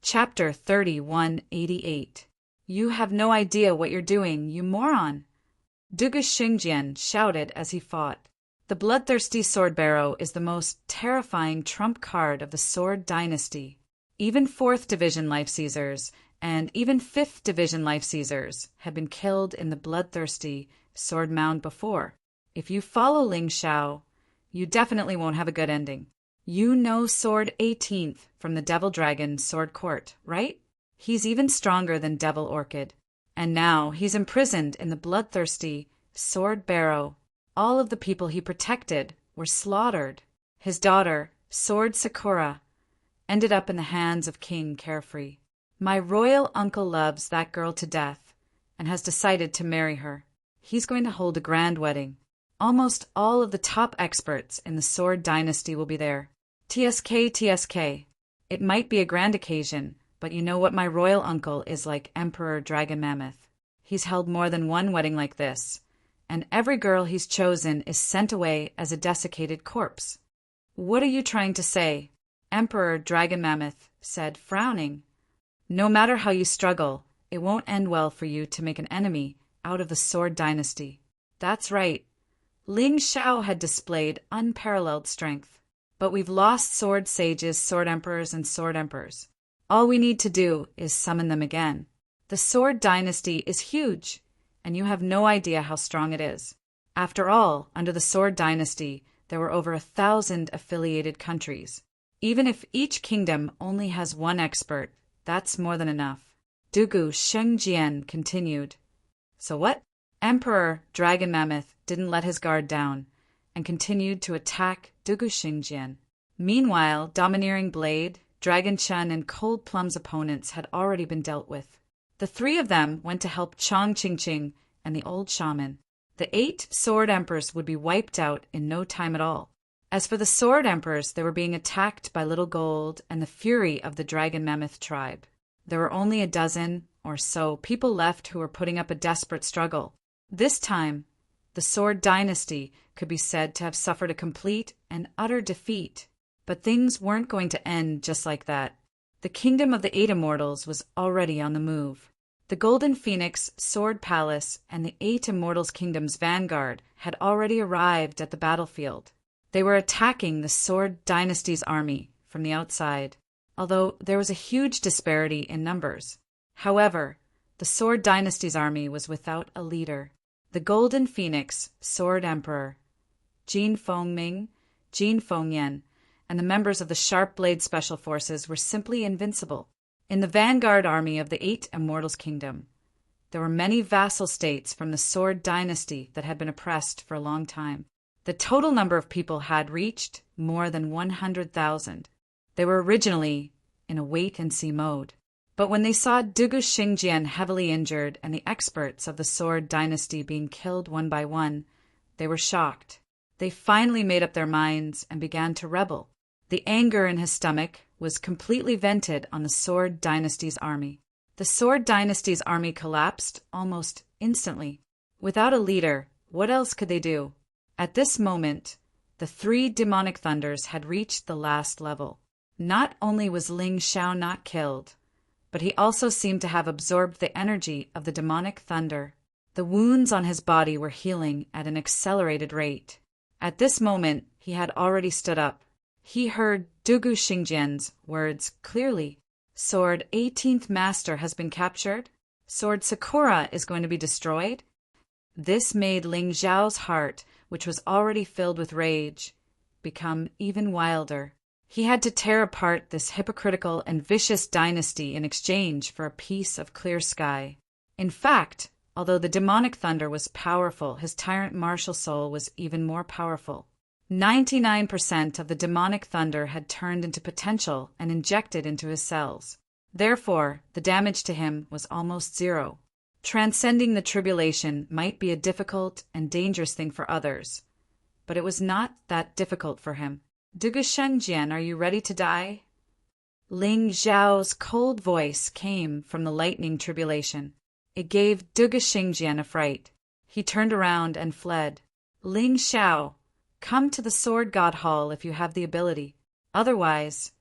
Chapter 3188. You have no idea what you're doing, you moron! Dugu Xingjian shouted as he fought. The bloodthirsty sword barrow is the most terrifying trump card of the Sword Dynasty. Even 4th Division Life Seizers and even 5th Division Life Seizers had been killed in the bloodthirsty sword mound before. If you follow Ling Xiao, you definitely won't have a good ending. You know Sword 18th from the Devil Dragon Sword Court, right? He's even stronger than Devil Orchid. And now he's imprisoned in the bloodthirsty sword barrow. All of the people he protected were slaughtered. His daughter, Sword Sakura, ended up in the hands of King Carefree. My royal uncle loves that girl to death and has decided to marry her. He's going to hold a grand wedding. Almost all of the top experts in the Sword Dynasty will be there. TSK. It might be a grand occasion, but you know what my royal uncle is like Emperor Dragon Mammoth. He's held more than one wedding like this, and every girl he's chosen is sent away as a desiccated corpse. What are you trying to say? Emperor Dragon Mammoth said, frowning. No matter how you struggle, it won't end well for you to make an enemy out of the Sword Dynasty. That's right. Ling Xiao had displayed unparalleled strength. But we've lost sword sages, sword emperors, and sword emperors. All we need to do is summon them again. The Sword Dynasty is huge, and you have no idea how strong it is. After all, under the Sword Dynasty, there were over 1,000 affiliated countries. Even if each kingdom only has one expert, that's more than enough. Dugu Shengjian continued. So what? Emperor Dragon Mammoth didn't let his guard down and continued to attack Dugu Xingjian. Meanwhile, Domineering Blade, Dragon Chun, and Cold Plum's opponents had already been dealt with. The 3 of them went to help Chong Qingqing and the old shaman. The 8 sword emperors would be wiped out in no time at all. As for the sword emperors, they were being attacked by Little Gold and the fury of the Dragon Mammoth tribe. There were only a dozen or so people left who were putting up a desperate struggle. This time, the Sword Dynasty could be said to have suffered a complete and utter defeat. But things weren't going to end just like that. The kingdom of the 8 Immortals was already on the move. The Golden Phoenix Sword Palace and the 8 Immortals Kingdom's vanguard had already arrived at the battlefield. They were attacking the Sword Dynasty's army from the outside, although there was a huge disparity in numbers. However, the Sword Dynasty's army was without a leader. The Golden Phoenix Sword Emperor, Jin Fengming, Jin Fengyan, and the members of the Sharp Blade Special Forces were simply invincible. In the vanguard army of the 8 Immortals Kingdom, there were many vassal states from the Sword Dynasty that had been oppressed for a long time. The total number of people had reached more than 100,000. They were originally in a wait-and-see mode. But when they saw Dugu Xingjian heavily injured and the experts of the Sword Dynasty being killed one by one, they were shocked. They finally made up their minds and began to rebel. The anger in his stomach was completely vented on the Sword Dynasty's army. The Sword Dynasty's army collapsed almost instantly. Without a leader, what else could they do? At this moment, the 3 demonic thunders had reached the last level. Not only was Ling Xiao not killed, but he also seemed to have absorbed the energy of the demonic thunder. The wounds on his body were healing at an accelerated rate. At this moment, he had already stood up. He heard Dugu Xingjian's words clearly. Sword 18th Master has been captured. Sword Sakura is going to be destroyed. This made Ling Xiao's heart, which was already filled with rage, become even wilder. He had to tear apart this hypocritical and vicious dynasty in exchange for a piece of clear sky. In fact, although the demonic thunder was powerful, his tyrant martial soul was even more powerful. 99% of the demonic thunder had turned into potential and injected into his cells. Therefore, the damage to him was almost zero. Transcending the tribulation might be a difficult and dangerous thing for others, but it was not that difficult for him. Dugu Shengjian, are you ready to die? Ling Xiao's cold voice came from the lightning tribulation. It gave Dugu Shengjian a fright. He turned around and fled. Ling Xiao, come to the Sword God Hall if you have the ability. Otherwise,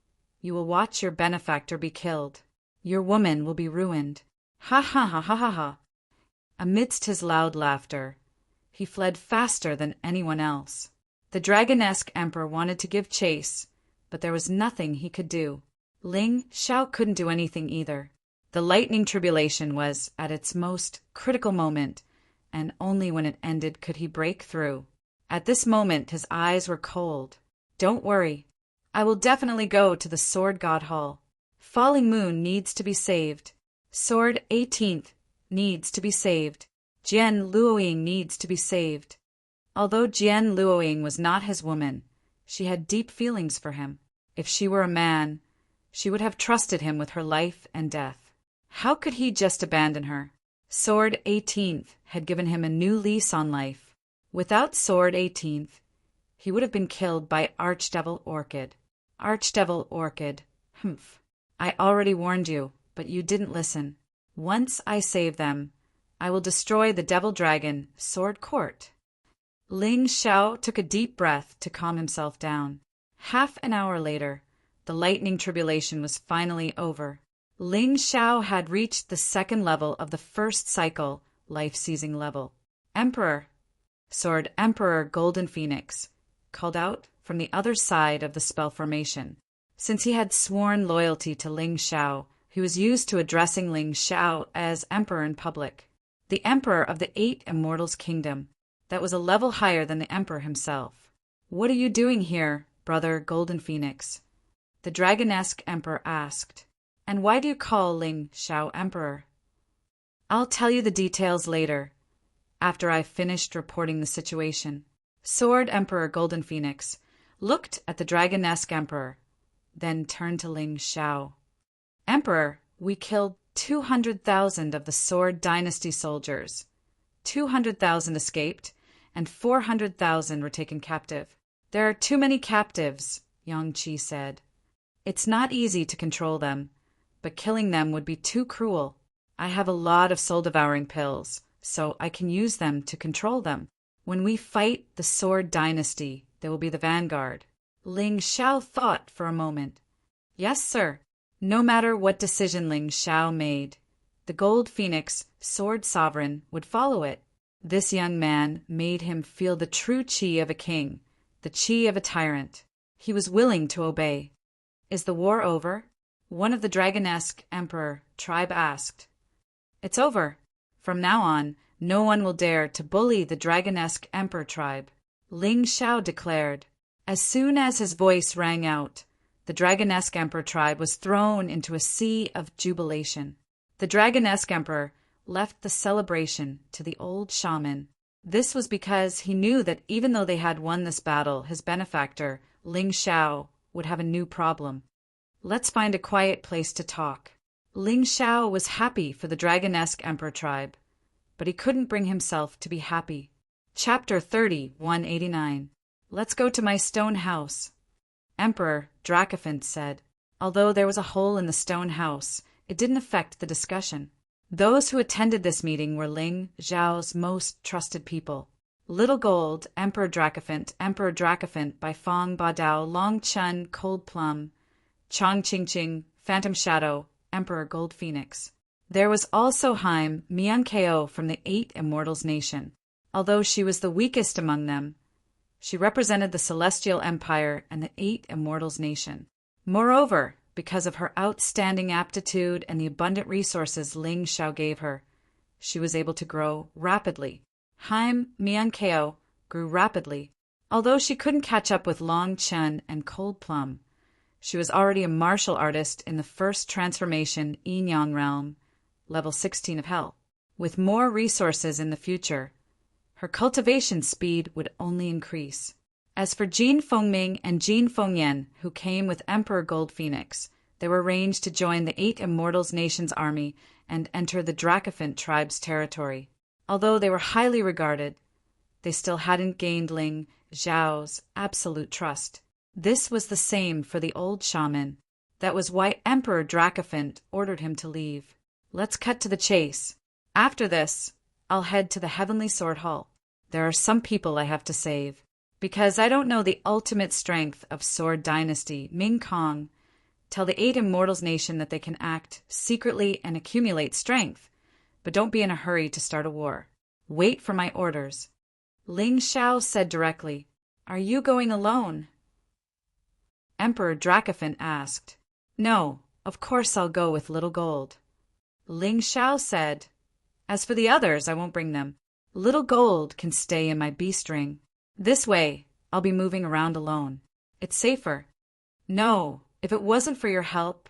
you will watch your benefactor be killed. Your woman will be ruined. Ha ha ha ha ha ha. Amidst his loud laughter, he fled faster than anyone else. The dragonesque emperor wanted to give chase, but there was nothing he could do. Ling Xiao couldn't do anything either. The lightning tribulation was at its most critical moment, and only when it ended could he break through. At this moment his eyes were cold. Don't worry. I will definitely go to the Sword God Hall. Falling Moon needs to be saved. Sword 18th needs to be saved. Jian Luoying needs to be saved. Although Jian Luoying was not his woman, she had deep feelings for him. If she were a man, she would have trusted him with her life and death. How could he just abandon her? Sword 18th had given him a new lease on life. Without Sword 18th, he would have been killed by Archdevil Orchid. Archdevil Orchid. Humph. I already warned you, but you didn't listen. Once I save them, I will destroy the Devil Dragon, Sword Court. Ling Xiao took a deep breath to calm himself down. Half an hour later, the lightning tribulation was finally over. Ling Xiao had reached the second level of the first cycle, life-seizing level. Emperor, Sword Emperor Golden Phoenix, called out from the other side of the spell formation. Since he had sworn loyalty to Ling Xiao, he was used to addressing Ling Xiao as Emperor in public. The Emperor of the 8 Immortals Kingdom, that was a level higher than the Emperor himself. What are you doing here, brother Golden Phoenix? The dragonesque Emperor asked. And why do you call Ling Xiao Emperor? I'll tell you the details later, after I've finished reporting the situation. Sword Emperor Golden Phoenix looked at the dragonesque Emperor, then turned to Ling Xiao. Emperor, we killed 200,000 of the Sword Dynasty soldiers. 200,000 escaped, and 400,000 were taken captive. There are too many captives, Yang Qi said. It's not easy to control them, but killing them would be too cruel. I have a lot of soul-devouring pills, so I can use them to control them. When we fight the Sword Dynasty, they will be the vanguard. Ling Xiao thought for a moment. Yes, sir. No matter what decision Ling Xiao made, the Gold Phoenix, Sword Sovereign, would follow it. This young man made him feel the true qi of a king, the qi of a tyrant. He was willing to obey. Is the war over? One of the dragonesque Emperor tribe asked. It's over. From now on, no one will dare to bully the dragonesque Emperor tribe, Ling Xiao declared. As soon as his voice rang out, the dragonesque Emperor tribe was thrown into a sea of jubilation. The dragonesque Emperor left the celebration to the old shaman. This was because he knew that even though they had won this battle, his benefactor, Ling Xiao, would have a new problem. Let's find a quiet place to talk. Ling Xiao was happy for the dragonesque Emperor tribe, but he couldn't bring himself to be happy. Chapter 30, 189. Let's go to my stone house. Emperor Dracophant said. Although there was a hole in the stone house, it didn't affect the discussion. Those who attended this meeting were Ling Xiao's most trusted people. Little Gold, Emperor Dracophant by Fong Badao, Long Chun, Cold Plum, Chong Qingqing, Phantom Shadow, Emperor Gold Phoenix. There was also Haim Miankeo from the 8 Immortals Nation. Although she was the weakest among them, she represented the Celestial Empire and the 8 Immortals Nation. Moreover, because of her outstanding aptitude and the abundant resources Ling Xiao gave her, she was able to grow rapidly. Haim Miankeo grew rapidly. Although she couldn't catch up with Long Chun and Cold Plum, she was already a martial artist in the first transformation Yin Yang realm, level 16 of Hell. With more resources in the future, her cultivation speed would only increase. As for Jin Fengming and Jin Fengyan, who came with Emperor Gold Phoenix, they were arranged to join the 8 Immortals Nation's army and enter the Dracophant tribe's territory. Although they were highly regarded, they still hadn't gained Ling Xiao's absolute trust. This was the same for the old shaman. That was why Emperor Dracophant ordered him to leave. Let's cut to the chase. After this, I'll head to the Heavenly Sword Hall. There are some people I have to save. Because I don't know the ultimate strength of Sword Dynasty, Ming Kong, Tell the 8 Immortals Nation that they can act secretly and accumulate strength, but don't be in a hurry to start a war. Wait for my orders." Ling Xiao said directly, "Are you going alone?" Emperor Dracophant asked. "No, of course I'll go with Little Gold." Ling Xiao said, "As for the others, I won't bring them. Little Gold can stay in my beast ring. This way, I'll be moving around alone. It's safer." "No, if it wasn't for your help,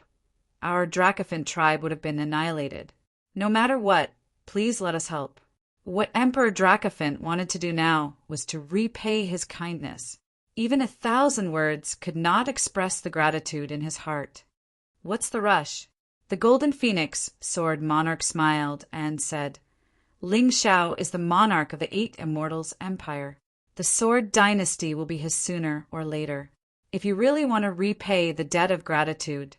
our Dracophant tribe would have been annihilated. No matter what, please let us help." What Emperor Dracophant wanted to do now was to repay his kindness. Even 1,000 words could not express the gratitude in his heart. "What's the rush?" The Golden Phoenix Sword Monarch smiled and said, "Ling Xiao is the monarch of the 8 Immortals Empire. The Sword Dynasty will be his sooner or later. If you really want to repay the debt of gratitude,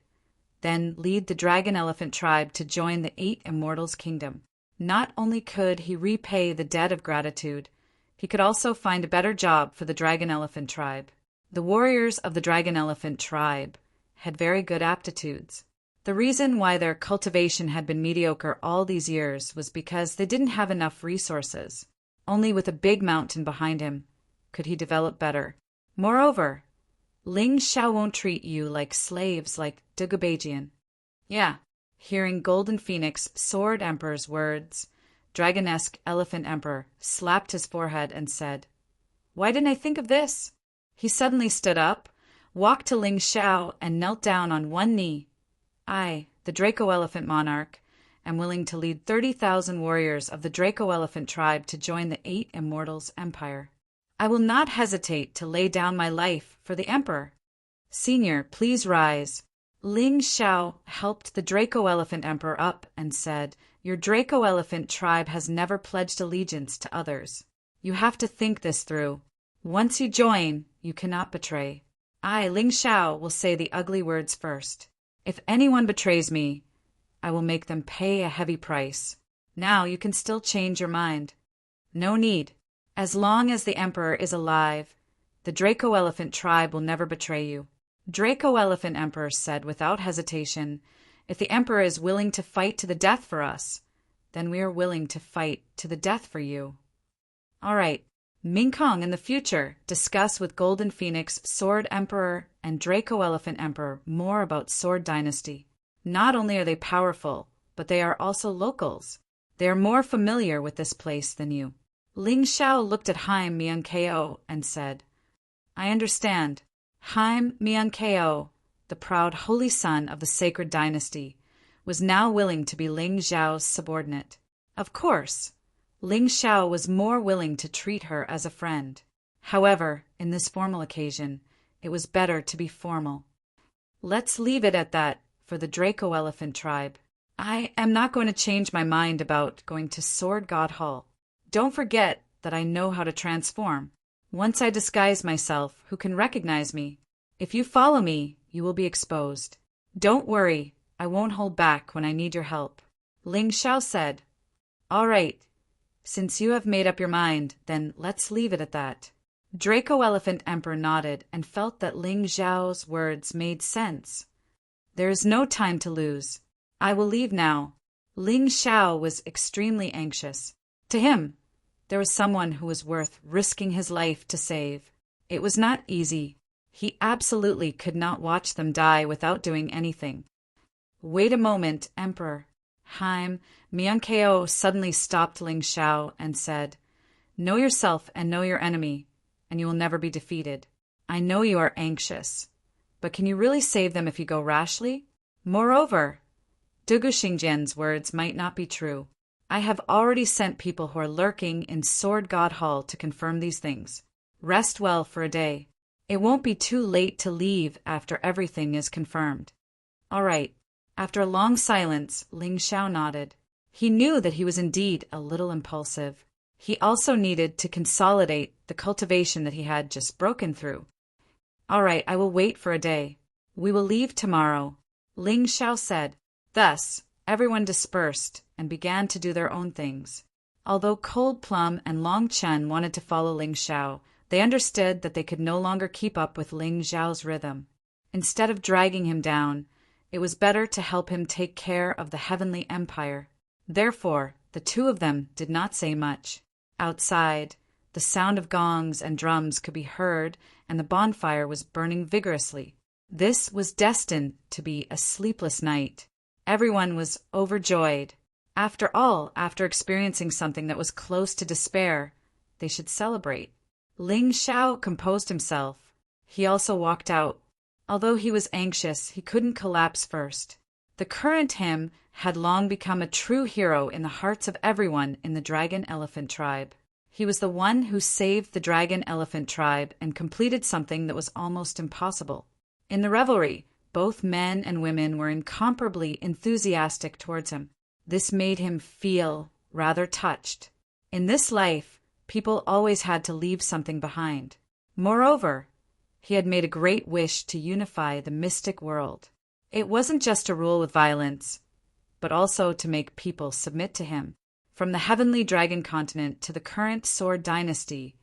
then lead the Dragon Elephant tribe to join the 8 Immortals Kingdom." Not only could he repay the debt of gratitude, he could also find a better job for the Dragon Elephant tribe. The warriors of the Dragon Elephant tribe had very good aptitudes. The reason why their cultivation had been mediocre all these years was because they didn't have enough resources. Only with a big mountain behind him could he develop better. Moreover, Ling Xiao won't treat you like slaves like Dugubajian. Yeah. Hearing Golden Phoenix Sword Emperor's words, Dragonesque Elephant Emperor slapped his forehead and said, "Why didn't I think of this?" He suddenly stood up, walked to Ling Xiao, and knelt down on one knee. "I, the Draco Elephant Monarch, am willing to lead 30,000 warriors of the Draco Elephant tribe to join the 8 Immortals Empire. I will not hesitate to lay down my life for the Emperor. Senior, please rise." Ling Xiao helped the Draco Elephant Emperor up and said, "Your Draco Elephant tribe has never pledged allegiance to others. You have to think this through. Once you join, you cannot betray. I, Ling Xiao, will say the ugly words first. If anyone betrays me, I will make them pay a heavy price. Now you can still change your mind." "No need. As long as the Emperor is alive, the Draco Elephant tribe will never betray you." Draco Elephant Emperor said without hesitation, "If the Emperor is willing to fight to the death for us, then we are willing to fight to the death for you." "All right. Ming Kong in the future discuss with Golden Phoenix Sword Emperor and Draco Elephant Emperor more about Sword Dynasty. Not only are they powerful, but they are also locals. They are more familiar with this place than you." Ling Xiao looked at Haim Miankeo and said, "I understand. Haim Miankeo, the proud holy son of the sacred dynasty, was now willing to be Ling Xiao's subordinate. Of course, Ling Xiao was more willing to treat her as a friend. However, in this formal occasion, it was better to be formal. Let's leave it at that for the Draco Elephant tribe. I am not going to change my mind about going to Sword God Hall. Don't forget that I know how to transform. Once I disguise myself, who can recognize me? If you follow me, you will be exposed. Don't worry, I won't hold back when I need your help." Ling Xiao said, "All right. Since you have made up your mind, then let's leave it at that." Draco Elephant Emperor nodded and felt that Ling Xiao's words made sense. "There is no time to lose. I will leave now." Ling Xiao was extremely anxious. To him, there was someone who was worth risking his life to save. It was not easy. He absolutely could not watch them die without doing anything. "Wait a moment, Emperor." Haim Miankeo suddenly stopped Ling Xiao and said, "Know yourself and know your enemy, and you will never be defeated. I know you are anxious, but can you really save them if you go rashly? Moreover, Dugu Xingjian's words might not be true. I have already sent people who are lurking in Sword God Hall to confirm these things. Rest well for a day. It won't be too late to leave after everything is confirmed." "All right." After a long silence, Ling Xiao nodded. He knew that he was indeed a little impulsive. He also needed to consolidate the cultivation that he had just broken through. "All right, I will wait for a day. We will leave tomorrow," Ling Xiao said. Thus, everyone dispersed and began to do their own things. Although Cold Plum and Long Chen wanted to follow Ling Xiao, they understood that they could no longer keep up with Ling Xiao's rhythm. Instead of dragging him down, it was better to help him take care of the heavenly empire. Therefore, the two of them did not say much. Outside, the sound of gongs and drums could be heard, and the bonfire was burning vigorously. This was destined to be a sleepless night. Everyone was overjoyed. After all, after experiencing something that was close to despair, they should celebrate. Ling Xiao composed himself. He also walked out. Although he was anxious, he couldn't collapse first. The current him had long become a true hero in the hearts of everyone in the Dragon Elephant tribe. He was the one who saved the Dragon Elephant tribe and completed something that was almost impossible. In the revelry, both men and women were incomparably enthusiastic towards him. This made him feel rather touched. In this life, people always had to leave something behind. Moreover, he had made a great wish to unify the mystic world. It wasn't just to rule with violence, but also to make people submit to him. From the heavenly dragon continent to the current sword dynasty,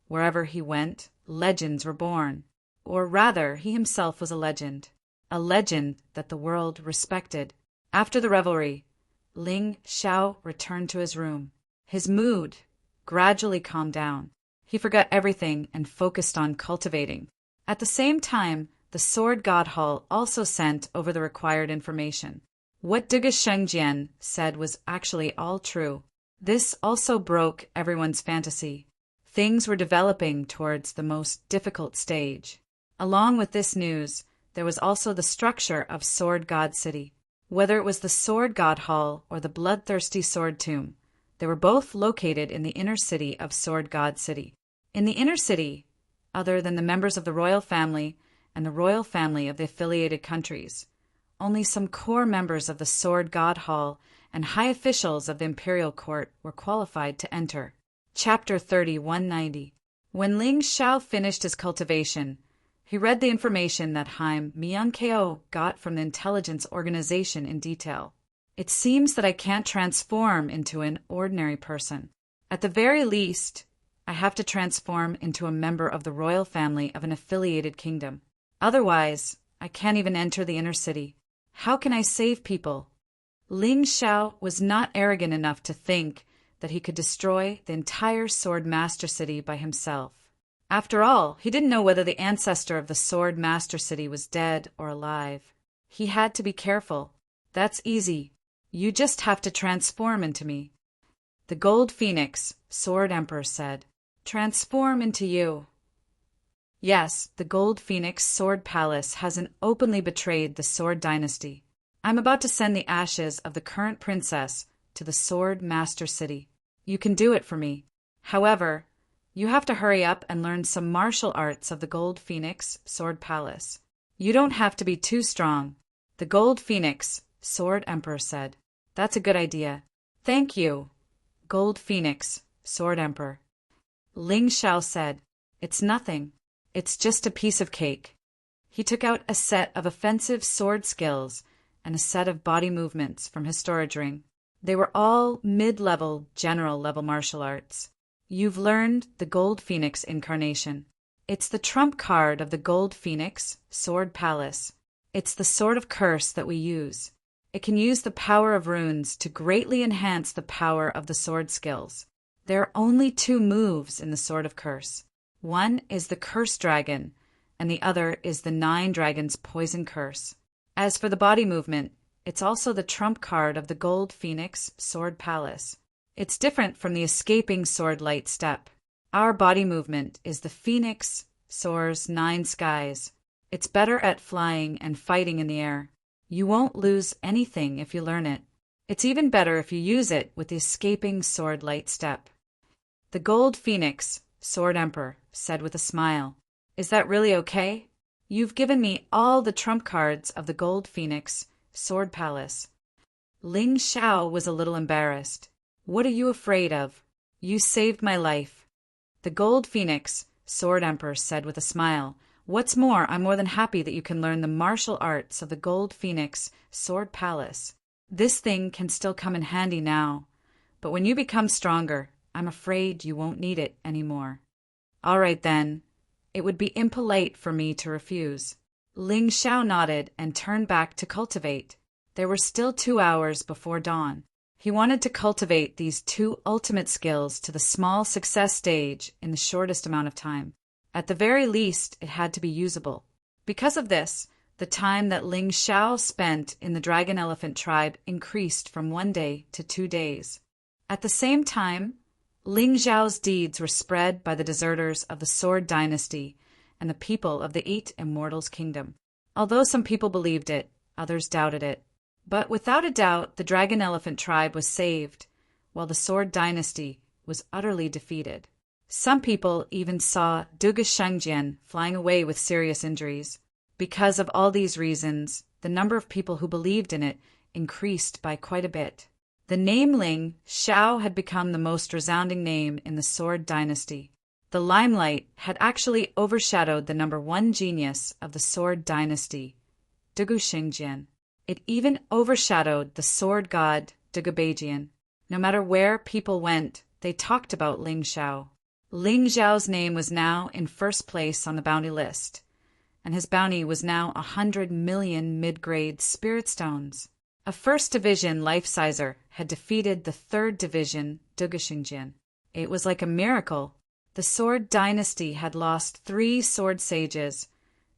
wherever he went, legends were born. Or rather, he himself was a legend that the world respected. After the revelry, Ling Xiao returned to his room. His mood gradually calmed down. He forgot everything and focused on cultivating. At the same time, the Sword God Hall also sent over the required information. What Duga Shengjian said was actually all true. This also broke everyone's fantasy. Things were developing towards the most difficult stage. Along with this news, there was also the structure of Sword God City. Whether it was the Sword God Hall or the bloodthirsty Sword Tomb, they were both located in the inner city of Sword God City. In the inner city, other than the members of the royal family and the royal family of the affiliated countries, only some core members of the Sword God Hall and high officials of the imperial court were qualified to enter. Chapter 30-190. When Ling Xiao finished his cultivation, he read the information that Haim Myung-keo got from the intelligence organization in detail. It seems that I can't transform into an ordinary person. At the very least, I have to transform into a member of the royal family of an affiliated kingdom. Otherwise, I can't even enter the inner city. How can I save people? Ling Xiao was not arrogant enough to think that he could destroy the entire Sword Master City by himself. After all, he didn't know whether the ancestor of the Sword Master City was dead or alive. He had to be careful. That's easy. You just have to transform into me. The Gold Phoenix, Sword Emperor said. Transform into you. Yes, the Gold Phoenix Sword Palace hasn't openly betrayed the Sword Dynasty. I'm about to send the ashes of the current princess to the Sword Master City. You can do it for me. However, you have to hurry up and learn some martial arts of the Gold Phoenix Sword Palace. You don't have to be too strong. The Gold Phoenix Sword Emperor said. That's a good idea. Thank you, Gold Phoenix Sword Emperor. Ling Xiao said, It's nothing. It's just a piece of cake. He took out a set of offensive sword skills and a set of body movements from his storage ring. They were all mid-level, general-level martial arts. You've learned the Gold Phoenix incarnation. It's the trump card of the Gold Phoenix Sword Palace. It's the sword of curse that we use. It can use the power of runes to greatly enhance the power of the sword skills. There are only 2 moves in the Sword of Curse. One is the Curse Dragon, and the other is the 9 Dragons Poison Curse. As for the body movement, it's also the trump card of the Gold Phoenix Sword Palace. It's different from the escaping sword light step. Our body movement is the Phoenix soars 9 skies. It's better at flying and fighting in the air. You won't lose anything if you learn it. It's even better if you use it with the escaping sword light step. The Gold Phoenix Sword Emperor said with a smile, Is that really okay? You've given me all the trump cards of the Gold Phoenix Sword Palace. Ling Xiao was a little embarrassed. What are you afraid of? You saved my life. The Gold Phoenix Sword Emperor said with a smile, What's more, I'm more than happy that you can learn the martial arts of the Gold Phoenix Sword Palace. This thing can still come in handy now, but when you become stronger, I'm afraid you won't need it anymore. All right then. It would be impolite for me to refuse. Ling Xiao nodded and turned back to cultivate. There were still 2 hours before dawn. He wanted to cultivate these 2 ultimate skills to the small success stage in the shortest amount of time. At the very least, it had to be usable. Because of this, the time that Ling Xiao spent in the Dragon Elephant tribe increased from 1 day to 2 days. At the same time, Ling Xiao's deeds were spread by the deserters of the Sword Dynasty and the people of the 8 Immortals Kingdom. Although some people believed it, others doubted it. But without a doubt, the Dragon Elephant tribe was saved, while the Sword Dynasty was utterly defeated. Some people even saw Duge Shengjian flying away with serious injuries. Because of all these reasons, the number of people who believed in it increased by quite a bit. The name Ling Xiao had become the most resounding name in the Sword Dynasty. The limelight had actually overshadowed the number 1 genius of the Sword Dynasty, Duge Shengjian. It even overshadowed the sword god Duge. No matter where people went, they talked about Ling Xiao. Ling Xiao's name was now in first place on the bounty list, and his bounty was now 100 million mid-grade spirit stones. A first division life-sizer had defeated the third division Duge Shengjian. It was like a miracle. The Sword Dynasty had lost 3 sword sages,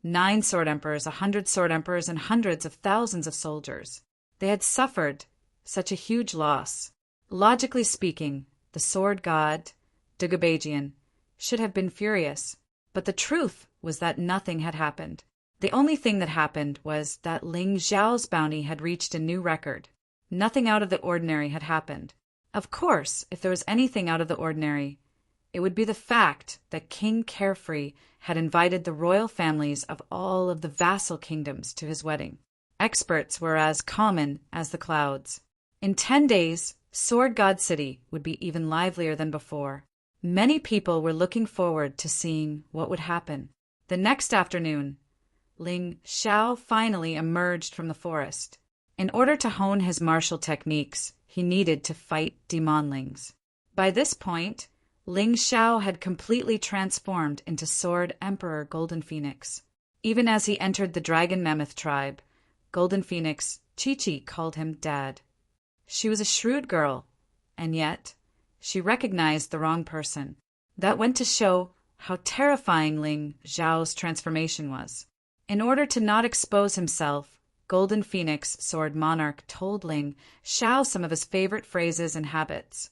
9 sword emperors, 100 sword emperors, and hundreds of thousands of soldiers. They had suffered such a huge loss. Logically speaking, the sword god, Duge, should have been furious. But the truth was that nothing had happened. The only thing that happened was that Ling Xiao's bounty had reached a new record. Nothing out of the ordinary had happened. Of course, if there was anything out of the ordinary, it would be the fact that King Carefree had invited the royal families of all of the vassal kingdoms to his wedding. Experts were as common as the clouds. In 10 days, Sword God City would be even livelier than before. Many people were looking forward to seeing what would happen. The next afternoon, Ling Xiao finally emerged from the forest. In order to hone his martial techniques, he needed to fight demonlings. By this point, Ling Xiao had completely transformed into Sword Emperor Golden Phoenix. Even as he entered the Dragon Mammoth tribe, Golden Phoenix Chi-Chi called him Dad. She was a shrewd girl, and yet she recognized the wrong person. That went to show how terrifying Ling Xiao's transformation was. In order to not expose himself, Golden Phoenix Sword Monarch told Ling Xiao some of his favorite phrases and habits,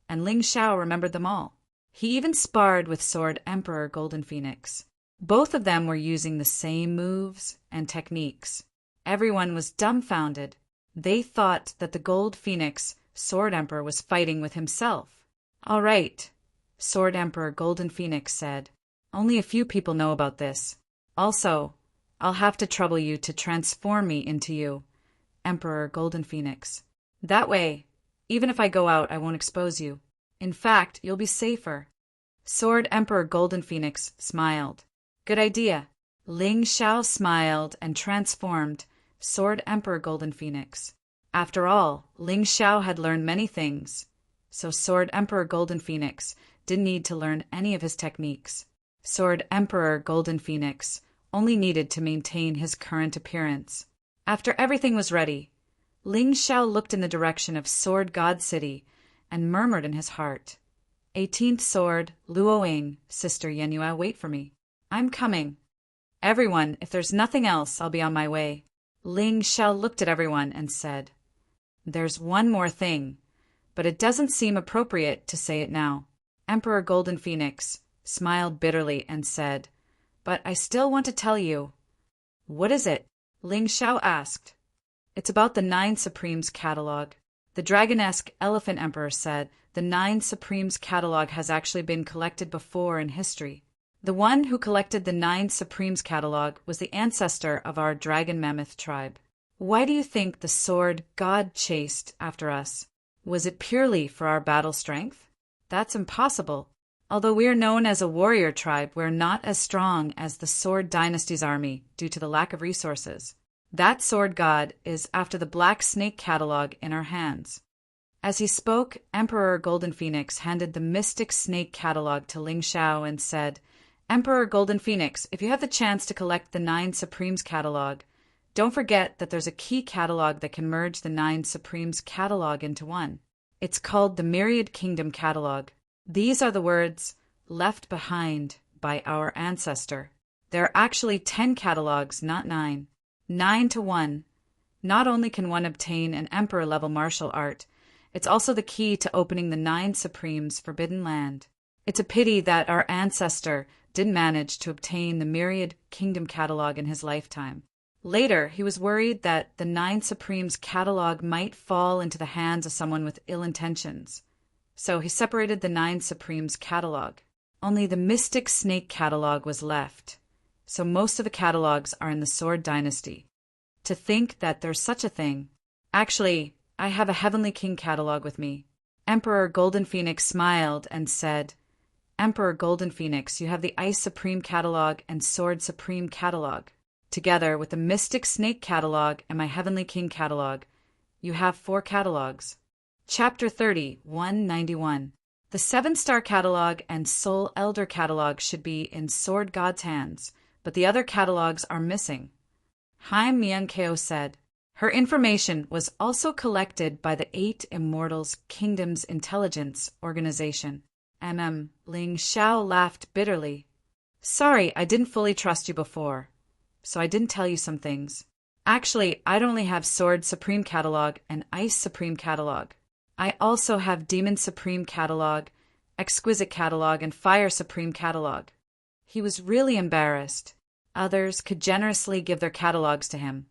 and Ling Xiao remembered them all. He even sparred with Sword Emperor Golden Phoenix. Both of them were using the same moves and techniques. Everyone was dumbfounded. They thought that the Gold Phoenix Sword Emperor was fighting with himself. "All right," Sword Emperor Golden Phoenix said. "Only a few people know about this. Also, I'll have to trouble you to transform me into you, Emperor Golden Phoenix. That way, even if I go out, I won't expose you. In fact, you'll be safer." Sword Emperor Golden Phoenix smiled. "Good idea." Ling Xiao smiled and transformed Sword Emperor Golden Phoenix. After all, Ling Xiao had learned many things, so Sword Emperor Golden Phoenix didn't need to learn any of his techniques. Sword Emperor Golden Phoenix only needed to maintain his current appearance. After everything was ready, Ling Xiao looked in the direction of Sword God City and murmured in his heart, "18th Sword, Luoying, Sister Yenyue, wait for me. I'm coming. Everyone, if there's nothing else, I'll be on my way." Ling Xiao looked at everyone and said, "There's one more thing, but it doesn't seem appropriate to say it now." Emperor Golden Phoenix smiled bitterly and said, "But I still want to tell you." "What is it?" Ling Xiao asked. "It's about the 9 Supremes catalog." The Dragonesque Elephant Emperor said, "The 9 Supremes catalog has actually been collected before in history. The one who collected the 9 Supremes catalog was the ancestor of our Dragon Mammoth tribe. Why do you think the sword god chased after us? Was it purely for our battle strength? That's impossible. Although we are known as a warrior tribe, we're not as strong as the Sword Dynasty's army due to the lack of resources. That sword god is after the Black Snake catalog in our hands." As he spoke, Emperor Golden Phoenix handed the Mystic Snake catalog to Ling Xiao and said, Emperor Golden Phoenix, if you have the chance to collect the Nine Supremes catalog, don't forget that there's a key catalog that can merge the Nine Supremes catalog into one. It's called the Myriad Kingdom catalog. These are the words, left behind by our ancestor. There are actually 10 catalogs, not 9. 9 to 1. Not only can one obtain an emperor-level martial art, it's also the key to opening the Nine Supremes' Forbidden Land. It's a pity that our ancestor didn't manage to obtain the Myriad Kingdom catalog in his lifetime. Later, he was worried that the Nine Supremes catalog might fall into the hands of someone with ill intentions. So he separated the Nine Supremes catalog. Only the Mystic Snake catalog was left. So most of the catalogs are in the Sword Dynasty. To think that there's such a thing. Actually, I have a Heavenly King catalog with me. Emperor Golden Phoenix smiled and said, Emperor Golden Phoenix, you have the Ice Supreme catalog and Sword Supreme catalog. Together with the Mystic Snake catalog and my Heavenly King catalog, you have 4 catalogs. Chapter 30, 191. The 7-Star catalog and Soul Elder catalog should be in Sword God's hands, but the other catalogs are missing. Haim Myung-keo said. Her information was also collected by the 8 Immortals Kingdoms Intelligence Organization. Ling Xiao laughed bitterly. Sorry, I didn't fully trust you before, so I didn't tell you some things. Actually, I'd only have Sword Supreme catalog and Ice Supreme catalog. I also have Demon Supreme catalog, Exquisite catalog, and Fire Supreme catalog. He was really embarrassed. Others could generously give their catalogs to him,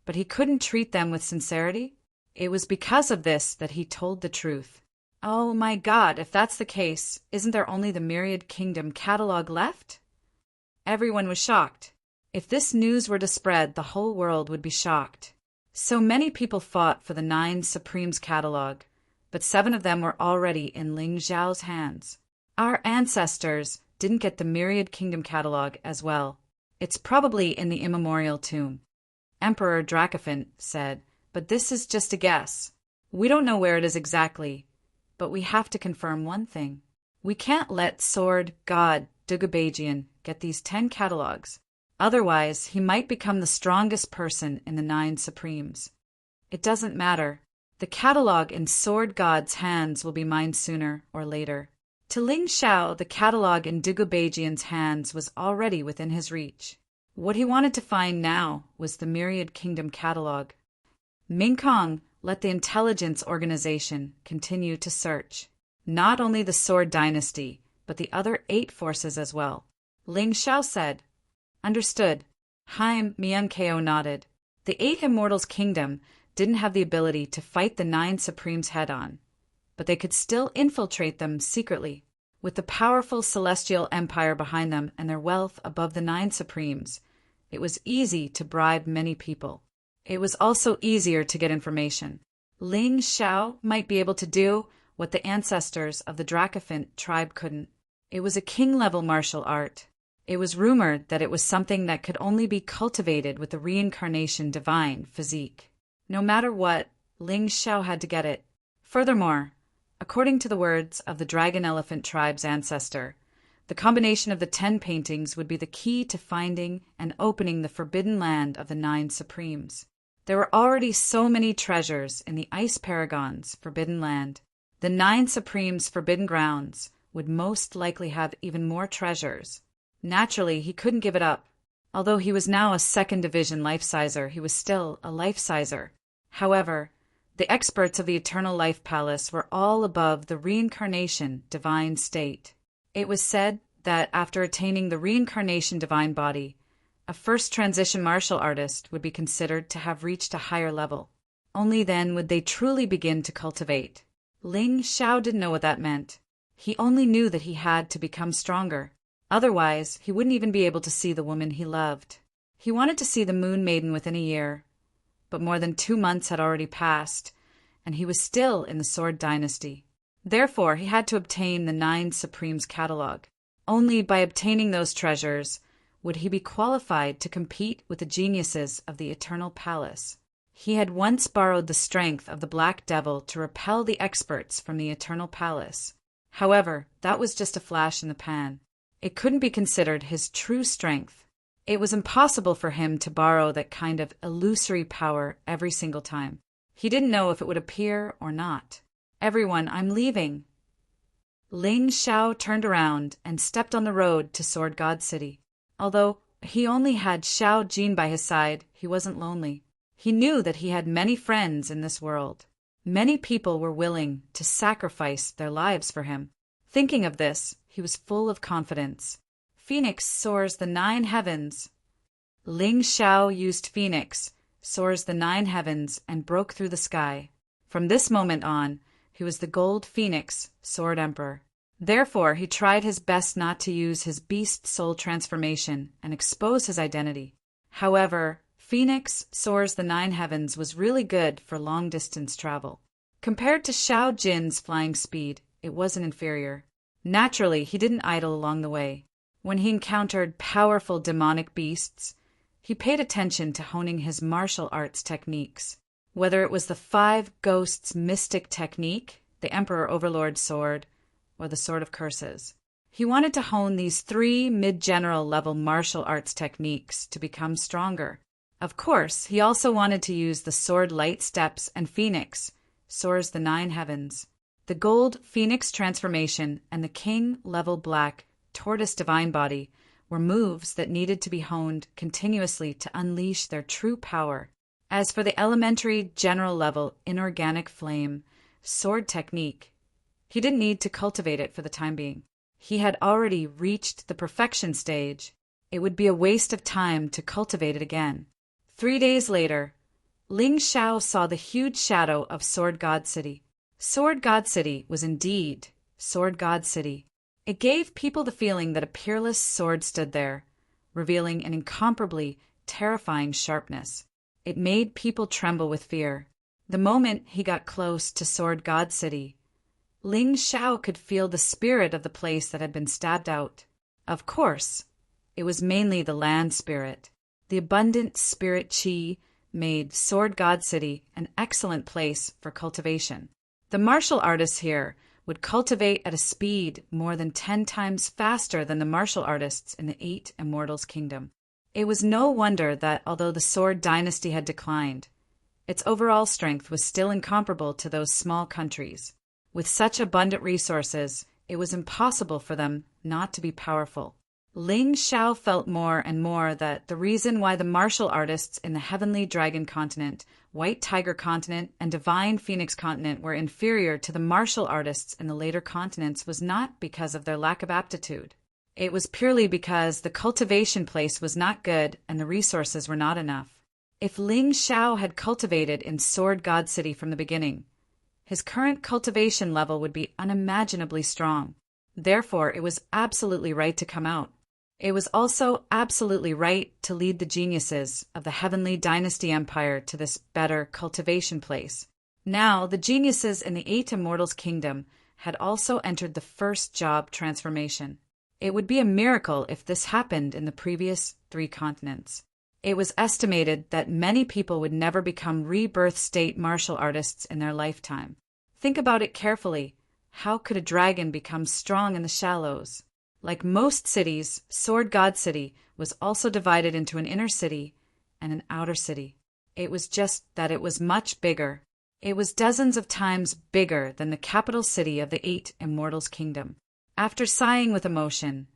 but he couldn't treat them with sincerity. It was because of this that he told the truth. Oh my God, if that's the case, isn't there only the Myriad Kingdom catalog left? Everyone was shocked. If this news were to spread, the whole world would be shocked. So many people fought for the 9 Supremes catalog, but 7 of them were already in Ling Xiao's hands. Our ancestors didn't get the Myriad Kingdom catalog as well. It's probably in the immemorial tomb. Emperor Dracophant said, but this is just a guess. We don't know where it is exactly, but we have to confirm one thing. We can't let Sword God Dugabajian get these 10 catalogs. Otherwise, he might become the strongest person in the 9 Supremes. It doesn't matter. The catalog in Sword God's hands will be mine sooner or later. To Ling Xiao, the catalog in Dugabajian's hands was already within his reach. What he wanted to find now was the Myriad Kingdom catalog. Ming Kong let the intelligence organization continue to search. Not only the Sword Dynasty, but the other 8 forces as well. Ling Xiao said, Understood. Haim Myung-keo nodded. The 8 Immortals Kingdom didn't have the ability to fight the 9 Supremes head-on, but they could still infiltrate them secretly. With the powerful Celestial Empire behind them and their wealth above the 9 Supremes, it was easy to bribe many people. It was also easier to get information. Ling Xiao might be able to do what the ancestors of the Dracophant tribe couldn't. It was a king-level martial art. It was rumored that it was something that could only be cultivated with the reincarnation divine physique. No matter what, Ling Xiao had to get it. Furthermore, according to the words of the Dragon Elephant tribe's ancestor, the combination of the 10 paintings would be the key to finding and opening the forbidden land of the 9 Supremes. There were already so many treasures in the Ice Paragon's forbidden land. The 9 Supremes' forbidden grounds would most likely have even more treasures. Naturally, he couldn't give it up. Although he was now a 2nd Division life-sizer, he was still a life-sizer. However, the experts of the Eternal Life Palace were all above the reincarnation divine state. It was said that after attaining the reincarnation divine body, a first transition martial artist would be considered to have reached a higher level. Only then would they truly begin to cultivate. Ling Xiao didn't know what that meant. He only knew that he had to become stronger. Otherwise, he wouldn't even be able to see the woman he loved. He wanted to see the Moon Maiden within a year, but more than 2 months had already passed, and he was still in the Sword Dynasty. Therefore, he had to obtain the 9 Supremes catalog. Only by obtaining those treasures would he be qualified to compete with the geniuses of the Eternal Palace. He had once borrowed the strength of the Black Devil to repel the experts from the Eternal Palace. However, that was just a flash in the pan. It couldn't be considered his true strength. It was impossible for him to borrow that kind of illusory power every single time. He didn't know if it would appear or not. "Everyone, I'm leaving." Ling Xiao turned around and stepped on the road to Sword God City. Although he only had Xiao Jin by his side, he wasn't lonely. He knew that he had many friends in this world. Many people were willing to sacrifice their lives for him. Thinking of this, he was full of confidence. Phoenix soars the 9 heavens. Ling Xiao used Phoenix, soars the 9 heavens, and broke through the sky. From this moment on, he was the Gold Phoenix, Sword Emperor. Therefore, he tried his best not to use his beast soul transformation and expose his identity. However, Phoenix soars the 9 heavens was really good for long-distance travel. Compared to Xiao Jin's flying speed, it wasn't inferior. Naturally, he didn't idle along the way. When he encountered powerful demonic beasts, he paid attention to honing his martial arts techniques. Whether it was the 5 Ghosts mystic technique, the Emperor Overlord sword, or the Sword of Curses. He wanted to hone these 3 mid-general level martial arts techniques to become stronger. Of course, he also wanted to use the Sword Light Steps and Phoenix, soars the 9 heavens. The Gold Phoenix transformation and the King level Black Tortoise Divine Body were moves that needed to be honed continuously to unleash their true power. As for the elementary general level Inorganic Flame sword technique, he didn't need to cultivate it for the time being. He had already reached the perfection stage. It would be a waste of time to cultivate it again. 3 days later, Ling Xiao saw the huge shadow of Sword God City. Sword God City was indeed Sword God City. It gave people the feeling that a peerless sword stood there, revealing an incomparably terrifying sharpness. It made people tremble with fear. The moment he got close to Sword God City, Ling Xiao could feel the spirit of the place that had been stabbed out. Of course, it was mainly the land spirit. The abundant spirit qi made Sword God City an excellent place for cultivation. The martial artists here would cultivate at a speed more than 10 times faster than the martial artists in the 8 Immortals Kingdom. It was no wonder that although the Sword Dynasty had declined, its overall strength was still incomparable to those small countries. With such abundant resources, it was impossible for them not to be powerful. Ling Xiao felt more and more that the reason why the martial artists in the Heavenly Dragon Continent, White Tiger Continent, and Divine Phoenix Continent were inferior to the martial artists in the later continents was not because of their lack of aptitude. It was purely because the cultivation place was not good and the resources were not enough. If Ling Xiao had cultivated in Sword God City from the beginning, his current cultivation level would be unimaginably strong. Therefore, it was absolutely right to come out. It was also absolutely right to lead the geniuses of the Heavenly Dynasty Empire to this better cultivation place. Now, the geniuses in the 8 Immortals Kingdom had also entered the first job transformation. It would be a miracle if this happened in the previous 3 continents. It was estimated that many people would never become rebirth state martial artists in their lifetime. Think about it carefully. How could a dragon become strong in the shallows? Like most cities, Sword God City was also divided into an inner city and an outer city. It was just that it was much bigger. It was dozens of times bigger than the capital city of the 8 Immortals Kingdom. After sighing with emotion,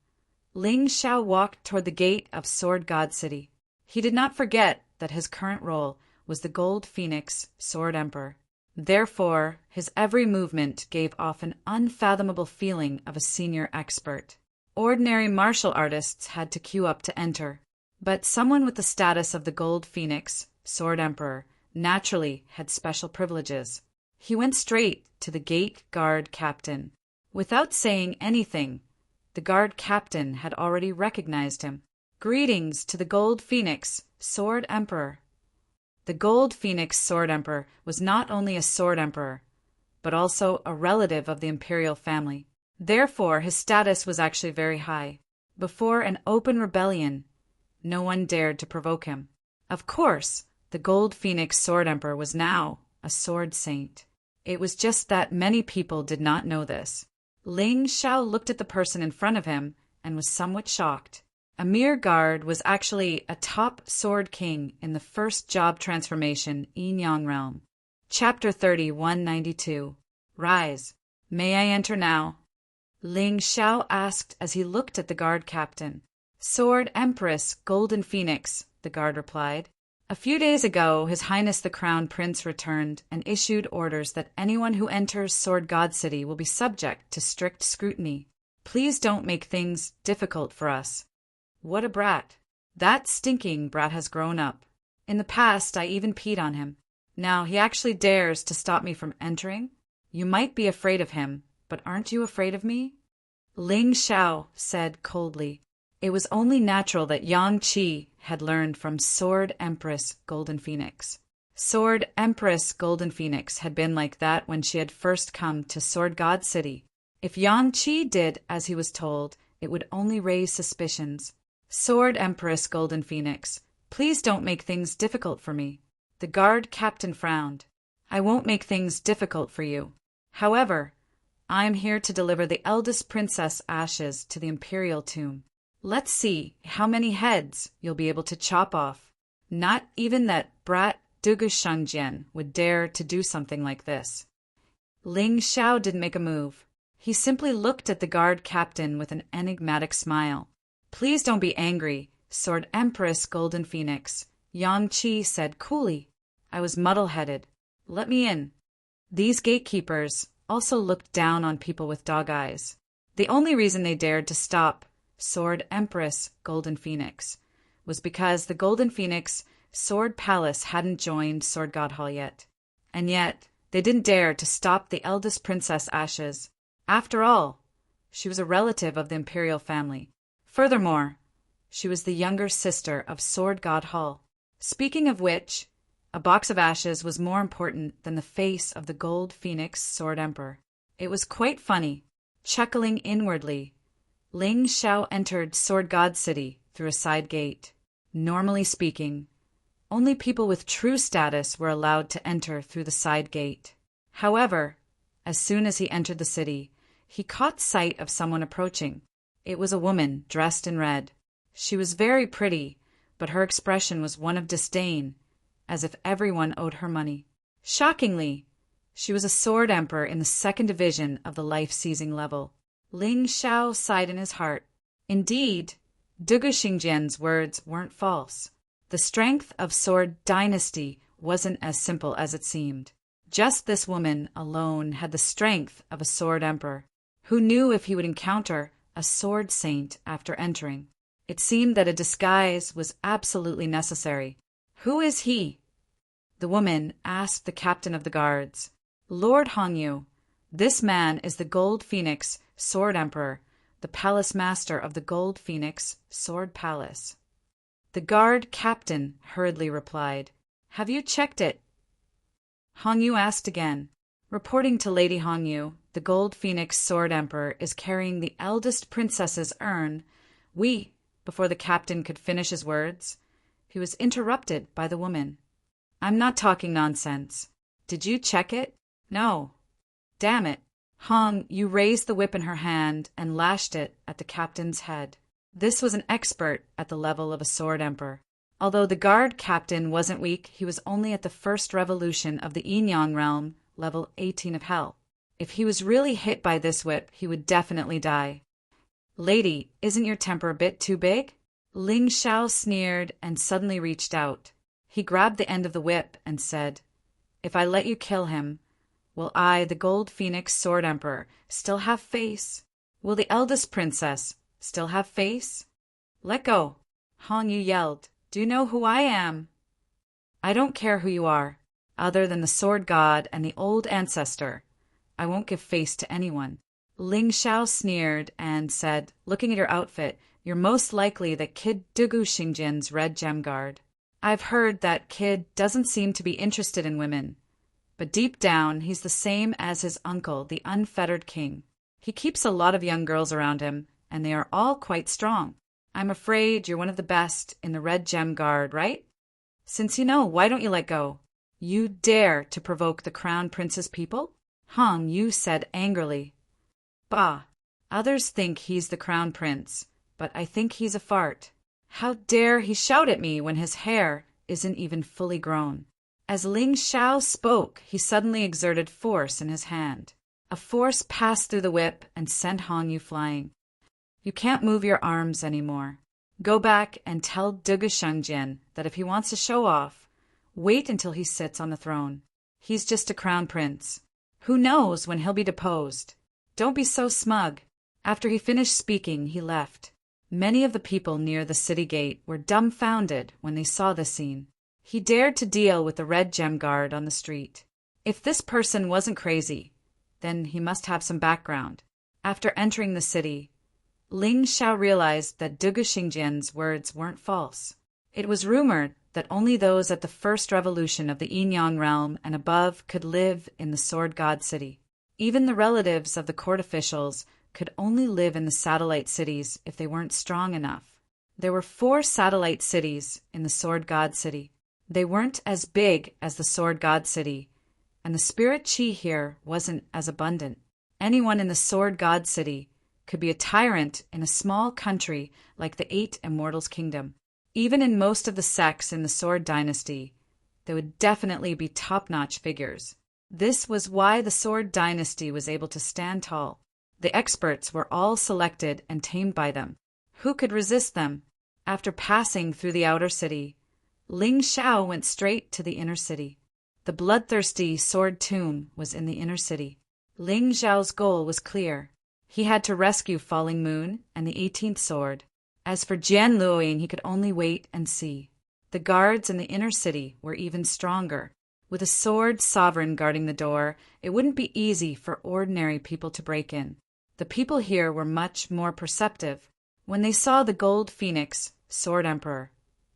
Ling Xiao walked toward the gate of Sword God City. He did not forget that his current role was the Gold Phoenix Sword Emperor. Therefore, his every movement gave off an unfathomable feeling of a senior expert. Ordinary martial artists had to queue up to enter, but someone with the status of the Gold Phoenix Sword Emperor naturally had special privileges. He went straight to the gate guard captain. Without saying anything, the guard captain had already recognized him. Greetings to the Gold Phoenix Sword Emperor. The Gold Phoenix Sword Emperor was not only a Sword Emperor, but also a relative of the imperial family. Therefore, his status was actually very high. Before an open rebellion, no one dared to provoke him. Of course, the Gold Phoenix Sword Emperor was now a sword saint. It was just that many people did not know this. Ling Xiao looked at the person in front of him and was somewhat shocked. A mere guard was actually a top sword king in the first job transformation Yinyang realm. Chapter 3192. Rise. May I enter now? Ling Xiao asked as he looked at the guard captain. Sword Empress, Golden Phoenix, the guard replied. A few days ago, His Highness the Crown Prince returned and issued orders that anyone who enters Sword God City will be subject to strict scrutiny. Please don't make things difficult for us. What a brat. That stinking brat has grown up. In the past, I even peed on him. Now he actually dares to stop me from entering? You might be afraid of him, but aren't you afraid of me? Ling Xiao said coldly. It was only natural that Yang Qi had learned from Sword Empress Golden Phoenix. Sword Empress Golden Phoenix had been like that when she had first come to Sword God City. If Yang Qi did as he was told, it would only raise suspicions. Sword Empress Golden Phoenix, please don't make things difficult for me. The guard captain frowned. I won't make things difficult for you. However, I am here to deliver the eldest princess ashes to the imperial tomb. Let's see how many heads you'll be able to chop off. Not even that brat Dugu Shengjian would dare to do something like this. Ling Xiao didn't make a move. He simply looked at the guard captain with an enigmatic smile. Please don't be angry, Sword Empress Golden Phoenix, Yang Qi said coolly. I was muddle-headed. Let me in. These gatekeepers also looked down on people with dog eyes. The only reason they dared to stop Sword Empress Golden Phoenix was because the Golden Phoenix Sword Palace hadn't joined Sword God Hall yet. And yet, they didn't dare to stop the eldest princess ashes. After all, she was a relative of the imperial family. Furthermore, she was the younger sister of Sword God Hall. Speaking of which, a box of ashes was more important than the face of the Gold Phoenix Sword Emperor. It was quite funny. Chuckling inwardly, Ling Xiao entered Sword God City through a side gate. Normally speaking, only people with true status were allowed to enter through the side gate. However, as soon as he entered the city, he caught sight of someone approaching. It was a woman dressed in red. She was very pretty, but her expression was one of disdain, as if everyone owed her money. Shockingly, she was a sword emperor in the 2nd division of the life-seizing level. Ling Xiao sighed in his heart. Indeed, Dugu Xingjian's words weren't false. The strength of Sword Dynasty wasn't as simple as it seemed. Just this woman alone had the strength of a sword emperor. Who knew if he would encounter a sword saint after entering? It seemed that a disguise was absolutely necessary. Who is he? The woman asked the captain of the guards. Lord Hongyu, this man is the Gold Phoenix Sword Emperor, the palace master of the Gold Phoenix Sword Palace. The guard captain hurriedly replied. Have you checked it? Hongyu asked again. Reporting to Lady Hongyu, the Gold Phoenix Sword Emperor is carrying the eldest princess's urn. Before the captain could finish his words, he was interrupted by the woman. I'm not talking nonsense. Did you check it? No. Damn it. You raised the whip in her hand and lashed it at the captain's head. This was an expert at the level of a sword emperor. Although the guard captain wasn't weak, he was only at the first revolution of the Yinyang realm, level 18 of hell. If he was really hit by this whip, he would definitely die. Lady, isn't your temper a bit too big? Ling Xiao sneered and suddenly reached out. He grabbed the end of the whip and said, If I let you kill him, will I, the Gold Phoenix Sword Emperor, still have face? Will the eldest princess still have face? Let go. Hongyu yelled. Do you know who I am? I don't care who you are. Other than the sword god and the old ancestor, I won't give face to anyone. Ling Xiao sneered and said, looking at your outfit, you're most likely the kid Dugu Xingjian's red gem guard. I've heard that kid doesn't seem to be interested in women, but deep down he's the same as his uncle, the unfettered king. He keeps a lot of young girls around him, and they are all quite strong. I'm afraid you're one of the best in the red gem guard, right? Since you know, why don't you let go? You dare to provoke the crown prince's people? Hongyu said angrily. Bah, others think he's the crown prince, but I think he's a fart. How dare he shout at me when his hair isn't even fully grown? As Ling Xiao spoke, he suddenly exerted force in his hand. A force passed through the whip and sent Hong Yu flying. You can't move your arms anymore. Go back and tell Dugu Shengjian that if he wants to show off, wait until he sits on the throne. He's just a crown prince. Who knows when he'll be deposed? Don't be so smug. After he finished speaking, he left. Many of the people near the city gate were dumbfounded when they saw the scene. He dared to deal with the red gem guard on the street. If this person wasn't crazy, then he must have some background. After entering the city, Ling Xiao realized that Dugu Xingjian's words weren't false. It was rumored that only those at the first revolution of the Yinyang realm and above could live in the Sword God City. Even the relatives of the court officials could only live in the satellite cities if they weren't strong enough. There were 4 satellite cities in the Sword God City. They weren't as big as the Sword God City, and the spirit chi here wasn't as abundant. Anyone in the Sword God City could be a tyrant in a small country like the 8 Immortals Kingdom. Even in most of the sects in the Sword Dynasty, there would definitely be top-notch figures. This was why the Sword Dynasty was able to stand tall. The experts were all selected and tamed by them. Who could resist them? After passing through the outer city, Ling Xiao went straight to the inner city. The bloodthirsty sword tomb was in the inner city. Ling Xiao's goal was clear. He had to rescue Falling Moon and the 18th sword. As for Jian Luoying, he could only wait and see. The guards in the inner city were even stronger. With a sword sovereign guarding the door, it wouldn't be easy for ordinary people to break in. The people here were much more perceptive. When they saw the gold phoenix, Sword Emperor,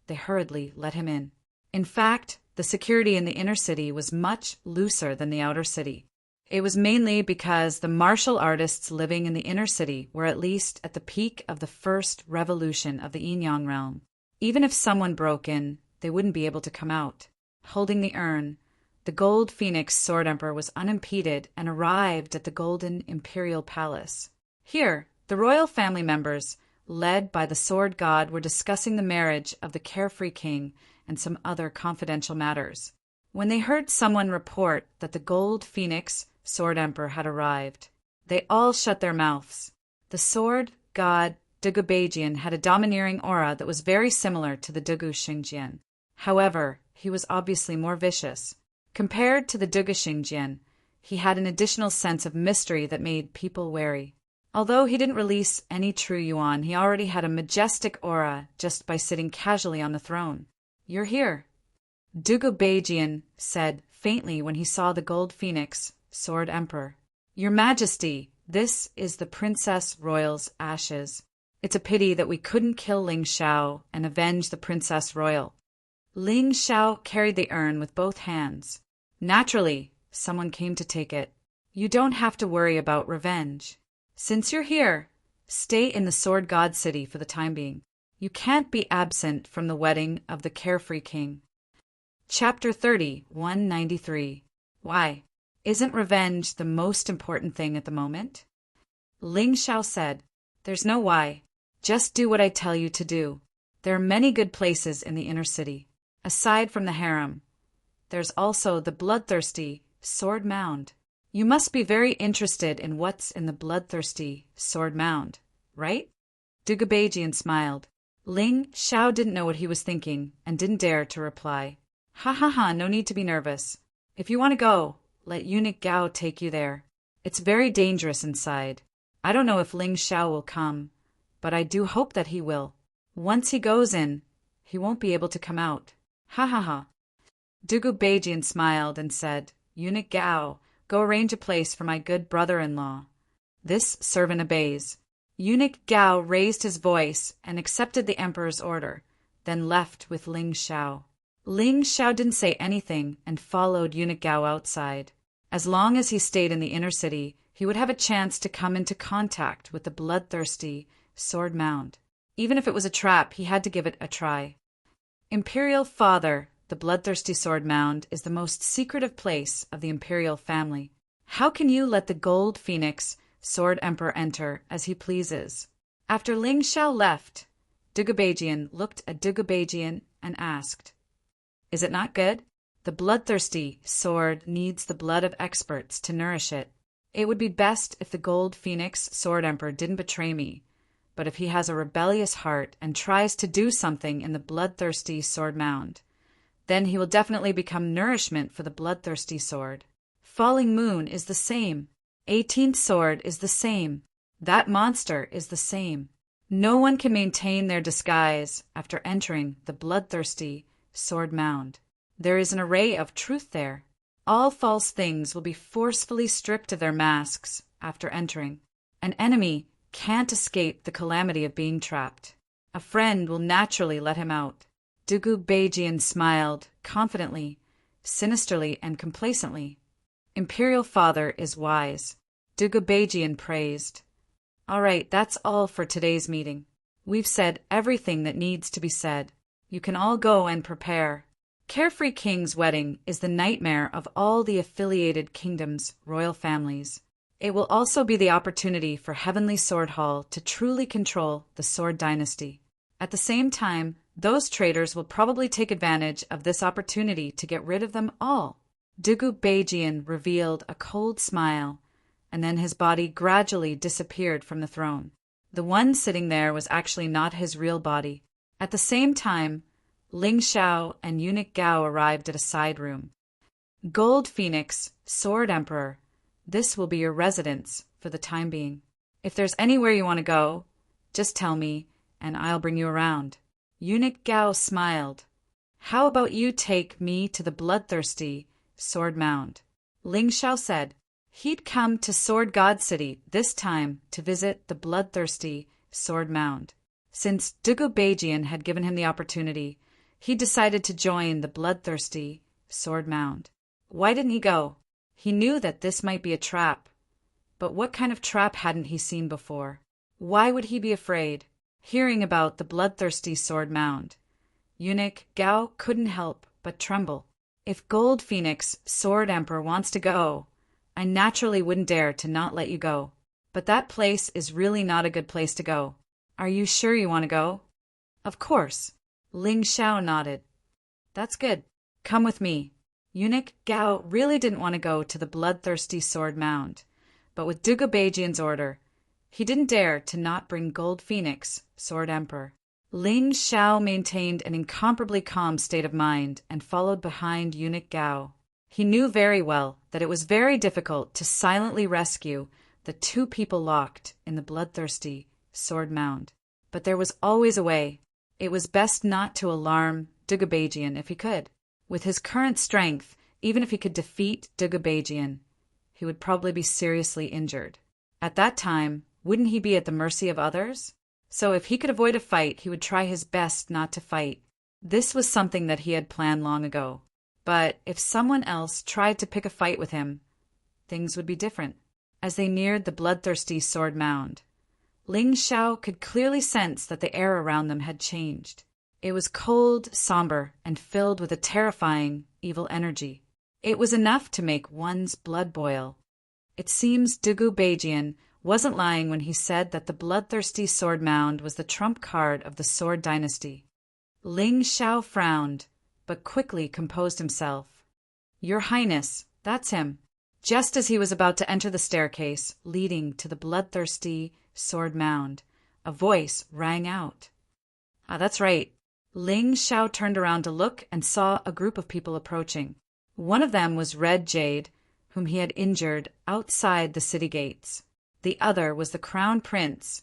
they hurriedly let him in. In fact, the security in the inner city was much looser than the outer city. It was mainly because the martial artists living in the inner city were at least at the peak of the first revolution of the Yinyang realm. Even if someone broke in, they wouldn't be able to come out. Holding the urn, the gold phoenix Sword Emperor was unimpeded and arrived at the Golden Imperial Palace. Here, the royal family members, led by the Sword God, were discussing the marriage of the carefree king and some other confidential matters. When they heard someone report that the gold phoenix Sword Emperor had arrived, they all shut their mouths. The Sword God Dugu Beijian had a domineering aura that was very similar to the Dugu Xingjian. However, he was obviously more vicious. Compared to the Dugu Xingjian, he had an additional sense of mystery that made people wary. Although he didn't release any true yuan, he already had a majestic aura just by sitting casually on the throne. "You're here," Dugu Beijian said faintly when he saw the gold phoenix Sword Emperor. "Your Majesty, this is the Princess Royal's ashes. It's a pity that we couldn't kill Ling Xiao and avenge the Princess Royal." Ling Xiao carried the urn with both hands. Naturally, someone came to take it. "You don't have to worry about revenge. Since you're here, stay in the Sword God City for the time being. You can't be absent from the wedding of the carefree king." Chapter 30, 193. Why? Isn't revenge the most important thing at the moment? Ling Xiao said, "There's no why. Just do what I tell you to do. There are many good places in the inner city. Aside from the harem, there's also the bloodthirsty Sword Mound. You must be very interested in what's in the bloodthirsty Sword Mound, right?" Dugu Beijian smiled. Ling Xiao didn't know what he was thinking and didn't dare to reply. "Ha ha ha, no need to be nervous. If you want to go, let eunuch Gao take you there. It's very dangerous inside. I don't know if Ling Xiao will come, but I do hope that he will. Once he goes in, he won't be able to come out. Ha ha ha." Dugu Beijian smiled and said, "Eunuch Gao, go arrange a place for my good brother-in-law." This servant obeys. Eunuch Gao raised his voice and accepted the emperor's order, then left with Ling Xiao. Ling Xiao didn't say anything and followed eunuch Gao outside. As long as he stayed in the inner city, he would have a chance to come into contact with the bloodthirsty Sword Mound. Even if it was a trap, he had to give it a try. Imperial Father, the bloodthirsty Sword Mound is the most secretive place of the imperial family. How can you let the gold phoenix Sword Emperor enter as he pleases? After Ling Xiao left, Dugubajian looked at Dugubajian and asked, "Is it not good? The bloodthirsty sword needs the blood of experts to nourish it. It would be best if the Gold Phoenix Sword Emperor didn't betray me, but if he has a rebellious heart and tries to do something in the bloodthirsty sword mound, then he will definitely become nourishment for the bloodthirsty sword. Falling Moon is the same. 18th Sword is the same. That monster is the same. No one can maintain their disguise after entering the bloodthirsty sword mound. There is an array of truth there. All false things will be forcefully stripped of their masks after entering. An enemy can't escape the calamity of being trapped. A friend will naturally let him out." Dugubajian smiled, confidently, sinisterly, and complacently. "Imperial Father is wise." Dugubajian praised. "All right, that's all for today's meeting. We've said everything that needs to be said. You can all go and prepare. Carefree King's wedding is the nightmare of all the affiliated kingdoms' royal families. It will also be the opportunity for Heavenly Sword Hall to truly control the Sword Dynasty. At the same time, those traitors will probably take advantage of this opportunity to get rid of them all." Dugubajian revealed a cold smile, and then his body gradually disappeared from the throne. The one sitting there was actually not his real body. At the same time, Ling Xiao and Eunuch Gao arrived at a side room. "Gold Phoenix, Sword Emperor, this will be your residence for the time being. If there's anywhere you want to go, just tell me, and I'll bring you around." Eunuch Gao smiled. "How about you take me to the bloodthirsty sword mound?" Ling Xiao said. He'd come to Sword God City this time to visit the bloodthirsty sword mound. Since Dugubajian had given him the opportunity, he decided to join the bloodthirsty sword mound. Why didn't he go? He knew that this might be a trap. But what kind of trap hadn't he seen before? Why would he be afraid? Hearing about the bloodthirsty sword mound, Eunuch Gao couldn't help but tremble. If Gold Phoenix, Sword Emperor, wants to go, I naturally wouldn't dare to not let you go. But that place is really not a good place to go. Are you sure you want to go? Of course. Ling Xiao nodded. That's good. Come with me. Eunuch Gao really didn't want to go to the bloodthirsty sword mound, but with Dugubajian's order, he didn't dare to not bring Gold Phoenix, Sword Emperor. Ling Xiao maintained an incomparably calm state of mind and followed behind Eunuch Gao. He knew very well that it was very difficult to silently rescue the two people locked in the bloodthirsty sword mound. But there was always a way. It was best not to alarm Dugubajian if he could. With his current strength, even if he could defeat Dugubajian, he would probably be seriously injured. At that time, wouldn't he be at the mercy of others? So if he could avoid a fight, he would try his best not to fight. This was something that he had planned long ago. But if someone else tried to pick a fight with him, things would be different. As they neared the bloodthirsty sword mound, Ling Xiao could clearly sense that the air around them had changed. It was cold, somber, and filled with a terrifying, evil energy. It was enough to make one's blood boil. It seems Dugubajian wasn't lying when he said that the bloodthirsty sword mound was the trump card of the Sword Dynasty. Ling Xiao frowned, but quickly composed himself. Your Highness, that's him. Just as he was about to enter the staircase leading to the bloodthirsty sword mound, a voice rang out. Ah, that's right. Ling Xiao turned around to look and saw a group of people approaching. One of them was Red Jade, whom he had injured outside the city gates. The other was the Crown Prince,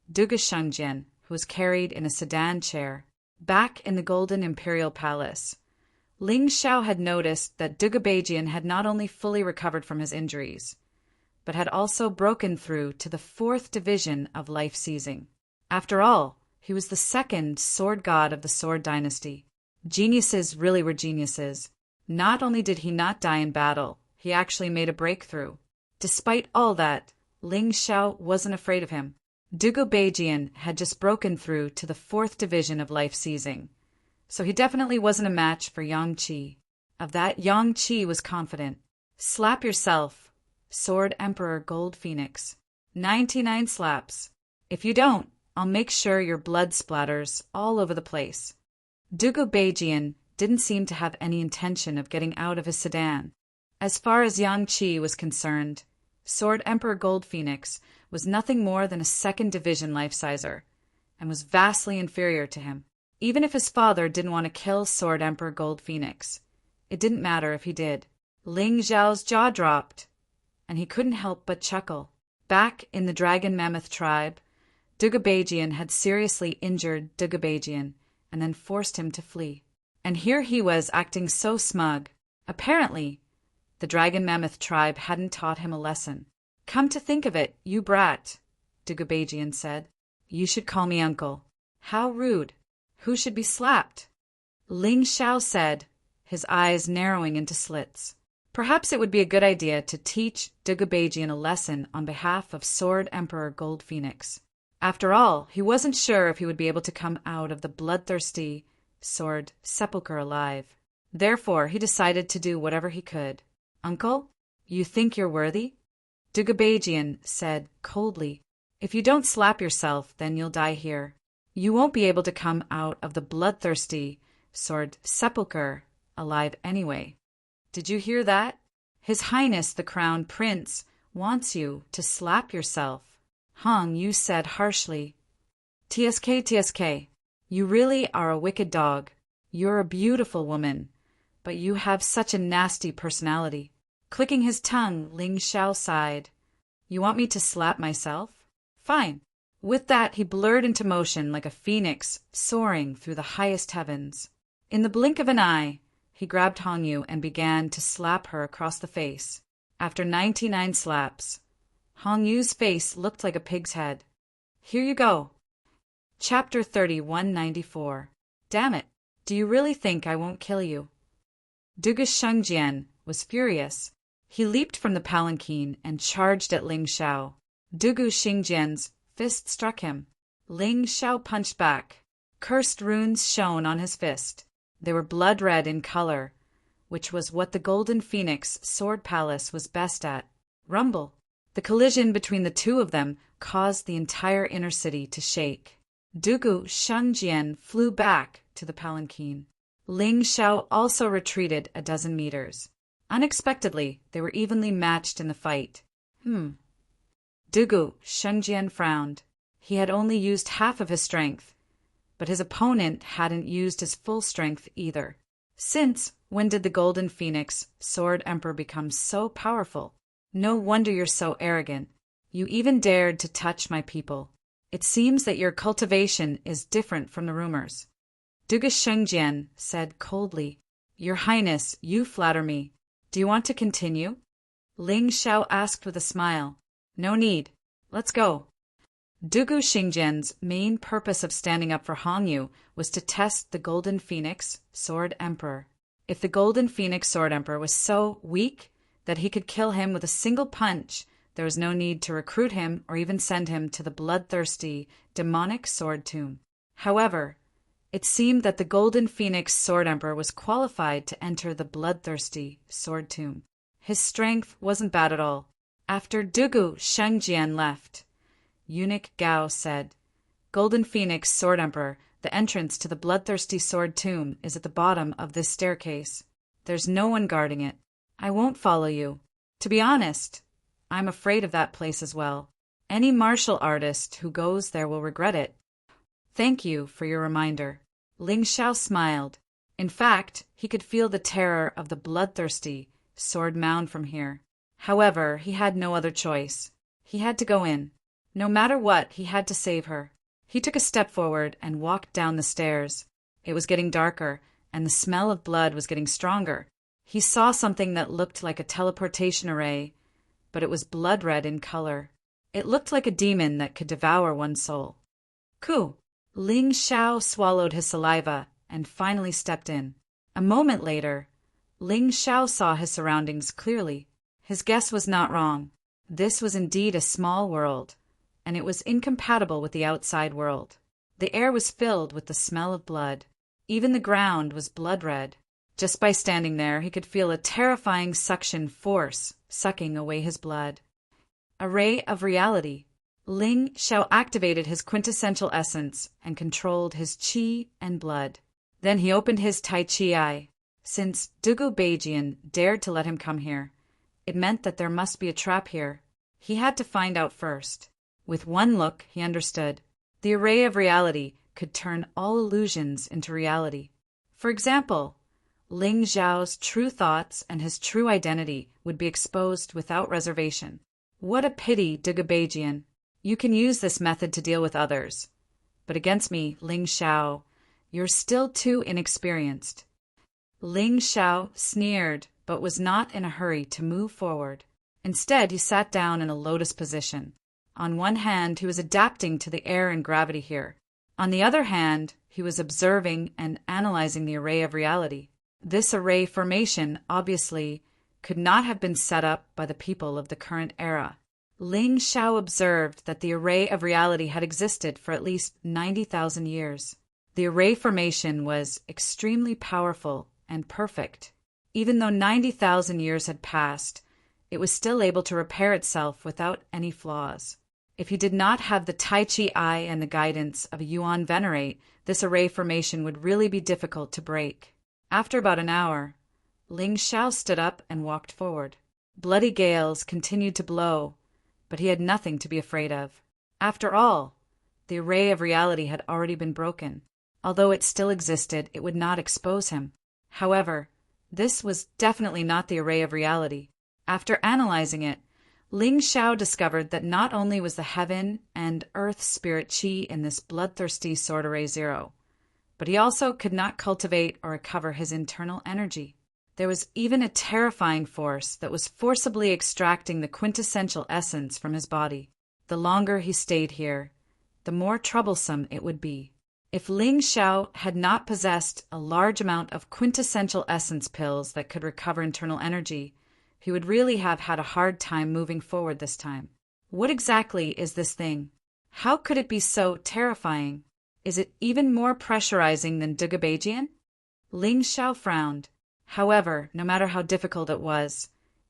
Dugushengjian, who was carried in a sedan chair. Back in the Golden Imperial Palace, Ling Xiao had noticed that Dugubajian had not only fully recovered from his injuries, but had also broken through to the 4th division of life seizing. After all, he was the second sword god of the Sword Dynasty. Geniuses really were geniuses. Not only did he not die in battle, he actually made a breakthrough. Despite all that, Ling Xiao wasn't afraid of him. Dugubajian had just broken through to the 4th division of life seizing, so he definitely wasn't a match for Yang Qi. Of that, Yang Qi was confident. Slap yourself, Sword Emperor Gold Phoenix. 99 slaps. If you don't, I'll make sure your blood splatters all over the place. Dugu Beijian didn't seem to have any intention of getting out of his sedan. As far as Yang Qi was concerned, Sword Emperor Gold Phoenix was nothing more than a second division life-sizer, and was vastly inferior to him. Even if his father didn't want to kill Sword Emperor Gold Phoenix, it didn't matter if he did. Ling Zhao's jaw dropped, and he couldn't help but chuckle. Back in the Dragon Mammoth tribe, Dugubajian had seriously injured Dugubajian and then forced him to flee. And here he was acting so smug. Apparently, the Dragon Mammoth tribe hadn't taught him a lesson. "Come to think of it, you brat," Dugubajian said. "You should call me uncle." "How rude. Who should be slapped?" Ling Xiao said, his eyes narrowing into slits. Perhaps it would be a good idea to teach Dugubajian a lesson on behalf of Sword Emperor Gold Phoenix. After all, he wasn't sure if he would be able to come out of the bloodthirsty Sword Sepulchre alive. Therefore, he decided to do whatever he could. "Uncle, you think you're worthy?" Dugubajian said coldly. "If you don't slap yourself, then you'll die here. You won't be able to come out of the bloodthirsty Sword Sepulchre alive anyway. Did you hear that? His Highness the Crown Prince wants you to slap yourself." Hong Yu said harshly. TSK, you really are a wicked dog. You're a beautiful woman, but you have such a nasty personality. Clicking his tongue, Ling Xiao sighed. "You want me to slap myself? Fine." With that, he blurred into motion like a phoenix soaring through the highest heavens. In the blink of an eye, he grabbed Hong Yu and began to slap her across the face. After 99 slaps, Hong Yu's face looked like a pig's head. "Here you go." Chapter 3194. "Damn it, do you really think I won't kill you?" Dugu Shengjian was furious. He leaped from the palanquin and charged at Ling Xiao. Dugu Shengjian's fist struck him. Ling Xiao punched back. Cursed runes shone on his fist. They were blood-red in color, which was what the Golden Phoenix Sword Palace was best at. Rumble. The collision between the two of them caused the entire inner city to shake. Dugu Shengjian flew back to the palanquin. Ling Xiao also retreated a dozen meters. Unexpectedly, they were evenly matched in the fight. Dugu Shengjian frowned. He had only used half of his strength, but his opponent hadn't used his full strength either. Since when did the Golden Phoenix Sword Emperor become so powerful? No wonder you're so arrogant. You even dared to touch my people. It seems that your cultivation is different from the rumors. Dugu Shengjian said coldly. "Your Highness, you flatter me. Do you want to continue?" Ling Xiao asked with a smile. "No need. Let's go." Dugu Shengjian's main purpose of standing up for Hong Yu was to test the Golden Phoenix Sword Emperor. If the Golden Phoenix Sword Emperor was so weak that he could kill him with a single punch, there was no need to recruit him or even send him to the bloodthirsty, demonic sword tomb. However, it seemed that the Golden Phoenix Sword Emperor was qualified to enter the bloodthirsty sword tomb. His strength wasn't bad at all. After Dugu Shengjian left, Eunuch Gao said, "Golden Phoenix Sword Emperor, the entrance to the bloodthirsty sword tomb is at the bottom of this staircase. There's no one guarding it. I won't follow you. To be honest, I'm afraid of that place as well. Any martial artist who goes there will regret it." "Thank you for your reminder." Ling Xiao smiled. In fact, he could feel the terror of the bloodthirsty sword mound from here. However, he had no other choice. He had to go in. No matter what, he had to save her. He took a step forward and walked down the stairs. It was getting darker, and the smell of blood was getting stronger. He saw something that looked like a teleportation array, but it was blood-red in color. It looked like a demon that could devour one's soul. "Ku!" Ling Xiao swallowed his saliva and finally stepped in. A moment later, Ling Xiao saw his surroundings clearly. His guess was not wrong. This was indeed a small world, and it was incompatible with the outside world. The air was filled with the smell of blood. Even the ground was blood-red. Just by standing there, he could feel a terrifying suction force sucking away his blood. A ray of reality. Ling Xiao activated his quintessential essence and controlled his qi and blood. Then he opened his Tai Chi eye. Since Dugu Beijian dared to let him come here, it meant that there must be a trap here. He had to find out first. With one look, he understood. The array of reality could turn all illusions into reality. For example, Ling Xiao's true thoughts and his true identity would be exposed without reservation. What a pity, Dugu Beijian. You can use this method to deal with others. But against me, Ling Xiao, you're still too inexperienced. Ling Xiao sneered, but was not in a hurry to move forward. Instead, he sat down in a lotus position. On one hand, he was adapting to the air and gravity here. On the other hand, he was observing and analyzing the array of reality. This array formation, obviously, could not have been set up by the people of the current era. Ling Xiao observed that the array of reality had existed for at least 90,000 years. The array formation was extremely powerful and perfect. Even though 90,000 years had passed, it was still able to repair itself without any flaws. If he did not have the Tai Chi eye and the guidance of a Yuan Venerate, this array formation would really be difficult to break. After about an hour, Ling Xiao stood up and walked forward. Bloody gales continued to blow, but he had nothing to be afraid of. After all, the array of reality had already been broken. Although it still existed, it would not expose him. However, this was definitely not the array of reality. After analyzing it, Ling Xiao discovered that not only was the heaven and earth spirit qi in this bloodthirsty sword array 0, but he also could not cultivate or recover his internal energy. There was even a terrifying force that was forcibly extracting the quintessential essence from his body. The longer he stayed here, the more troublesome it would be. If Ling Xiao had not possessed a large amount of quintessential essence pills that could recover internal energy, he would really have had a hard time moving forward this time. What exactly is this thing? How could it be so terrifying? Is it even more pressurizing than Dugu Beijian? Ling Xiao frowned. However, no matter how difficult it was,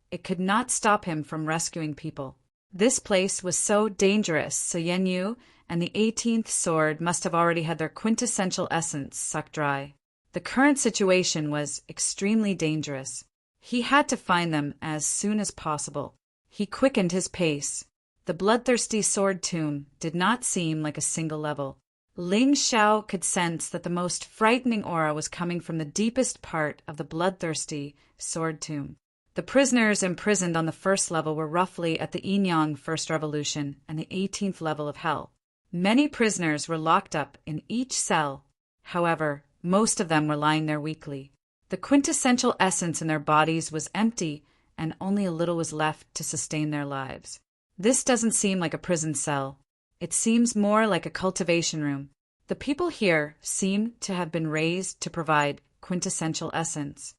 it could not stop him from rescuing people. This place was so dangerous, so Yan Yu and the 18th sword must have already had their quintessential essence sucked dry. The current situation was extremely dangerous. He had to find them as soon as possible. He quickened his pace. The bloodthirsty sword tomb did not seem like a single level. Ling Xiao could sense that the most frightening aura was coming from the deepest part of the bloodthirsty sword tomb. The prisoners imprisoned on the first level were roughly at the Yin-Yang First Revolution and the 18th level of Hell. Many prisoners were locked up in each cell. However, most of them were lying there weakly. The quintessential essence in their bodies was empty, and only a little was left to sustain their lives. This doesn't seem like a prison cell. It seems more like a cultivation room. The people here seem to have been raised to provide quintessential essence.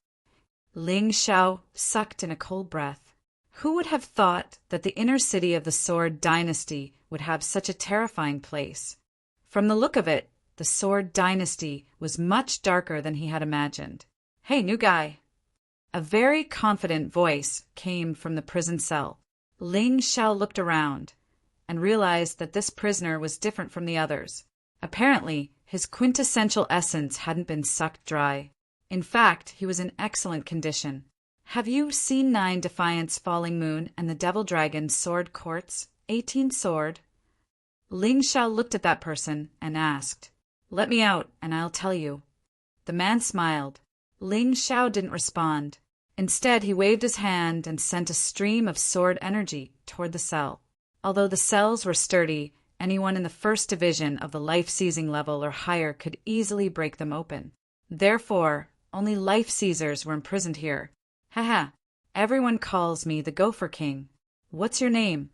Ling Xiao sucked in a cold breath. Who would have thought that the inner city of the Sword Dynasty would have such a terrifying place? From the look of it, the Sword Dynasty was much darker than he had imagined. "Hey, new guy!" A very confident voice came from the prison cell. Ling Xiao looked around and realized that this prisoner was different from the others. Apparently, his quintessential essence hadn't been sucked dry. In fact, he was in excellent condition. "Have you seen 9 Defiance Falling Moon and the Devil Dragon Sword Quartz, 18 Sword?" Ling Xiao looked at that person and asked, "Let me out and I'll tell you." The man smiled. Ling Xiao didn't respond. Instead, he waved his hand and sent a stream of sword energy toward the cell. Although the cells were sturdy, anyone in the first division of the life-seizing level or higher could easily break them open. Therefore, only life-seizers were imprisoned here. "Haha, everyone calls me the Gopher King. What's your name?"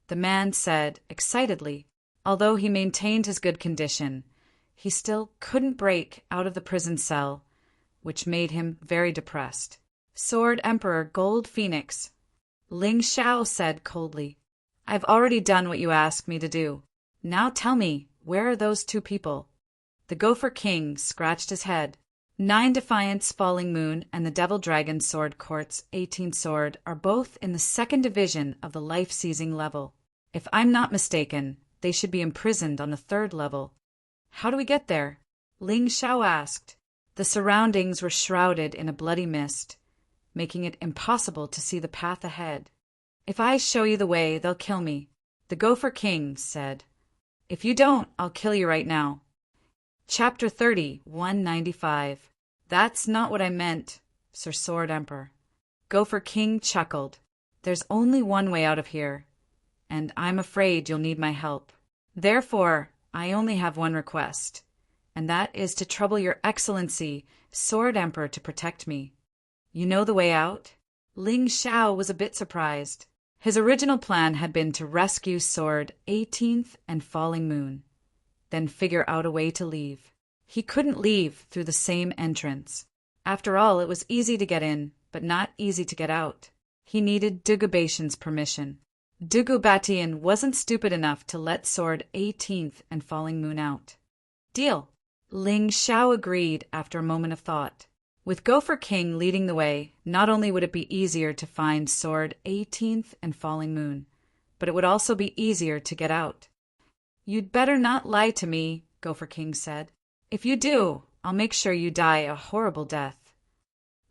The man said excitedly. Although he maintained his good condition, he still couldn't break out of the prison cell, which made him very depressed. "Sword Emperor Gold Phoenix," Ling Xiao said coldly. "I've already done what you asked me to do. Now tell me, where are those 2 people? The Gopher King scratched his head. 9 Defiance Falling Moon and the Devil Dragon Sword Quartz 18 Sword are both in the 2nd division of the life-seizing level. If I'm not mistaken, they should be imprisoned on the 3rd level. How do we get there? Ling Xiao asked. The surroundings were shrouded in a bloody mist, making it impossible to see the path ahead. If I show you the way, they'll kill me, the Gopher King said. If you don't, I'll kill you right now. Chapter 30, 195. That's not what I meant, Sir Sword Emperor. Gopher King chuckled. There's only one way out of here, and I'm afraid you'll need my help. Therefore, I only have one request, and that is to trouble your Excellency, Sword Emperor, to protect me. You know the way out? Ling Xiao was a bit surprised. His original plan had been to rescue Sword 18th and Falling Moon, then figure out a way to leave. He couldn't leave through the same entrance. After all, it was easy to get in, but not easy to get out. He needed Dugubatian's permission. Dugubatian wasn't stupid enough to let Sword 18th and Falling Moon out. Deal. Ling Xiao agreed after a moment of thought. With Gopher King leading the way, not only would it be easier to find Sword 18th and Falling Moon, but it would also be easier to get out. You'd better not lie to me, Gopher King said. If you do, I'll make sure you die a horrible death.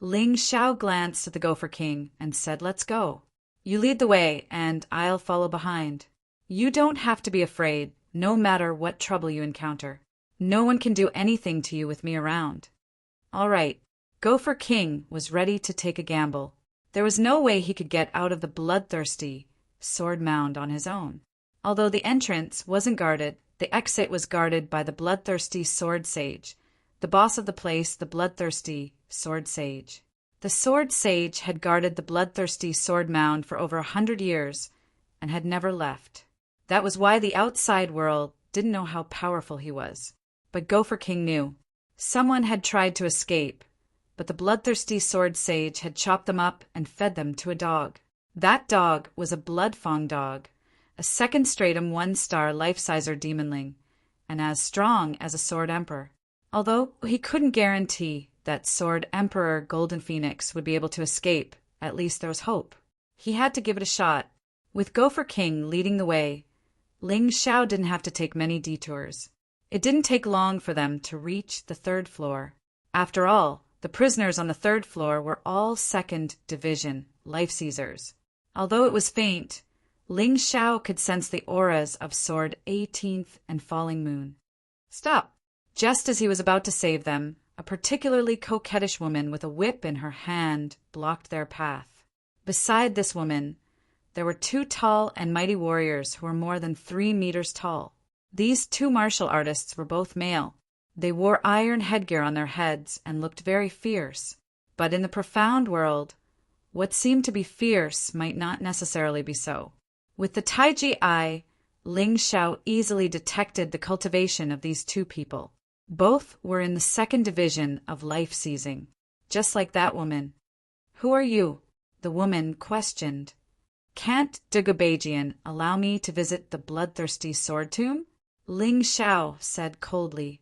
Ling Xiao glanced at the Gopher King and said, Let's go. You lead the way, and I'll follow behind. You don't have to be afraid, no matter what trouble you encounter. No one can do anything to you with me around. All right. Gopher King was ready to take a gamble. There was no way he could get out of the bloodthirsty sword mound on his own. Although the entrance wasn't guarded, the exit was guarded by the bloodthirsty sword sage, the boss of the place, the bloodthirsty sword sage. The sword sage had guarded the bloodthirsty sword mound for over 100 years and had never left. That was why the outside world didn't know how powerful he was. But Gopher King knew. Someone had tried to escape, but the bloodthirsty sword sage had chopped them up and fed them to a dog. That dog was a Bloodfang dog, a 2nd stratum 1-star life-sizer demonling, and as strong as a Sword Emperor. Although he couldn't guarantee that Sword Emperor Golden Phoenix would be able to escape, at least there was hope. He had to give it a shot. With Gopher King leading the way, Ling Xiao didn't have to take many detours. It didn't take long for them to reach the 3rd floor. After all, the prisoners on the 3rd floor were all 2nd Division life-seizers. Although it was faint, Ling Xiao could sense the auras of Sword 18th and Falling Moon. Stop! Just as he was about to save them, a particularly coquettish woman with a whip in her hand blocked their path. Beside this woman, there were 2 tall and mighty warriors who were more than 3 meters tall. These 2 martial artists were both male. They wore iron headgear on their heads and looked very fierce. But in the profound world, what seemed to be fierce might not necessarily be so. With the Taiji eye, Ling Xiao easily detected the cultivation of these 2 people. Both were in the 2nd Division of life-seizing, just like that woman. Who are you? The woman questioned. Can't Dugubatian allow me to visit the bloodthirsty sword tomb? Ling Xiao said coldly.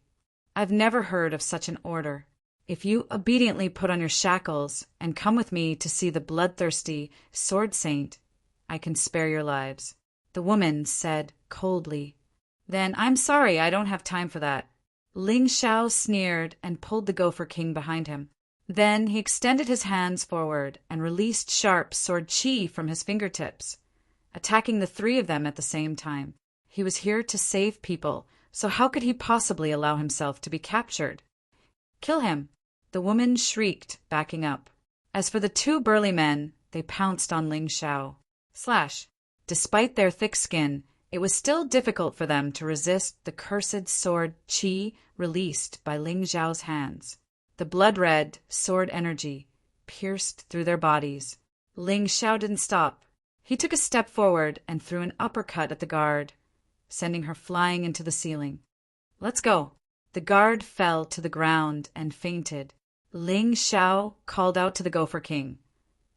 I've never heard of such an order. If you obediently put on your shackles and come with me to see the bloodthirsty sword saint, I can spare your lives. The woman said coldly. Then I'm sorry, I don't have time for that. Ling Xiao sneered and pulled the Gopher King behind him. Then he extended his hands forward and released sharp sword chi from his fingertips, attacking the 3 of them at the same time. He was here to save people, so how could he possibly allow himself to be captured? Kill him! The woman shrieked, backing up. As for the 2 burly men, they pounced on Ling Xiao. Slash! Despite their thick skin, it was still difficult for them to resist the cursed sword chi released by Ling Xiao's hands. The blood-red sword energy pierced through their bodies. Ling Xiao didn't stop. He took a step forward and threw an uppercut at the guard, sending her flying into the ceiling. Let's go. The guard fell to the ground and fainted. Ling Xiao called out to the Gopher King,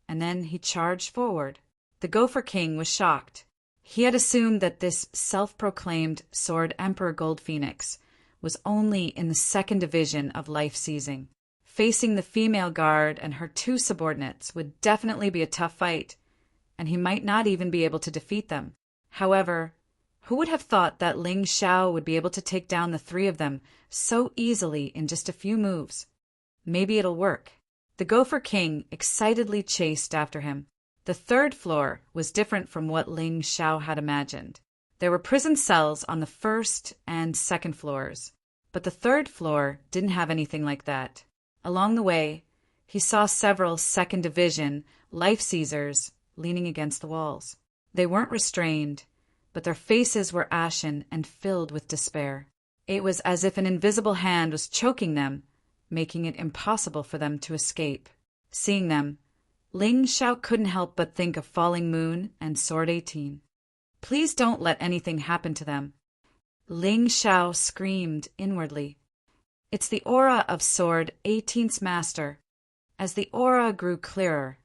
and then he charged forward. The Gopher King was shocked. He had assumed that this self-proclaimed Sword Emperor Gold Phoenix was only in the 2nd Division of life-seizing. Facing the female guard and her 2 subordinates would definitely be a tough fight, and he might not even be able to defeat them. However, who would have thought that Ling Xiao would be able to take down the three of them so easily in just a few moves? Maybe it'll work. The Gopher King excitedly chased after him. The third floor was different from what Ling Xiao had imagined. There were prison cells on the first and second floors, but the third floor didn't have anything like that. Along the way, he saw several second division life seizers leaning against the walls. They weren't restrained, but their faces were ashen and filled with despair. It was as if an invisible hand was choking them, making it impossible for them to escape. Seeing them, Ling Xiao couldn't help but think of Falling Moon and Sword 18. Please don't let anything happen to them. Ling Xiao screamed inwardly. It's the aura of Sword 18's master. As the aura grew clearer,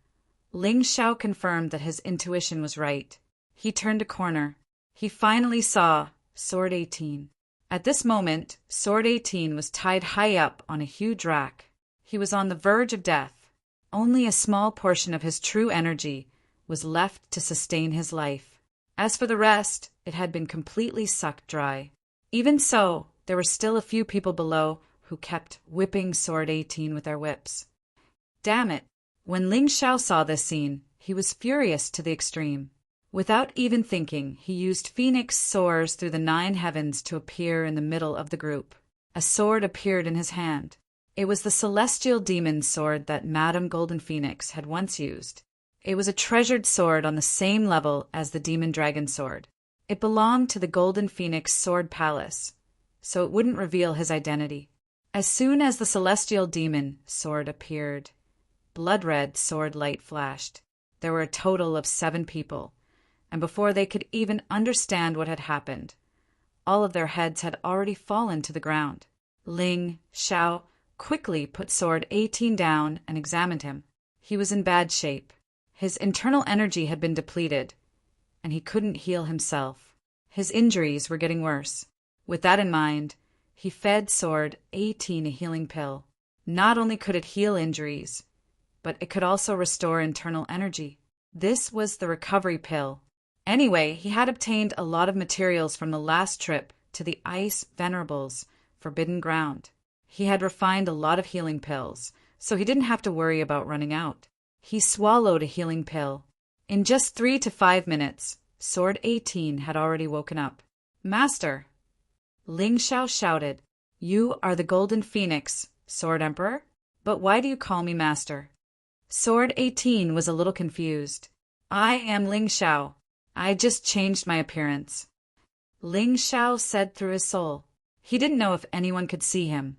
Ling Xiao confirmed that his intuition was right. He turned a corner. He finally saw Sword 18. At this moment, Sword 18 was tied high up on a huge rack. He was on the verge of death. Only a small portion of his true energy was left to sustain his life. As for the rest, it had been completely sucked dry. Even so, there were still a few people below who kept whipping Sword 18 with their whips. Damn it! When Ling Xiao saw this scene, he was furious to the extreme. Without even thinking, he used Phoenix soars through the 9 heavens to appear in the middle of the group. A sword appeared in his hand. It was the celestial demon sword that Madame Golden Phoenix had once used. It was a treasured sword on the same level as the demon dragon sword. It belonged to the Golden Phoenix Sword Palace, so it wouldn't reveal his identity. As soon as the celestial demon sword appeared, blood-red sword light flashed. There were a total of 7 people, and before they could even understand what had happened, all of their heads had already fallen to the ground. Ling Xiao quickly put Sword 18 down and examined him. He was in bad shape. His internal energy had been depleted, and he couldn't heal himself. His injuries were getting worse. With that in mind, he fed Sword 18 a healing pill. Not only could it heal injuries, but it could also restore internal energy. This was the recovery pill. Anyway, he had obtained a lot of materials from the last trip to the Ice Venerable's Forbidden Ground. He had refined a lot of healing pills, so he didn't have to worry about running out. He swallowed a healing pill. In just 3 to 5 minutes, Sword 18 had already woken up. Master! Ling Xiao shouted. You are the Golden Phoenix, Sword Emperor? But why do you call me Master? Sword 18 was a little confused. I am Ling Xiao. I just changed my appearance. Ling Xiao said through his soul. He didn't know if anyone could see him,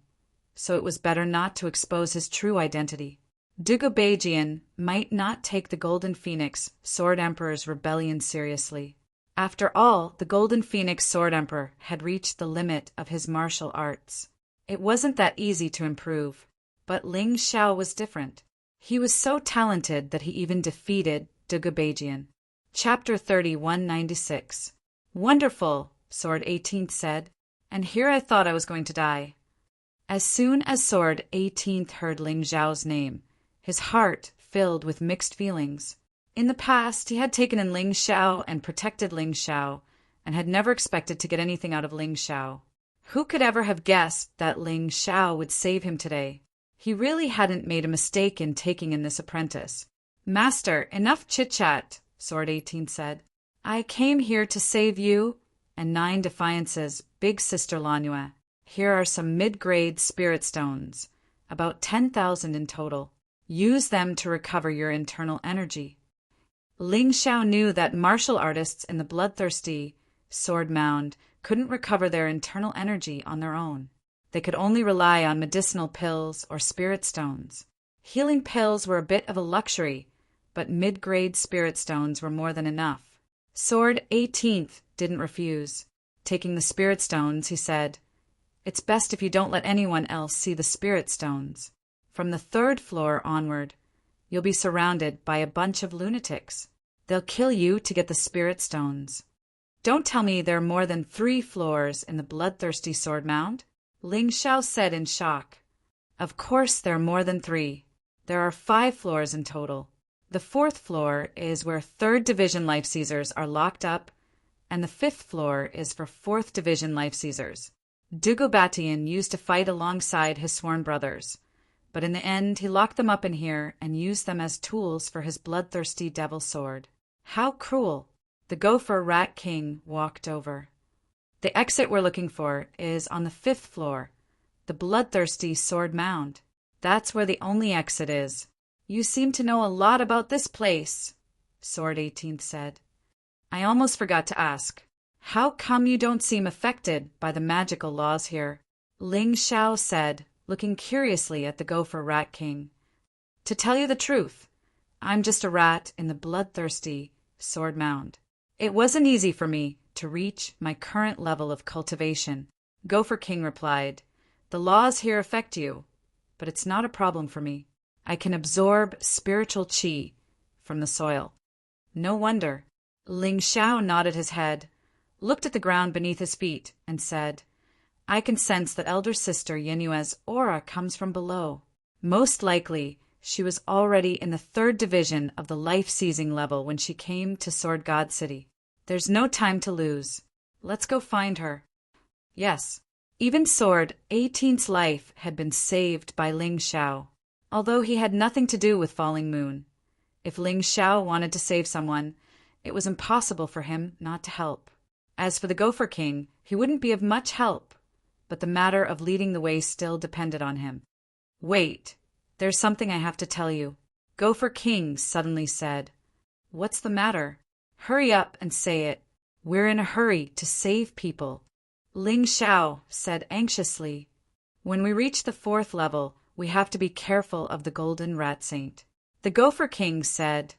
so it was better not to expose his true identity. Dugobajian might not take the Golden Phoenix Sword Emperor's rebellion seriously. After all, the Golden Phoenix Sword Emperor had reached the limit of his martial arts. It wasn't that easy to improve, but Ling Xiao was different. He was so talented that he even defeated Dugobajian. Chapter 3196. Wonderful, Sword 18 said, and here I thought I was going to die. As soon as Sword 18 heard Ling Xiao's name, his heart filled with mixed feelings. In the past, he had taken in Ling Xiao and protected Ling Xiao, and had never expected to get anything out of Ling Xiao. Who could ever have guessed that Ling Xiao would save him today? He really hadn't made a mistake in taking in this apprentice. Master, enough chit-chat, Sword 18 said. I came here to save you and 9 Defiance's big sister Lanua. Here are some mid-grade spirit stones, about 10,000 in total. Use them to recover your internal energy. Ling Xiao knew that martial artists in the bloodthirsty sword mound couldn't recover their internal energy on their own. They could only rely on medicinal pills or spirit stones. Healing pills were a bit of a luxury, but mid-grade spirit stones were more than enough. Sword 18th didn't refuse. Taking the spirit stones, he said, It's best if you don't let anyone else see the spirit stones. From the 3rd floor onward, you'll be surrounded by a bunch of lunatics. They'll kill you to get the spirit stones. Don't tell me there are more than 3 floors in the bloodthirsty sword mound, Ling Xiao said in shock. Of course there are more than 3. There are 5 floors in total. The 4th floor is where 3rd Division life seizers are locked up, and the 5th floor is for 4th Division Life Seizers. Dugobatian used to fight alongside his sworn brothers, but in the end he locked them up in here and used them as tools for his bloodthirsty devil sword. How cruel! The Gopher Rat King walked over. The exit we're looking for is on the 5th floor, the bloodthirsty sword mound. That's where the only exit is. You seem to know a lot about this place, Sword 18th said. I almost forgot to ask. How come you don't seem affected by the magical laws here? Ling Xiao said, looking curiously at the Gopher Rat King. To tell you the truth, I'm just a rat in the bloodthirsty sword mound. It wasn't easy for me to reach my current level of cultivation. Gopher King replied, The laws here affect you, but it's not a problem for me. I can absorb spiritual qi from the soil. No wonder. Ling Xiao nodded his head, looked at the ground beneath his feet, and said, I can sense that Elder Sister Yenue's aura comes from below. Most likely, she was already in the 3rd division of the life-seizing level when she came to Sword God City. There's no time to lose. Let's go find her. Yes, even Sword 18's life had been saved by Ling Xiao, although he had nothing to do with Falling Moon. If Ling Xiao wanted to save someone, it was impossible for him not to help. As for the Gopher King, he wouldn't be of much help, but the matter of leading the way still depended on him. Wait, there's something I have to tell you, Gopher King suddenly said. What's the matter? Hurry up and say it. We're in a hurry to save people. Ling Xiao said anxiously. When we reach the 4th level, we have to be careful of the Golden Rat Saint. The Gopher King said,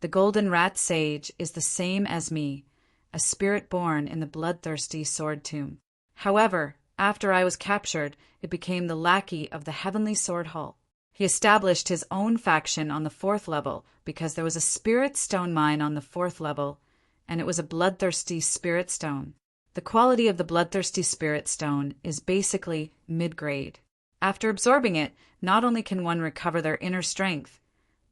The Golden Rat Sage is the same as me, a spirit born in the bloodthirsty sword tomb. However, after I was captured, it became the lackey of the Heavenly Sword Hall. He established his own faction on the 4th level because there was a spirit stone mine on the 4th level, and it was a bloodthirsty spirit stone. The quality of the bloodthirsty spirit stone is basically mid-grade. After absorbing it, not only can one recover their inner strength,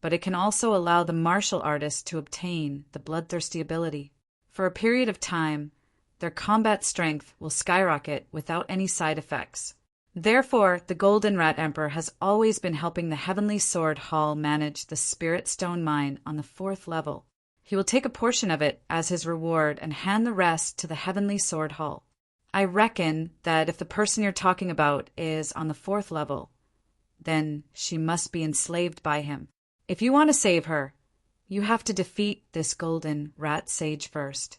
but it can also allow the martial artist to obtain the bloodthirsty ability. For a period of time, their combat strength will skyrocket without any side effects. Therefore, the Golden Rat Emperor has always been helping the Heavenly Sword Hall manage the Spirit Stone Mine on the 4th level. He will take a portion of it as his reward and hand the rest to the Heavenly Sword Hall. I reckon that if the person you're talking about is on the 4th level, then she must be enslaved by him. If you want to save her, you have to defeat this Golden Rat Sage first.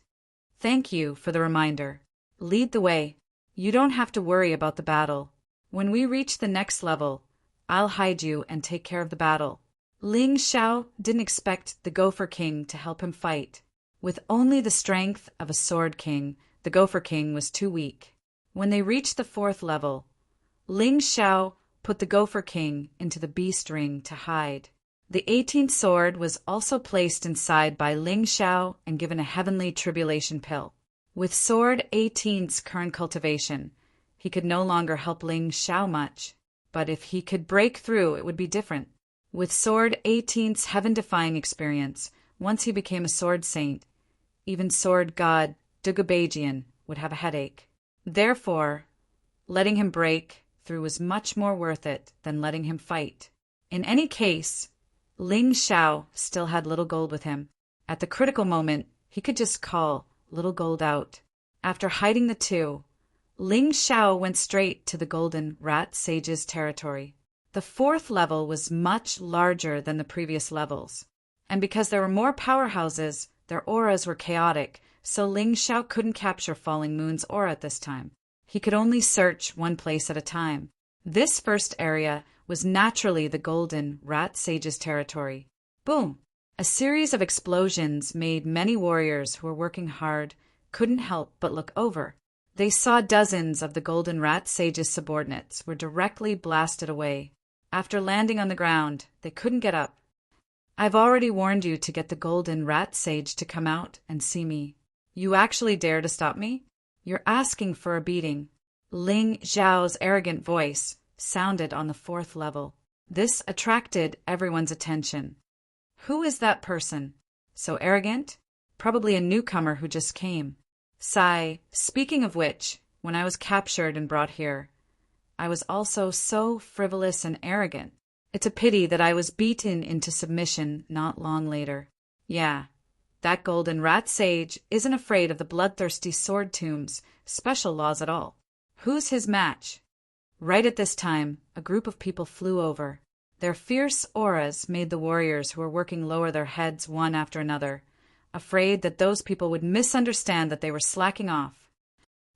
Thank you for the reminder. Lead the way. You don't have to worry about the battle. When we reach the next level, I'll hide you and take care of the battle. Ling Xiao didn't expect the Gopher King to help him fight. With only the strength of a Sword King, the Gopher King was too weak. When they reached the 4th level, Ling Xiao put the Gopher King into the beast ring to hide. The 18th sword was also placed inside by Ling Xiao and given a heavenly tribulation pill. With Sword 18's current cultivation, he could no longer help Ling Xiao much, but if he could break through, it would be different. With Sword 18's heaven-defying experience, once he became a sword saint, even sword god Dugubajian would have a headache. Therefore, letting him break through was much more worth it than letting him fight. In any case, Ling Xiao still had Little Gold with him. At the critical moment, he could just call Little Gold out. After hiding the two, Ling Xiao went straight to the Golden Rat Sage's territory. The 4th level was much larger than the previous levels, and because there were more powerhouses, their auras were chaotic, so Ling Xiao couldn't capture Falling Moon's aura at this time. He could only search one place at a time. This first area was naturally the Golden Rat Sage's territory. Boom! A series of explosions made many warriors who were working hard couldn't help but look over. They saw dozens of the Golden Rat Sage's subordinates were directly blasted away. After landing on the ground, they couldn't get up. I've already warned you to get the Golden Rat Sage to come out and see me. You actually dare to stop me? You're asking for a beating. Ling Xiao's arrogant voice sounded on the 4th level. This attracted everyone's attention. Who is that person? So arrogant? Probably a newcomer who just came. Sigh, speaking of which, when I was captured and brought here, I was also so frivolous and arrogant. It's a pity that I was beaten into submission not long later. Yeah, that golden rat sage isn't afraid of the bloodthirsty sword tomb's special laws at all. Who's his match? Right at this time, a group of people flew over. Their fierce auras made the warriors who were working lower their heads one after another, afraid that those people would misunderstand that they were slacking off.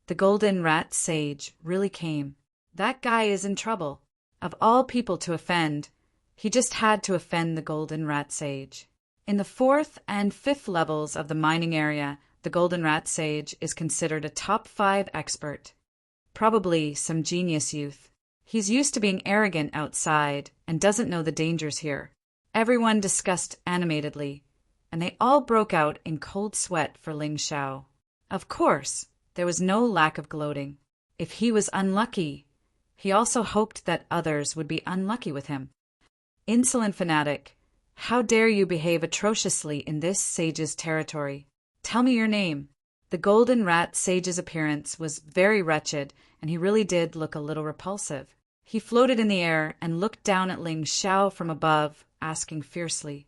The golden rat sage really came. That guy is in trouble. Of all people to offend, he just had to offend the golden rat sage. In the 4th and 5th levels of the mining area, the golden rat sage is considered a top 5 expert. Probably some genius youth. He's used to being arrogant outside and doesn't know the dangers here. Everyone discussed animatedly, and they all broke out in cold sweat for Ling Xiao. Of course, there was no lack of gloating. If he was unlucky, he also hoped that others would be unlucky with him. Insolent fanatic, how dare you behave atrociously in this sage's territory? Tell me your name. The golden rat sage's appearance was very wretched, and he really did look a little repulsive. He floated in the air and looked down at Ling Xiao from above, asking fiercely.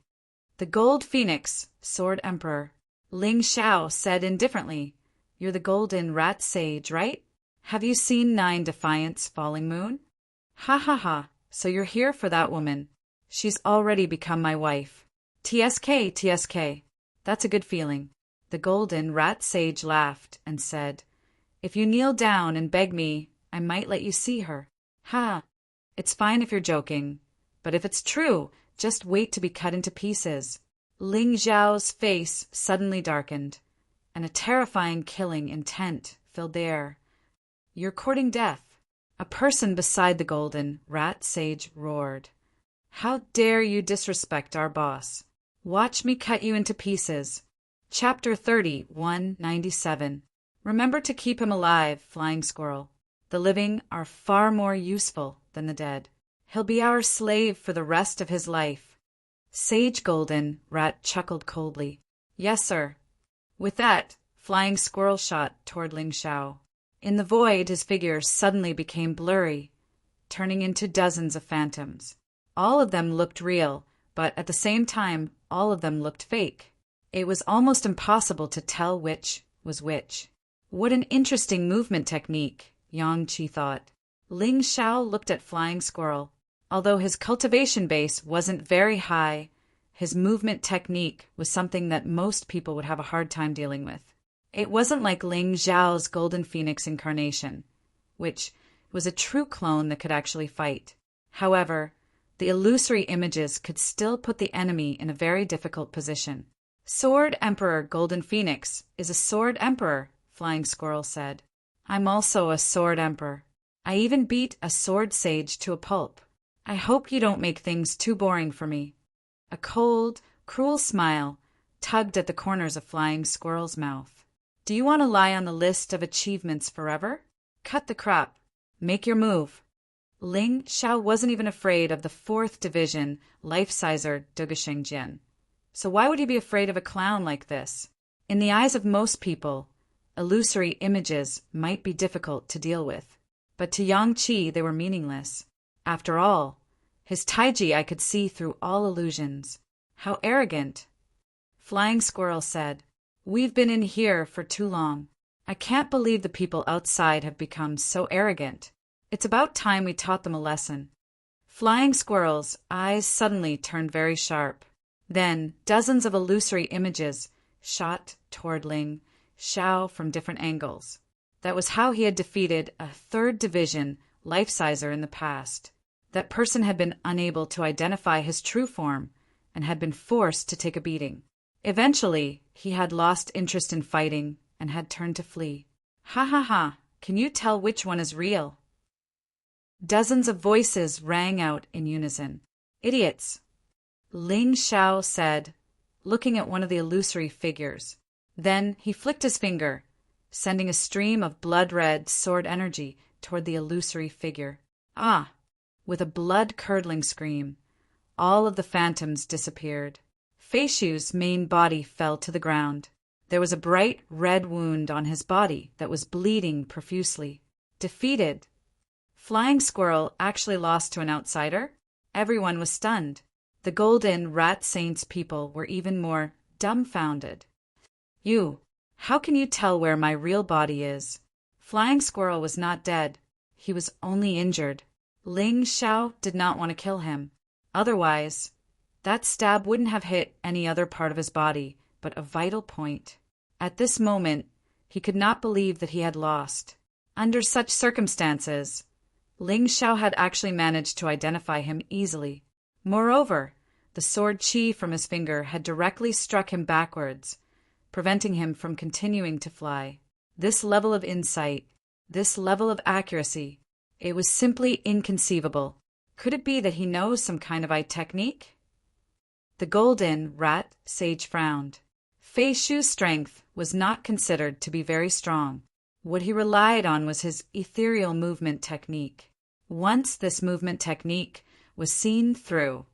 The gold phoenix, sword emperor. Ling Xiao said indifferently, You're the golden rat sage, right? Have you seen 9 Defiance Falling Moon? Ha ha ha, so you're here for that woman. She's already become my wife. TSK, TSK. That's a good feeling. The golden rat sage laughed and said, If you kneel down and beg me, I might let you see her. Ha! It's fine if you're joking, but if it's true, just wait to be cut into pieces. Ling Xiao's face suddenly darkened, and a terrifying killing intent filled the air. You're courting death. A person beside the golden rat sage roared. How dare you disrespect our boss? Watch me cut you into pieces. Chapter 30, 197. Remember to keep him alive, Flying Squirrel. The living are far more useful than the dead. He'll be our slave for the rest of his life. Sage Golden Rat chuckled coldly. Yes, sir. With that, Flying Squirrel shot toward Ling Xiao. In the void, his figure suddenly became blurry, turning into dozens of phantoms. All of them looked real, but at the same time, all of them looked fake. It was almost impossible to tell which was which. What an interesting movement technique, Yang Qi thought. Ling Xiao looked at Flying Squirrel. Although his cultivation base wasn't very high, his movement technique was something that most people would have a hard time dealing with. It wasn't like Ling Xiao's Golden Phoenix incarnation, which was a true clone that could actually fight. However, the illusory images could still put the enemy in a very difficult position. Sword Emperor Golden Phoenix is a Sword Emperor, Flying Squirrel said. I'm also a Sword Emperor. I even beat a Sword Sage to a pulp. I hope you don't make things too boring for me. A cold, cruel smile tugged at the corners of Flying Squirrel's mouth. Do you want to lie on the list of achievements forever? Cut the crap. Make your move. Ling Xiao wasn't even afraid of the 4th Division life-sizer Dugashengjian. So why would he be afraid of a clown like this? In the eyes of most people, illusory images might be difficult to deal with. But to Yang Qi they were meaningless. After all, his taiji I could see through all illusions. How arrogant. Flying Squirrel said, We've been in here for too long. I can't believe the people outside have become so arrogant. It's about time we taught them a lesson. Flying Squirrel's eyes suddenly turned very sharp. Then dozens of illusory images shot toward Ling Xiao from different angles. That was how he had defeated a 3rd Division life-sizer in the past. That person had been unable to identify his true form and had been forced to take a beating. Eventually, he had lost interest in fighting and had turned to flee. Ha ha ha, can you tell which one is real? Dozens of voices rang out in unison. Idiots! Ling Xiao said, looking at one of the illusory figures. Then he flicked his finger, sending a stream of blood-red sword energy toward the illusory figure. Ah! With a blood-curdling scream, all of the phantoms disappeared. Feishu's main body fell to the ground. There was a bright red wound on his body that was bleeding profusely. Defeated. Flying Squirrel actually lost to an outsider? Everyone was stunned. The Golden Rat Saint's people were even more dumbfounded. How can you tell where my real body is? Flying Squirrel was not dead. He was only injured. Ling Xiao did not want to kill him. Otherwise, that stab wouldn't have hit any other part of his body, but a vital point. At this moment, he could not believe that he had lost. Under such circumstances, Ling Xiao had actually managed to identify him easily. Moreover, the sword qi from his finger had directly struck him backwards, preventing him from continuing to fly. This level of insight, this level of accuracy, it was simply inconceivable. Could it be that he knows some kind of eye technique? The Golden Rat Sage frowned. Fei Shu's strength was not considered to be very strong. What he relied on was his ethereal movement technique. Once this movement technique was seen through,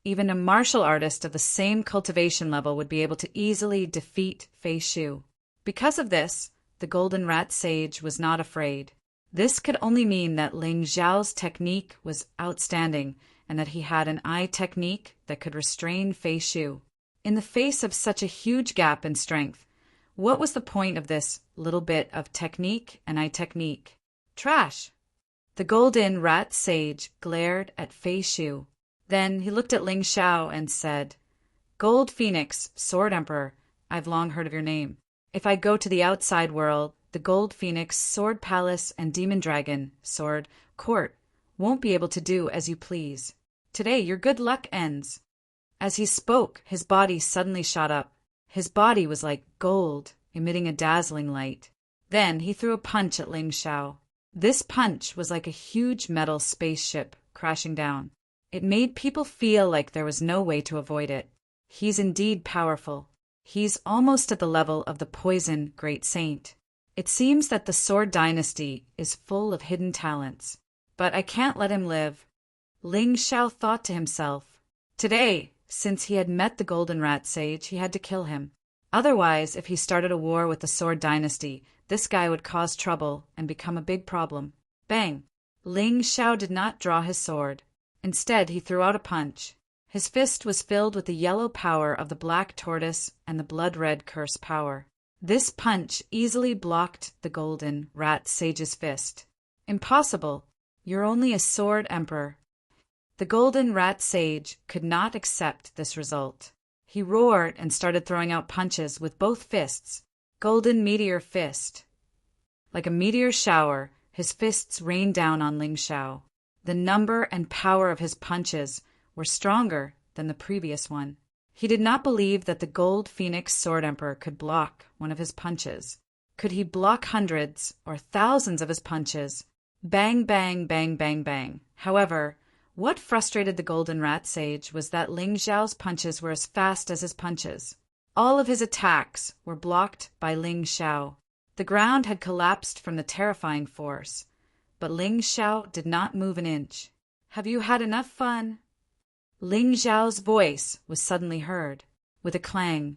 even a martial artist of the same cultivation level would be able to easily defeat Fei Shu. Because of this, the Golden Rat Sage was not afraid. This could only mean that Ling Xiao's technique was outstanding and that he had an eye technique that could restrain Fei Shu. In the face of such a huge gap in strength, what was the point of this little bit of technique and eye technique? Trash! The Golden Rat Sage glared at Fei Shu. Then he looked at Ling Xiao and said, Gold Phoenix, Sword Emperor, I've long heard of your name. If I go to the outside world, the Gold Phoenix, Sword Palace, and Demon Dragon, Sword Court, won't be able to do as you please. Today your good luck ends. As he spoke, his body suddenly shot up. His body was like gold, emitting a dazzling light. Then he threw a punch at Ling Xiao. This punch was like a huge metal spaceship crashing down. It made people feel like there was no way to avoid it. He's indeed powerful. He's almost at the level of the Poison Great Saint. It seems that the Sword Dynasty is full of hidden talents. But I can't let him live. Ling Xiao thought to himself. Today, since he had met the Golden Rat Sage, he had to kill him. Otherwise, if he started a war with the Sword Dynasty, this guy would cause trouble and become a big problem. Bang! Ling Xiao did not draw his sword. Instead, he threw out a punch. His fist was filled with the yellow power of the Black Tortoise and the blood-red curse power. This punch easily blocked the Golden Rat Sage's fist. Impossible! You're only a sword emperor. The Golden Rat Sage could not accept this result. He roared and started throwing out punches with both fists. Golden Meteor Fist. Like a meteor shower, his fists rained down on Ling Xiao. The number and power of his punches were stronger than the previous one. He did not believe that the Gold Phoenix Sword Emperor could block one of his punches. Could he block hundreds or thousands of his punches? Bang, bang, bang, bang, bang. However, what frustrated the Golden Rat Sage was that Ling Xiao's punches were as fast as his punches. All of his attacks were blocked by Ling Xiao. The ground had collapsed from the terrifying force, but Ling Xiao did not move an inch. Have you had enough fun? Ling Xiao's voice was suddenly heard. With a clang,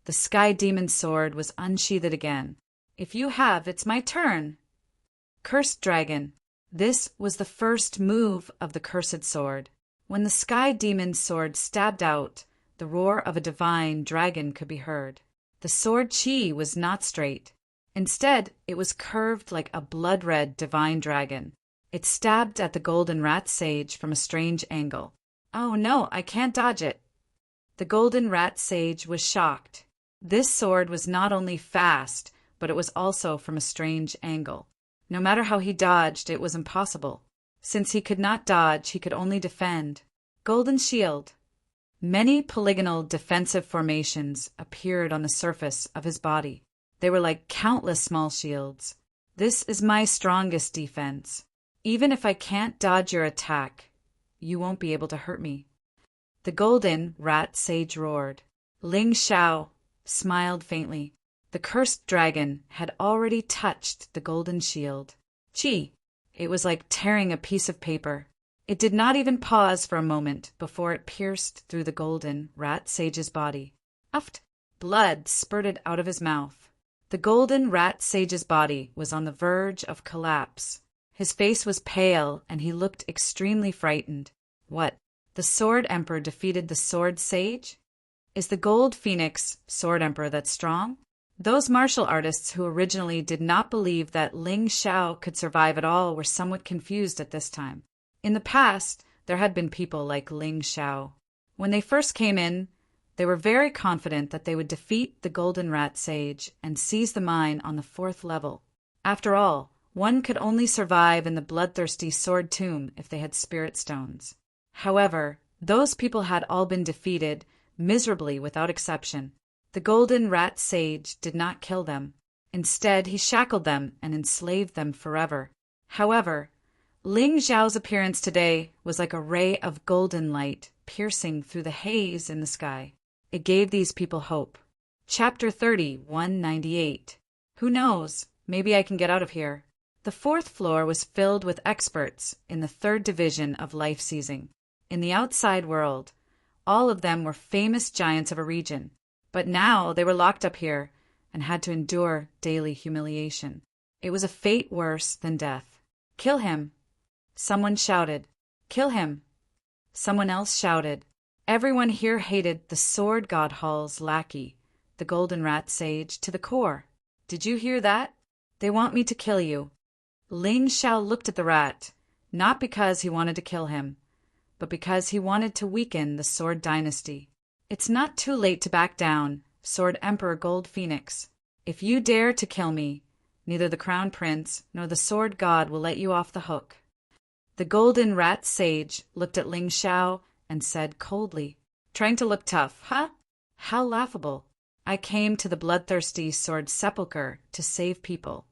the Sky Demon's sword was unsheathed again. If you have, it's my turn. Cursed Dragon. This was the first move of the cursed sword. When the Sky Demon's sword stabbed out, the roar of a divine dragon could be heard. The sword qi was not straight. Instead, it was curved like a blood-red divine dragon. It stabbed at the Golden Rat Sage from a strange angle. Oh no, I can't dodge it. The Golden Rat Sage was shocked. This sword was not only fast, but it was also from a strange angle. No matter how he dodged, it was impossible. Since he could not dodge, he could only defend. Golden Shield. Many polygonal defensive formations appeared on the surface of his body. They were like countless small shields. This is my strongest defense. Even if I can't dodge your attack, you won't be able to hurt me. The Golden Rat Sage roared. Ling Xiao smiled faintly. The cursed dragon had already touched the golden shield. Chi! It was like tearing a piece of paper. It did not even pause for a moment before it pierced through the Golden Rat Sage's body. Uft! Blood spurted out of his mouth. The golden rat sage's body was on the verge of collapse. His face was pale, and he looked extremely frightened. What? The Sword Emperor defeated the Sword Sage? Is the Gold Phoenix Sword Emperor that strong? Those martial artists who originally did not believe that Ling Xiao could survive at all were somewhat confused at this time. In the past, there had been people like Ling Xiao. When they first came in, they were very confident that they would defeat the Golden Rat Sage and seize the mine on the 4th level. After all, one could only survive in the bloodthirsty sword tomb if they had spirit stones. However, those people had all been defeated, miserably without exception. The Golden Rat Sage did not kill them. Instead, he shackled them and enslaved them forever. However, Ling Xiao's appearance today was like a ray of golden light piercing through the haze in the sky. It gave these people hope. Chapter 30, 198. Who knows? Maybe I can get out of here. The 4th floor was filled with experts in the 3rd division of life seizing. In the outside world, all of them were famous giants of a region, but now they were locked up here and had to endure daily humiliation. It was a fate worse than death. Kill him! Someone shouted. Kill him! Someone else shouted. Everyone here hated the Sword God Hall's lackey, the Golden Rat Sage, to the core. Did you hear that? They want me to kill you. Ling Xiao looked at the rat, not because he wanted to kill him, but because he wanted to weaken the Sword Dynasty. It's not too late to back down, Sword Emperor Gold Phoenix. If you dare to kill me, neither the Crown Prince nor the Sword God will let you off the hook. The Golden Rat Sage looked at Ling Xiao and said coldly, trying to look tough, huh? How laughable. I came to the bloodthirsty Sword Sepulchre to save people.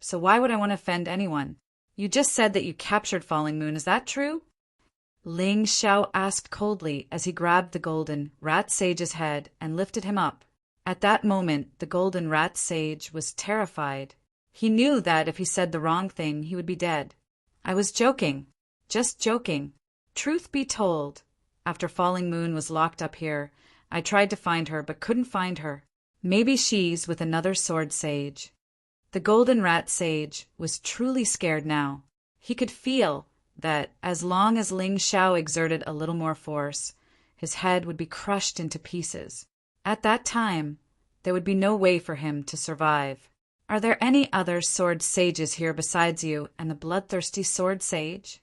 So why would I want to offend anyone? You just said that you captured Falling Moon, is that true? Ling Xiao asked coldly as he grabbed the Golden Rat Sage's head and lifted him up. At that moment, the Golden Rat Sage was terrified. He knew that if he said the wrong thing, he would be dead. I was joking. Just joking. Truth be told, after Falling Moon was locked up here, I tried to find her but couldn't find her. Maybe she's with another Sword Sage. The Golden Rat Sage was truly scared now. He could feel that as long as Ling Xiao exerted a little more force, his head would be crushed into pieces. At that time, there would be no way for him to survive. Are there any other Sword Sages here besides you and the bloodthirsty Sword Sage?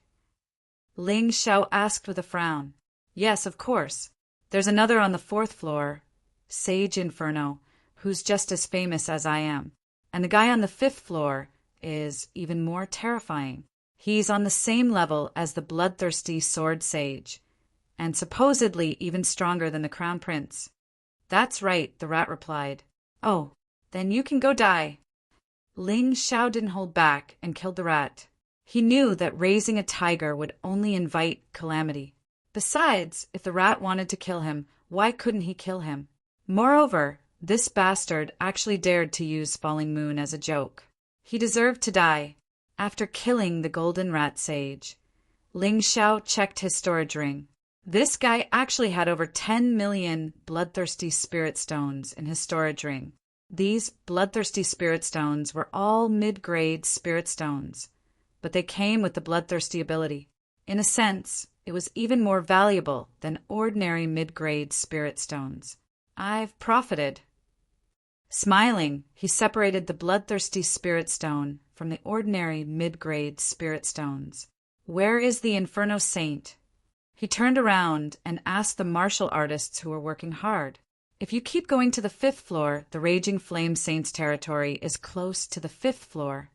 Ling Xiao asked with a frown. Yes, of course. There's another on the 4th floor, Sage Inferno, who's just as famous as I am. And the guy on the 5th floor is even more terrifying. He's on the same level as the bloodthirsty Sword Sage, and supposedly even stronger than the Crown Prince. That's right, the rat replied. Oh, then you can go die. Ling Xiao didn't hold back and killed the rat. He knew that raising a tiger would only invite calamity. Besides, if the rat wanted to kill him, why couldn't he kill him? Moreover, this bastard actually dared to use Falling Moon as a joke. He deserved to die. After killing the Golden Rat Sage, Ling Xiao checked his storage ring. This guy actually had over 10 million bloodthirsty spirit stones in his storage ring. These bloodthirsty spirit stones were all mid-grade spirit stones, but they came with the bloodthirsty ability. In a sense, it was even more valuable than ordinary mid-grade spirit stones. I've profited. Smiling, he separated the bloodthirsty spirit stone from the ordinary mid-grade spirit stones. Where is the Inferno Saint? He turned around and asked the martial artists who were working hard. If you keep going to the 5th floor, the Raging Flame Saint's territory is close to the 5th floor.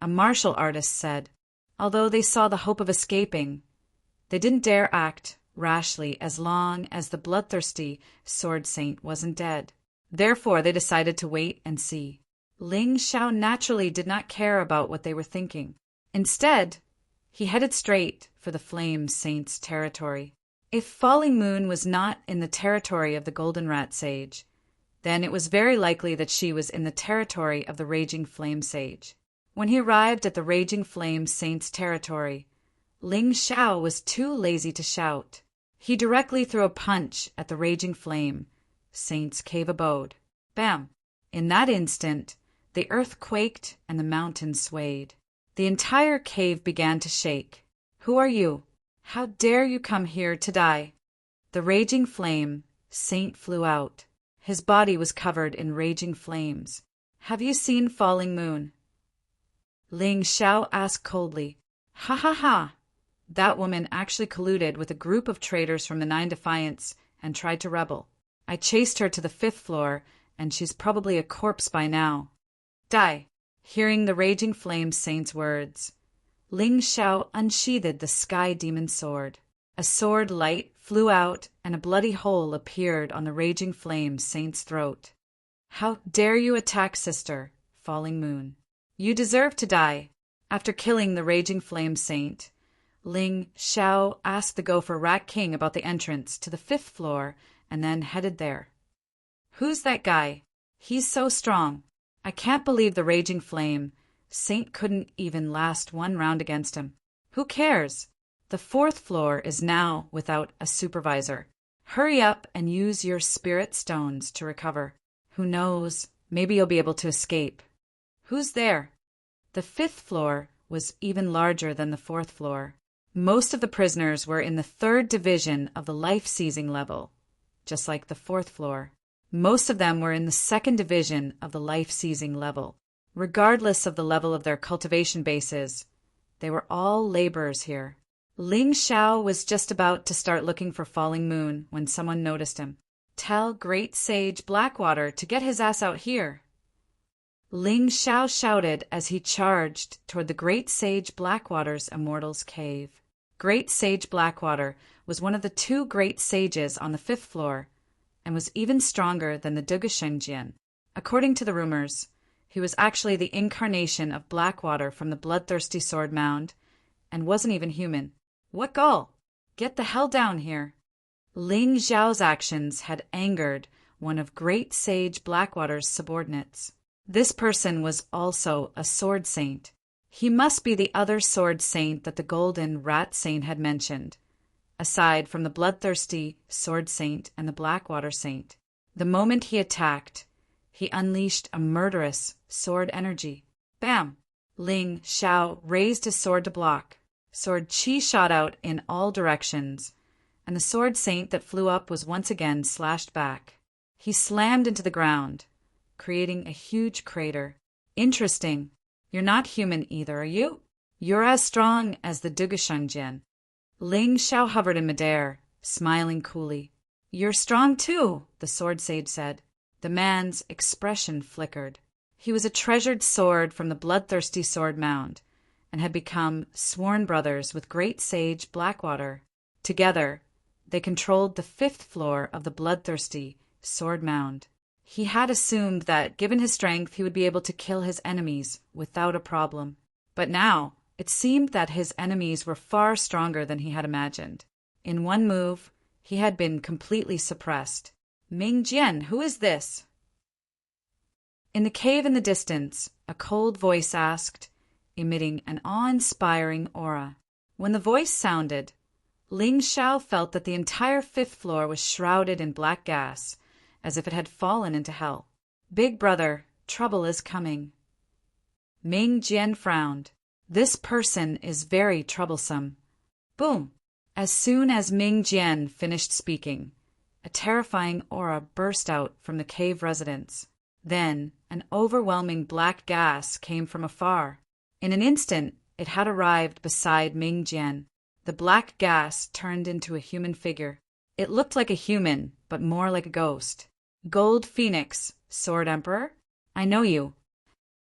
A martial artist said. Although they saw the hope of escaping, they didn't dare act rashly as long as the bloodthirsty Sword Saint wasn't dead. Therefore, they decided to wait and see. Ling Xiao naturally did not care about what they were thinking. Instead, he headed straight for the Flame Saint's territory. If Falling Moon was not in the territory of the Golden Rat Sage, then it was very likely that she was in the territory of the Raging Flame Sage. When he arrived at the Raging Flame Saint's territory, Ling Xiao was too lazy to shout. He directly threw a punch at the Raging Flame, saint's cave abode. Bam! In that instant, the earth quaked and the mountains swayed. The entire cave began to shake. Who are you? How dare you come here to die? The raging flame, saint flew out. His body was covered in raging flames. Have you seen falling moon? Ling Xiao asked coldly. Ha ha ha! That woman actually colluded with a group of traitors from the Nine Defiants and tried to rebel. I chased her to the 5th floor, and she's probably a corpse by now. Die! Hearing the raging flame saint's words, Ling Xiao unsheathed the sky demon sword. A sword light flew out, and a bloody hole appeared on the raging flame saint's throat. How dare you attack sister, falling moon? You deserve to die. After killing the raging flame saint, Ling Xiao asked the Gopher Rat King about the entrance to the 5th floor and then headed there. Who's that guy? He's so strong. I can't believe the raging flame saint couldn't even last one round against him. Who cares? The 4th floor is now without a supervisor. Hurry up and use your spirit stones to recover. Who knows? Maybe you'll be able to escape. Who's there? The 5th floor was even larger than the 4th floor. Most of the prisoners were in the 3rd division of the life-seizing level, just like the 4th floor. Most of them were in the 2nd division of the life-seizing level. Regardless of the level of their cultivation bases, they were all laborers here. Ling Xiao was just about to start looking for Falling Moon when someone noticed him. Tell Great Sage Blackwater to get his ass out here. Ling Xiao shouted as he charged toward the Great Sage Blackwater's Immortal's Cave. Great Sage Blackwater was one of the 2 great sages on the 5th floor and was even stronger than the Dugushengjian. According to the rumors, he was actually the incarnation of Blackwater from the Bloodthirsty Sword Mound and wasn't even human. What gall? Get the hell down here. Ling Xiao's actions had angered one of Great Sage Blackwater's subordinates. This person was also a sword saint. He must be the other sword saint that the Golden Rat Saint had mentioned, aside from the Bloodthirsty Sword Saint and the Blackwater Saint. The moment he attacked, he unleashed a murderous sword energy. Bam! Ling Xiao raised his sword to block. Sword chi shot out in all directions, and the sword saint that flew up was once again slashed back. He slammed into the ground, creating a huge crater. Interesting. You're not human either, are you? You're as strong as the Dugushengjian. Ling Xiao hovered in midair, smiling coolly. You're strong too, the sword sage said. The man's expression flickered. He was a treasured sword from the Bloodthirsty Sword Mound, and had become sworn brothers with Great Sage Blackwater. Together, they controlled the 5th floor of the Bloodthirsty Sword Mound. He had assumed that, given his strength, he would be able to kill his enemies without a problem. But now, it seemed that his enemies were far stronger than he had imagined. In one move, he had been completely suppressed. Ming Jian, who is this? In the cave in the distance, a cold voice asked, emitting an awe-inspiring aura. When the voice sounded, Ling Xiao felt that the entire 5th floor was shrouded in black gas, as if it had fallen into hell. Big brother, trouble is coming. Ming Jian frowned. This person is very troublesome. Boom! As soon as Ming Jian finished speaking, a terrifying aura burst out from the cave residents. Then, an overwhelming black gas came from afar. In an instant, it had arrived beside Ming Jian. The black gas turned into a human figure. It looked like a human, but more like a ghost. Gold Phoenix, Sword Emperor, I know you.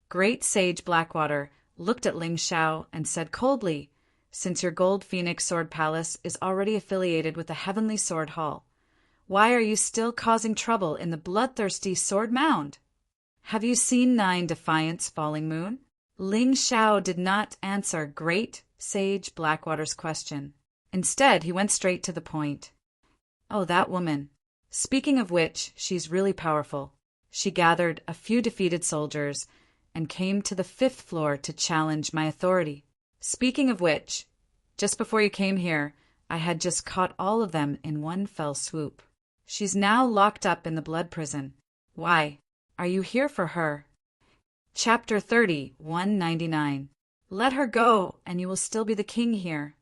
Great Sage Blackwater looked at Ling Xiao and said coldly, since your Gold Phoenix Sword Palace is already affiliated with the Heavenly Sword Hall, why are you still causing trouble in the Bloodthirsty Sword Mound? Have you seen 9 Defiance Falling Moon? Ling Xiao did not answer Great Sage Blackwater's question. Instead, he went straight to the point. Oh, that woman. Speaking of which, she's really powerful. She gathered a few defeated soldiers and came to the 5th floor to challenge my authority. Speaking of which, just before you came here, I had just caught all of them in one fell swoop. She's now locked up in the blood prison. Why? Are you here for her? Chapter 30, 199. Let her go, and you will still be the king here.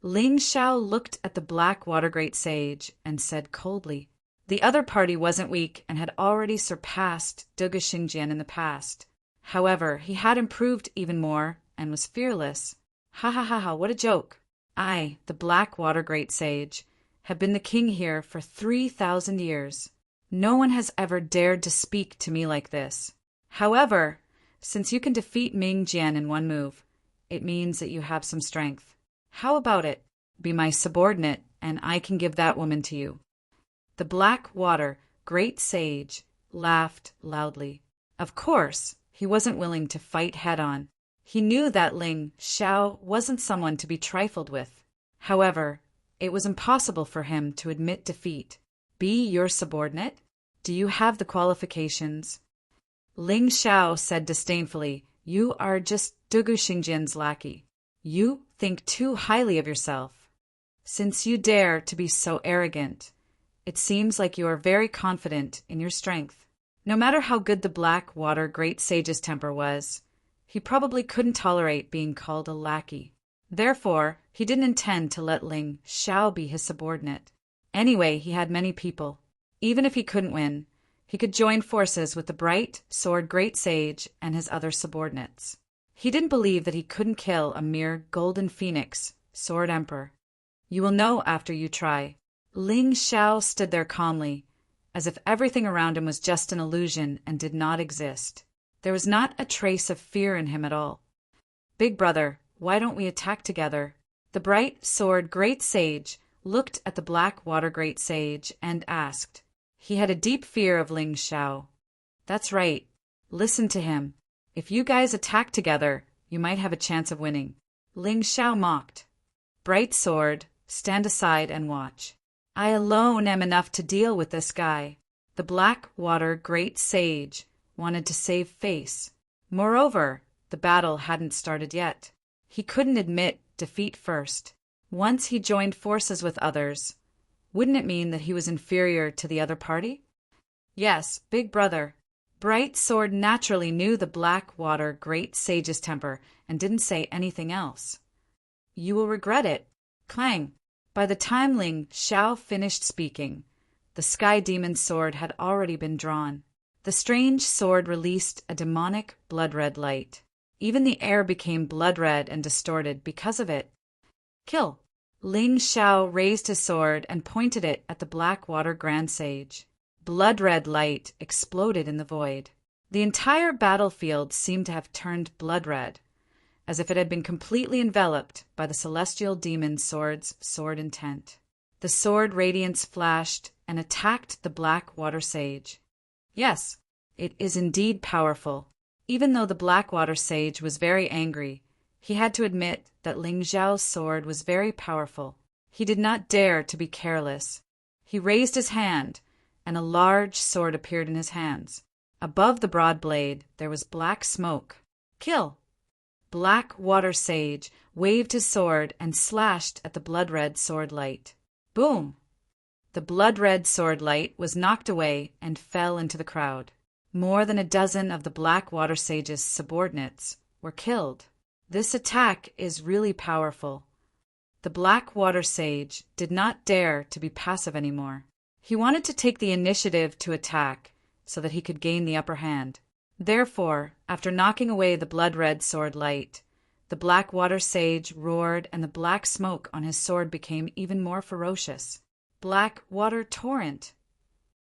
Ling Shao looked at the black water great sage and said coldly, the other party wasn't weak and had already surpassed Duge Xingjian in the past. However, he had improved even more and was fearless. Ha ha ha ha, what a joke. I, the black water great sage, have been the king here for 3,000 years. No one has ever dared to speak to me like this. However, since you can defeat Ming Jian in one move, it means that you have some strength. How about it? Be my subordinate, and I can give that woman to you. The black water great sage laughed loudly. Of course, he wasn't willing to fight head-on. He knew that Ling Shao wasn't someone to be trifled with. However, it was impossible for him to admit defeat. Be your subordinate? Do you have the qualifications? Ling Shao said disdainfully, you are just Dugu Xingjian's lackey. You think too highly of yourself. Since you dare to be so arrogant, it seems like you are very confident in your strength. No matter how good the black water great sage's temper was, he probably couldn't tolerate being called a lackey. Therefore, he didn't intend to let Ling Shao be his subordinate. Anyway, he had many people. Even if he couldn't win, he could join forces with the bright sword great sage and his other subordinates. He didn't believe that he couldn't kill a mere golden phoenix, sword emperor. You will know after you try. Ling Shao stood there calmly, as if everything around him was just an illusion and did not exist. There was not a trace of fear in him at all. Big brother, why don't we attack together? The bright sword great sage looked at the black water great sage and asked. He had a deep fear of Ling Shao. That's right. Listen to him. If you guys attack together, you might have a chance of winning. Ling Shao mocked. Bright sword, stand aside and watch. I alone am enough to deal with this guy. The black water great sage wanted to save face. Moreover, the battle hadn't started yet. He couldn't admit defeat first. Once he joined forces with others, wouldn't it mean that he was inferior to the other party? Yes, big brother. Bright sword naturally knew the black water great sage's temper and didn't say anything else. You will regret it. Clang. By the time Ling Shao finished speaking, the sky demon's sword had already been drawn. The strange sword released a demonic blood-red light. Even the air became blood-red and distorted because of it. Kill! Ling Shao raised his sword and pointed it at the black water grand sage. Blood-red light exploded in the void. The entire battlefield seemed to have turned blood-red, as if it had been completely enveloped by the celestial demon sword's sword intent. The sword radiance flashed and attacked the black water sage. Yes, it is indeed powerful. Even though the black water sage was very angry, he had to admit that Ling Zhao's sword was very powerful. He did not dare to be careless. He raised his hand, and a large sword appeared in his hands. Above the broad blade, there was black smoke. Kill! Black water sage waved his sword and slashed at the blood-red sword light. Boom! The blood-red sword light was knocked away and fell into the crowd. More than a dozen of the black water sage's subordinates were killed. This attack is really powerful. The black water sage did not dare to be passive anymore. He wanted to take the initiative to attack so that he could gain the upper hand. Therefore, after knocking away the blood-red sword light, the black water sage roared and the black smoke on his sword became even more ferocious. Black water torrent.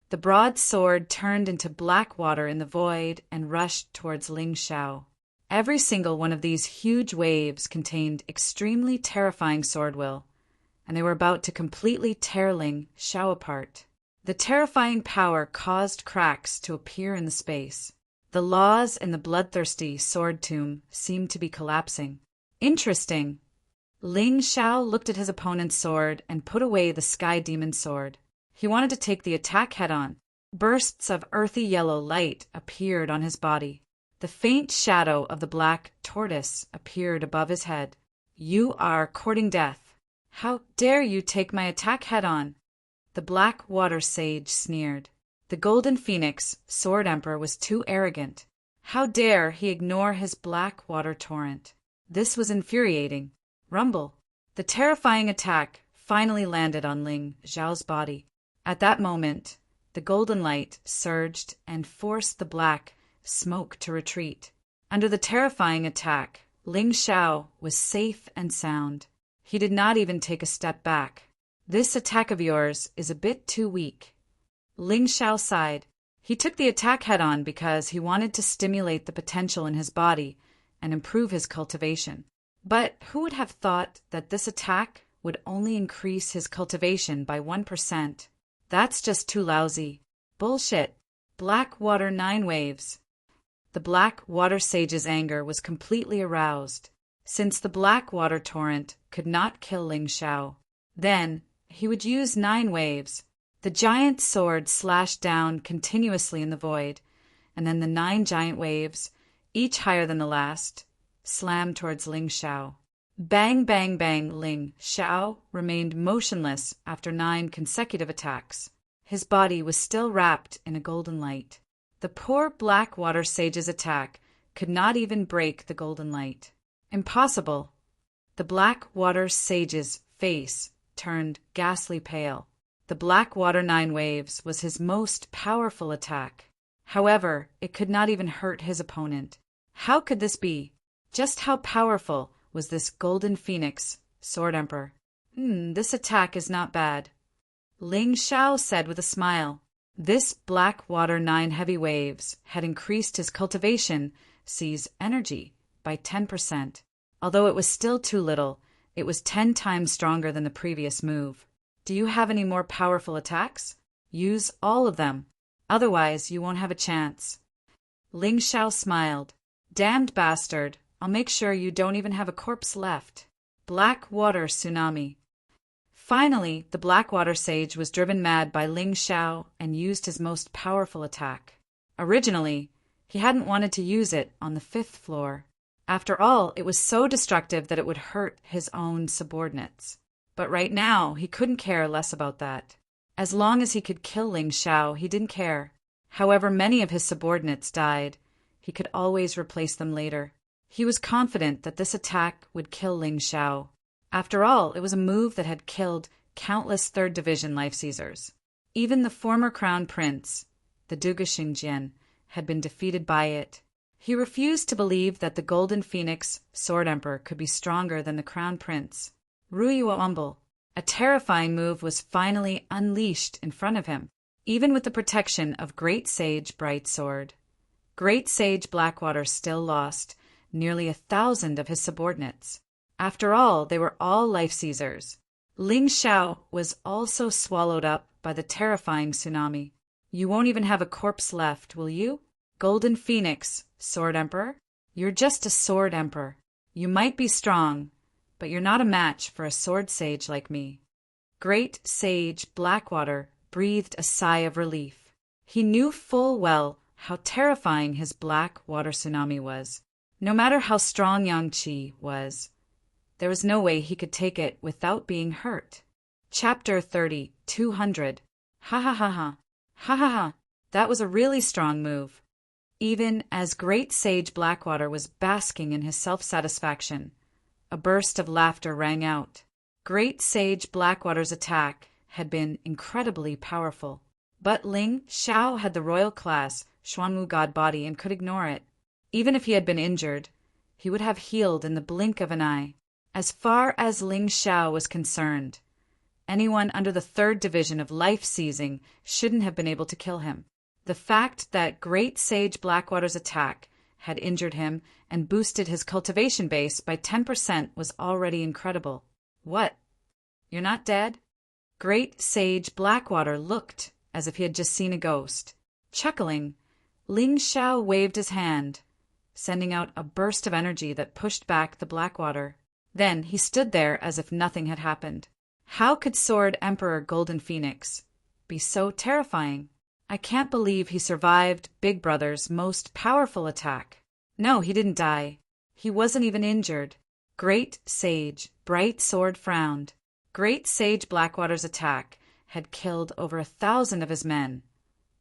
The broad sword turned into black water in the void and rushed towards Ling Shao. Every single one of these huge waves contained extremely terrifying sword will, and they were about to completely tear Ling Shao apart. The terrifying power caused cracks to appear in the space. The laws in the bloodthirsty sword tomb seemed to be collapsing. Interesting. Ling Shao looked at his opponent's sword and put away the sky demon sword. He wanted to take the attack head-on. Bursts of earthy yellow light appeared on his body. The faint shadow of the black tortoise appeared above his head. You are courting death. How dare you take my attack head-on? The Black Water Sage sneered. The Golden Phoenix, Sword Emperor, was too arrogant. How dare he ignore his black water torrent? This was infuriating. Rumble. The terrifying attack finally landed on Ling Xiao's body. At that moment, the golden light surged and forced the black smoke to retreat. Under the terrifying attack, Ling Xiao was safe and sound. He did not even take a step back. This attack of yours is a bit too weak. Ling Xiao sighed. He took the attack head-on because he wanted to stimulate the potential in his body and improve his cultivation. But who would have thought that this attack would only increase his cultivation by 1%? That's just too lousy. Bullshit. Black Water 9 Waves. The Black Water Sage's anger was completely aroused. Since the Black Water Torrent could not kill Ling Xiao, then he would use 9 waves. The giant sword slashed down continuously in the void, and then the 9 giant waves, each higher than the last, slammed towards Ling Xiao. Bang, bang, bang. Ling Xiao remained motionless after 9 consecutive attacks. His body was still wrapped in a golden light. The poor Black Water Sage's attack could not even break the golden light. Impossible. The Black Water Sage's face turned ghastly pale. The Black Water 9 Waves was his most powerful attack. However, it could not even hurt his opponent. How could this be? Just how powerful was this Golden Phoenix, Sword Emperor? This attack is not bad. Ling Xiao said with a smile. This Black Water 9 heavy waves had increased his cultivation C's energy by 10%. Although it was still too little, it was 10 times stronger than the previous move. Do you have any more powerful attacks? Use all of them. Otherwise, you won't have a chance. Ling Xiao smiled. Damned bastard. I'll make sure you don't even have a corpse left. Black Water Tsunami. Finally, the Black Water Sage was driven mad by Ling Xiao and used his most powerful attack. Originally, he hadn't wanted to use it on the 5th floor. After all, it was so destructive that it would hurt his own subordinates. But right now, he couldn't care less about that. As long as he could kill Ling Xiao, he didn't care. However many of his subordinates died, he could always replace them later. He was confident that this attack would kill Ling Xiao. After all, it was a move that had killed countless 3rd Division Life Seizers. Even the former Crown Prince, the Duga Xingjian, had been defeated by it. He refused to believe that the Golden Phoenix, Sword Emperor, could be stronger than the Crown Prince. Ruyuo Umble. A terrifying move was finally unleashed in front of him, even with the protection of Great Sage Bright Sword. Great Sage Blackwater still lost nearly 1,000 of his subordinates. After all, they were all life seizers. Ling Xiao was also swallowed up by the terrifying tsunami. You won't even have a corpse left, will you? Golden Phoenix, Sword Emperor? You're just a Sword Emperor. You might be strong, but you're not a match for a sword sage like me. Great Sage Blackwater breathed a sigh of relief. He knew full well how terrifying his black water tsunami was. No matter how strong Yang Qi was, there was no way he could take it without being hurt. Chapter 30, 200. Ha ha ha ha. Ha ha ha. That was a really strong move. Even as Great Sage Blackwater was basking in his self-satisfaction, a burst of laughter rang out. Great Sage Blackwater's attack had been incredibly powerful, but Ling Xiao had the royal class Xuanwu God body and could ignore it. Even if he had been injured, he would have healed in the blink of an eye. As far as Ling Xiao was concerned, anyone under the 3rd Division of life seizing shouldn't have been able to kill him. The fact that Great Sage Blackwater's attack had injured him and boosted his cultivation base by 10% was already incredible. What? You're not dead? Great Sage Blackwater looked as if he had just seen a ghost. Chuckling, Ling Xiao waved his hand, sending out a burst of energy that pushed back the Blackwater. Then he stood there as if nothing had happened. How could Sword Emperor Golden Phoenix be so terrifying? I can't believe he survived Big Brother's most powerful attack. No, he didn't die. He wasn't even injured. Great Sage Bright Sword frowned. Great Sage Blackwater's attack had killed over 1,000 of his men,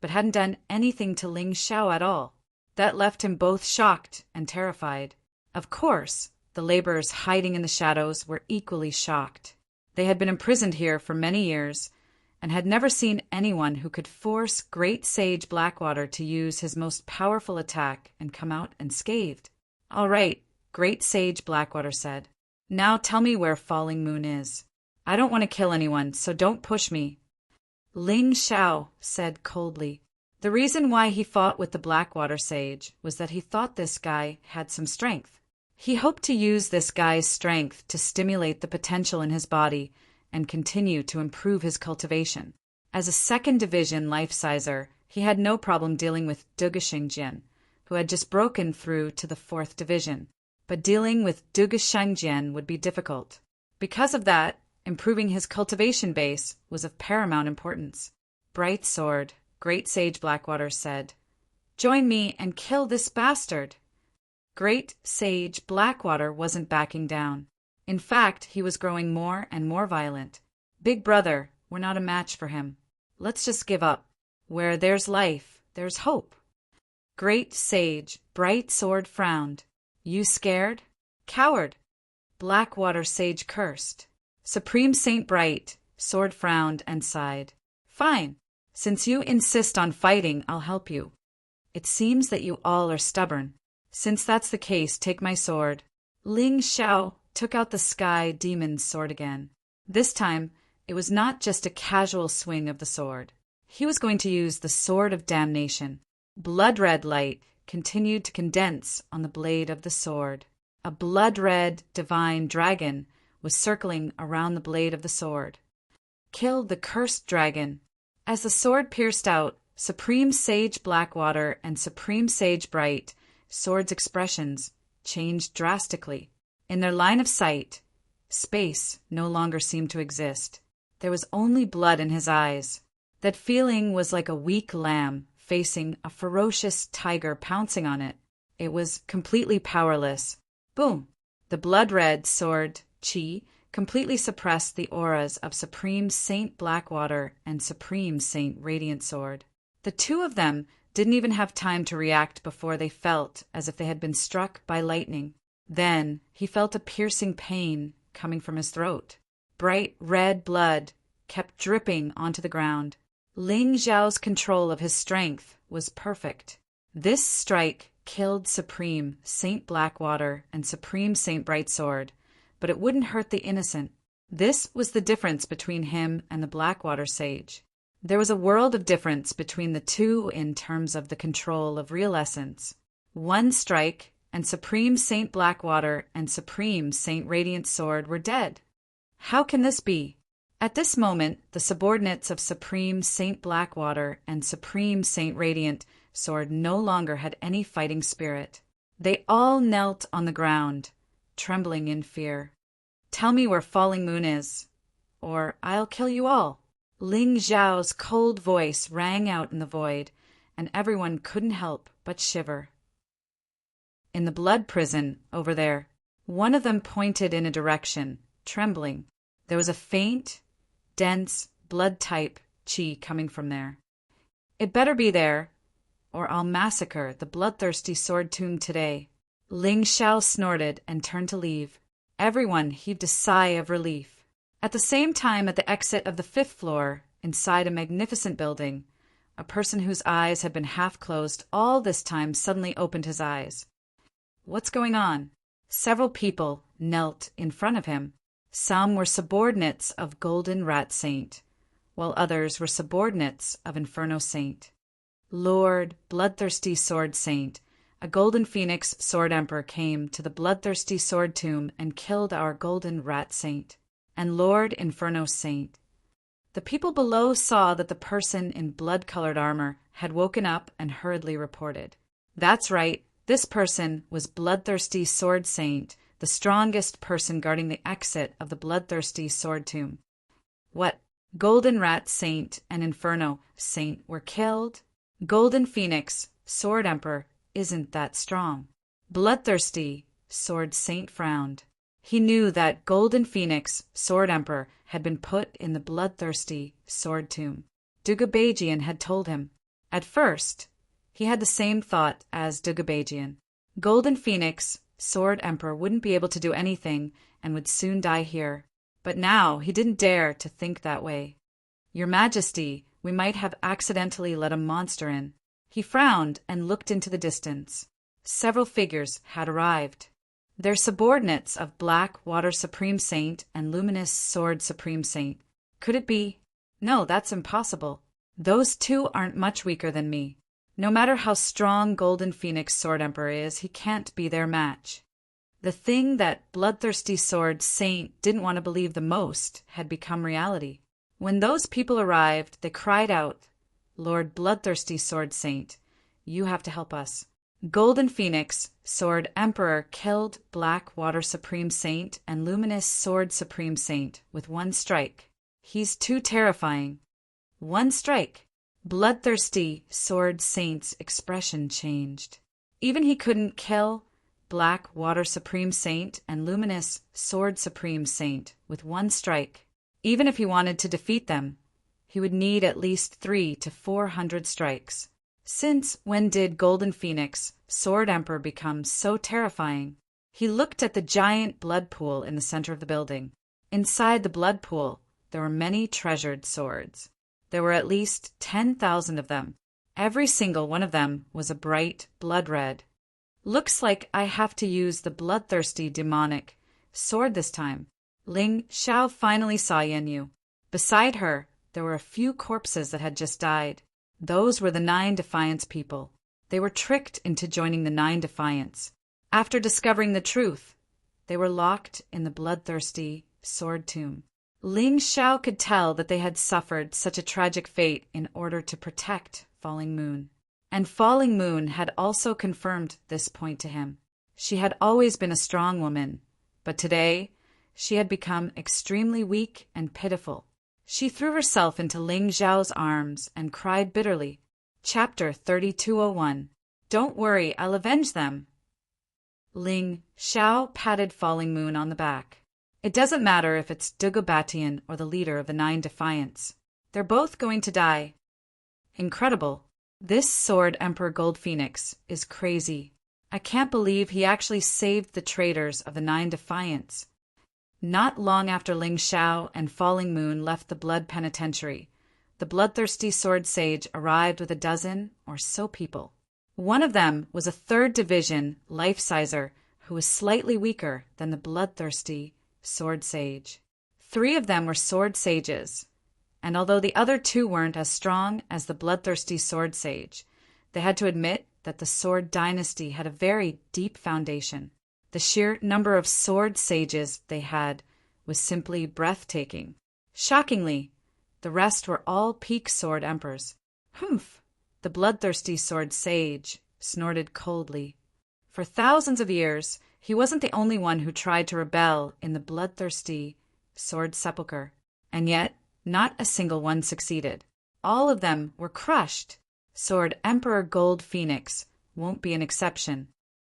but hadn't done anything to Ling Xiao at all. That left him both shocked and terrified. Of course, the laborers hiding in the shadows were equally shocked. They had been imprisoned here for many years, and had never seen anyone who could force Great Sage Blackwater to use his most powerful attack and come out unscathed. "All right," Great Sage Blackwater said. "Now tell me where Falling Moon is. I don't want to kill anyone, so don't push me." Ling Xiao said coldly. The reason why he fought with the Blackwater Sage was that he thought this guy had some strength. He hoped to use this guy's strength to stimulate the potential in his body and continue to improve his cultivation. As a second division life-sizer, he had no problem dealing with Duge Xingjian, who had just broken through to the 4th division. But dealing with Duge Xingjian would be difficult. Because of that, improving his cultivation base was of paramount importance. "Bright Sword," Great Sage Blackwater said. "Join me and kill this bastard." Great Sage Blackwater wasn't backing down. In fact, he was growing more and more violent. "Big brother, we're not a match for him. Let's just give up. Where there's life, there's hope." Great Sage Bright Sword frowned. "You scared? Coward." Blackwater Sage cursed. Supreme Saint Bright Sword frowned and sighed. "Fine. Since you insist on fighting, I'll help you. It seems that you all are stubborn. Since that's the case, take my sword." Ling Xiao took out the Sky Demon's sword again. This time, it was not just a casual swing of the sword. He was going to use the Sword of Damnation. Blood-red light continued to condense on the blade of the sword. A blood-red divine dragon was circling around the blade of the sword. "Kill the cursed dragon." As the sword pierced out, Supreme Sage Blackwater and Supreme Sage Bright Sword's expressions changed drastically. In their line of sight, space no longer seemed to exist. There was only blood in his eyes. That feeling was like a weak lamb facing a ferocious tiger pouncing on it. It was completely powerless. Boom! The blood-red sword, Qi, completely suppressed the auras of Supreme Saint Blackwater and Supreme Saint Radiant Sword. The two of them didn't even have time to react before they felt as if they had been struck by lightning. Then he felt a piercing pain coming from his throat. Bright red blood kept dripping onto the ground. Ling Xiao's control of his strength was perfect. This strike killed Supreme Saint Blackwater and Supreme Saint Bright Sword, but it wouldn't hurt the innocent. This was the difference between him and the Blackwater Sage. There was a world of difference between the two in terms of the control of real essence. One strike, and Supreme Saint Blackwater and Supreme Saint Radiant Sword were dead. How can this be? At this moment, the subordinates of Supreme Saint Blackwater and Supreme Saint Radiant Sword no longer had any fighting spirit. They all knelt on the ground, trembling in fear. "Tell me where Falling Moon is, or I'll kill you all." Ling Xiao's cold voice rang out in the void, and everyone couldn't help but shiver. "In the blood prison, over there." One of them pointed in a direction, trembling. There was a faint, dense, blood-type qi coming from there. "It better be there, or I'll massacre the bloodthirsty sword tomb today." Ling Xiao snorted and turned to leave. Everyone heaved a sigh of relief. At the same time, at the exit of the 5th floor, inside a magnificent building, a person whose eyes had been half closed all this time suddenly opened his eyes. "What's going on?" Several people knelt in front of him. Some were subordinates of Golden Rat Saint, while others were subordinates of Inferno Saint. "Lord, Bloodthirsty Sword Saint, a Golden Phoenix Sword Emperor came to the Bloodthirsty Sword Tomb and killed our Golden Rat Saint. And Lord Inferno Saint." The people below saw that the person in blood-colored armor had woken up and hurriedly reported. "That's right, this person was Bloodthirsty Sword Saint, the strongest person guarding the exit of the Bloodthirsty Sword Tomb." "What? Golden Rat Saint and Inferno Saint were killed? Golden Phoenix Sword Emperor isn't that strong." Bloodthirsty Sword Saint frowned. He knew that Golden Phoenix, Sword Emperor, had been put in the bloodthirsty sword tomb. Dugabajian had told him. At first, he had the same thought as Dugabajian. Golden Phoenix, Sword Emperor, wouldn't be able to do anything and would soon die here. But now he didn't dare to think that way. Your Majesty, we might have accidentally let a monster in. He frowned and looked into the distance. Several figures had arrived. They're subordinates of Black Water Supreme Saint and Luminous Sword Supreme Saint. Could it be? No, that's impossible. Those two aren't much weaker than me. No matter how strong Golden Phoenix Sword Emperor is, he can't be their match. The thing that Bloodthirsty Sword Saint didn't want to believe the most had become reality. When those people arrived, they cried out, "Lord Bloodthirsty Sword Saint, you have to help us." Golden Phoenix, Sword Emperor, killed Black Water Supreme Saint and Luminous Sword Supreme Saint with one strike. He's too terrifying. One strike. Bloodthirsty Sword Saint's expression changed. Even he couldn't kill Black Water Supreme Saint and Luminous Sword Supreme Saint with one strike. Even if he wanted to defeat them, he would need at least 300 to 400 strikes. Since when did Golden Phoenix, Sword Emperor, become so terrifying? He looked at the giant blood pool in the center of the building. Inside the blood pool, there were many treasured swords. There were at least 10,000 of them. Every single one of them was a bright blood red. Looks like I have to use the bloodthirsty demonic sword this time. Ling Xiao finally saw Yanyu. Beside her, there were a few corpses that had just died. Those were the 9 Defiance people. They were tricked into joining the 9 Defiance. After discovering the truth, they were locked in the bloodthirsty sword tomb. Ling Xiao could tell that they had suffered such a tragic fate in order to protect Falling Moon. And Falling Moon had also confirmed this point to him. She had always been a strong woman, but today she had become extremely weak and pitiful. She threw herself into Ling Xiao's arms and cried bitterly. Chapter 3201. Don't worry, I'll avenge them. Ling Xiao patted Falling Moon on the back. It doesn't matter if it's Dugabatian or the leader of the 9 Defiance. They're both going to die. Incredible. This Sword Emperor Gold Phoenix is crazy. I can't believe he actually saved the traitors of the 9 Defiance. Not long after Ling Xiao and Falling Moon left the Blood Penitentiary, the bloodthirsty sword sage arrived with a dozen or so people. One of them was a 3rd Division life-sizer who was slightly weaker than the bloodthirsty sword sage. 3 of them were sword sages, and although the other 2 weren't as strong as the bloodthirsty sword sage, they had to admit that the sword dynasty had a very deep foundation. The sheer number of sword sages they had was simply breathtaking. Shockingly, the rest were all peak sword emperors. Humph! The bloodthirsty sword sage snorted coldly. For thousands of years, he wasn't the only one who tried to rebel in the bloodthirsty sword sepulchre, and yet not a single one succeeded. All of them were crushed. Sword Emperor Gold Phoenix won't be an exception.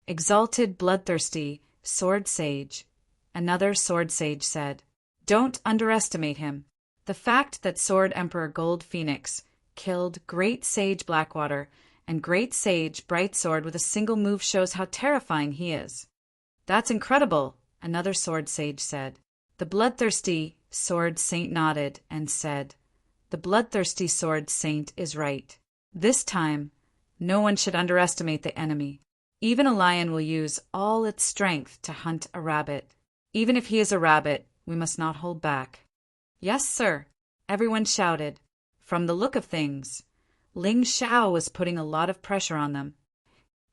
Exalted bloodthirsty sword sage, another sword sage said. Don't underestimate him. The fact that Sword Emperor Gold Phoenix killed Great Sage Blackwater and Great Sage Brightsword with a single move shows how terrifying he is. That's incredible, another sword sage said. The bloodthirsty sword saint nodded and said, The bloodthirsty sword saint is right. This time, no one should underestimate the enemy. Even a lion will use all its strength to hunt a rabbit. Even if he is a rabbit, we must not hold back. Yes, sir, everyone shouted. From the look of things, Ling Xiao was putting a lot of pressure on them.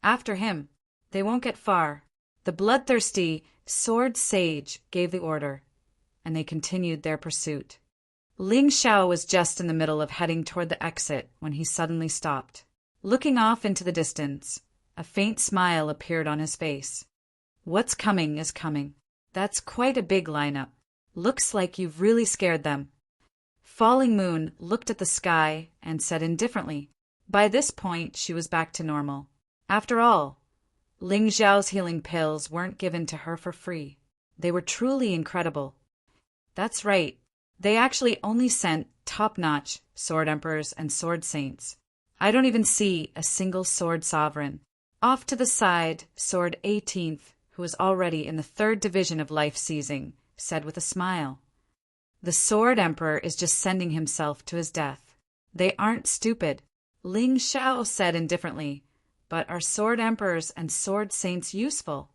After him, they won't get far. The bloodthirsty sword sage gave the order, and they continued their pursuit. Ling Xiao was just in the middle of heading toward the exit when he suddenly stopped. Looking off into the distance, a faint smile appeared on his face. What's coming is coming. That's quite a big lineup. Looks like you've really scared them. Falling Moon looked at the sky and said indifferently. By this point, she was back to normal. After all, Ling Xiao's healing pills weren't given to her for free. They were truly incredible. That's right. They actually only sent top-notch sword emperors and sword saints. I don't even see a single sword sovereign. Off to the side, Sword 18th, who was already in the 3rd division of life seizing, said with a smile. The sword emperor is just sending himself to his death. They aren't stupid, Ling Xiao said indifferently, but are sword emperors and sword saints useful?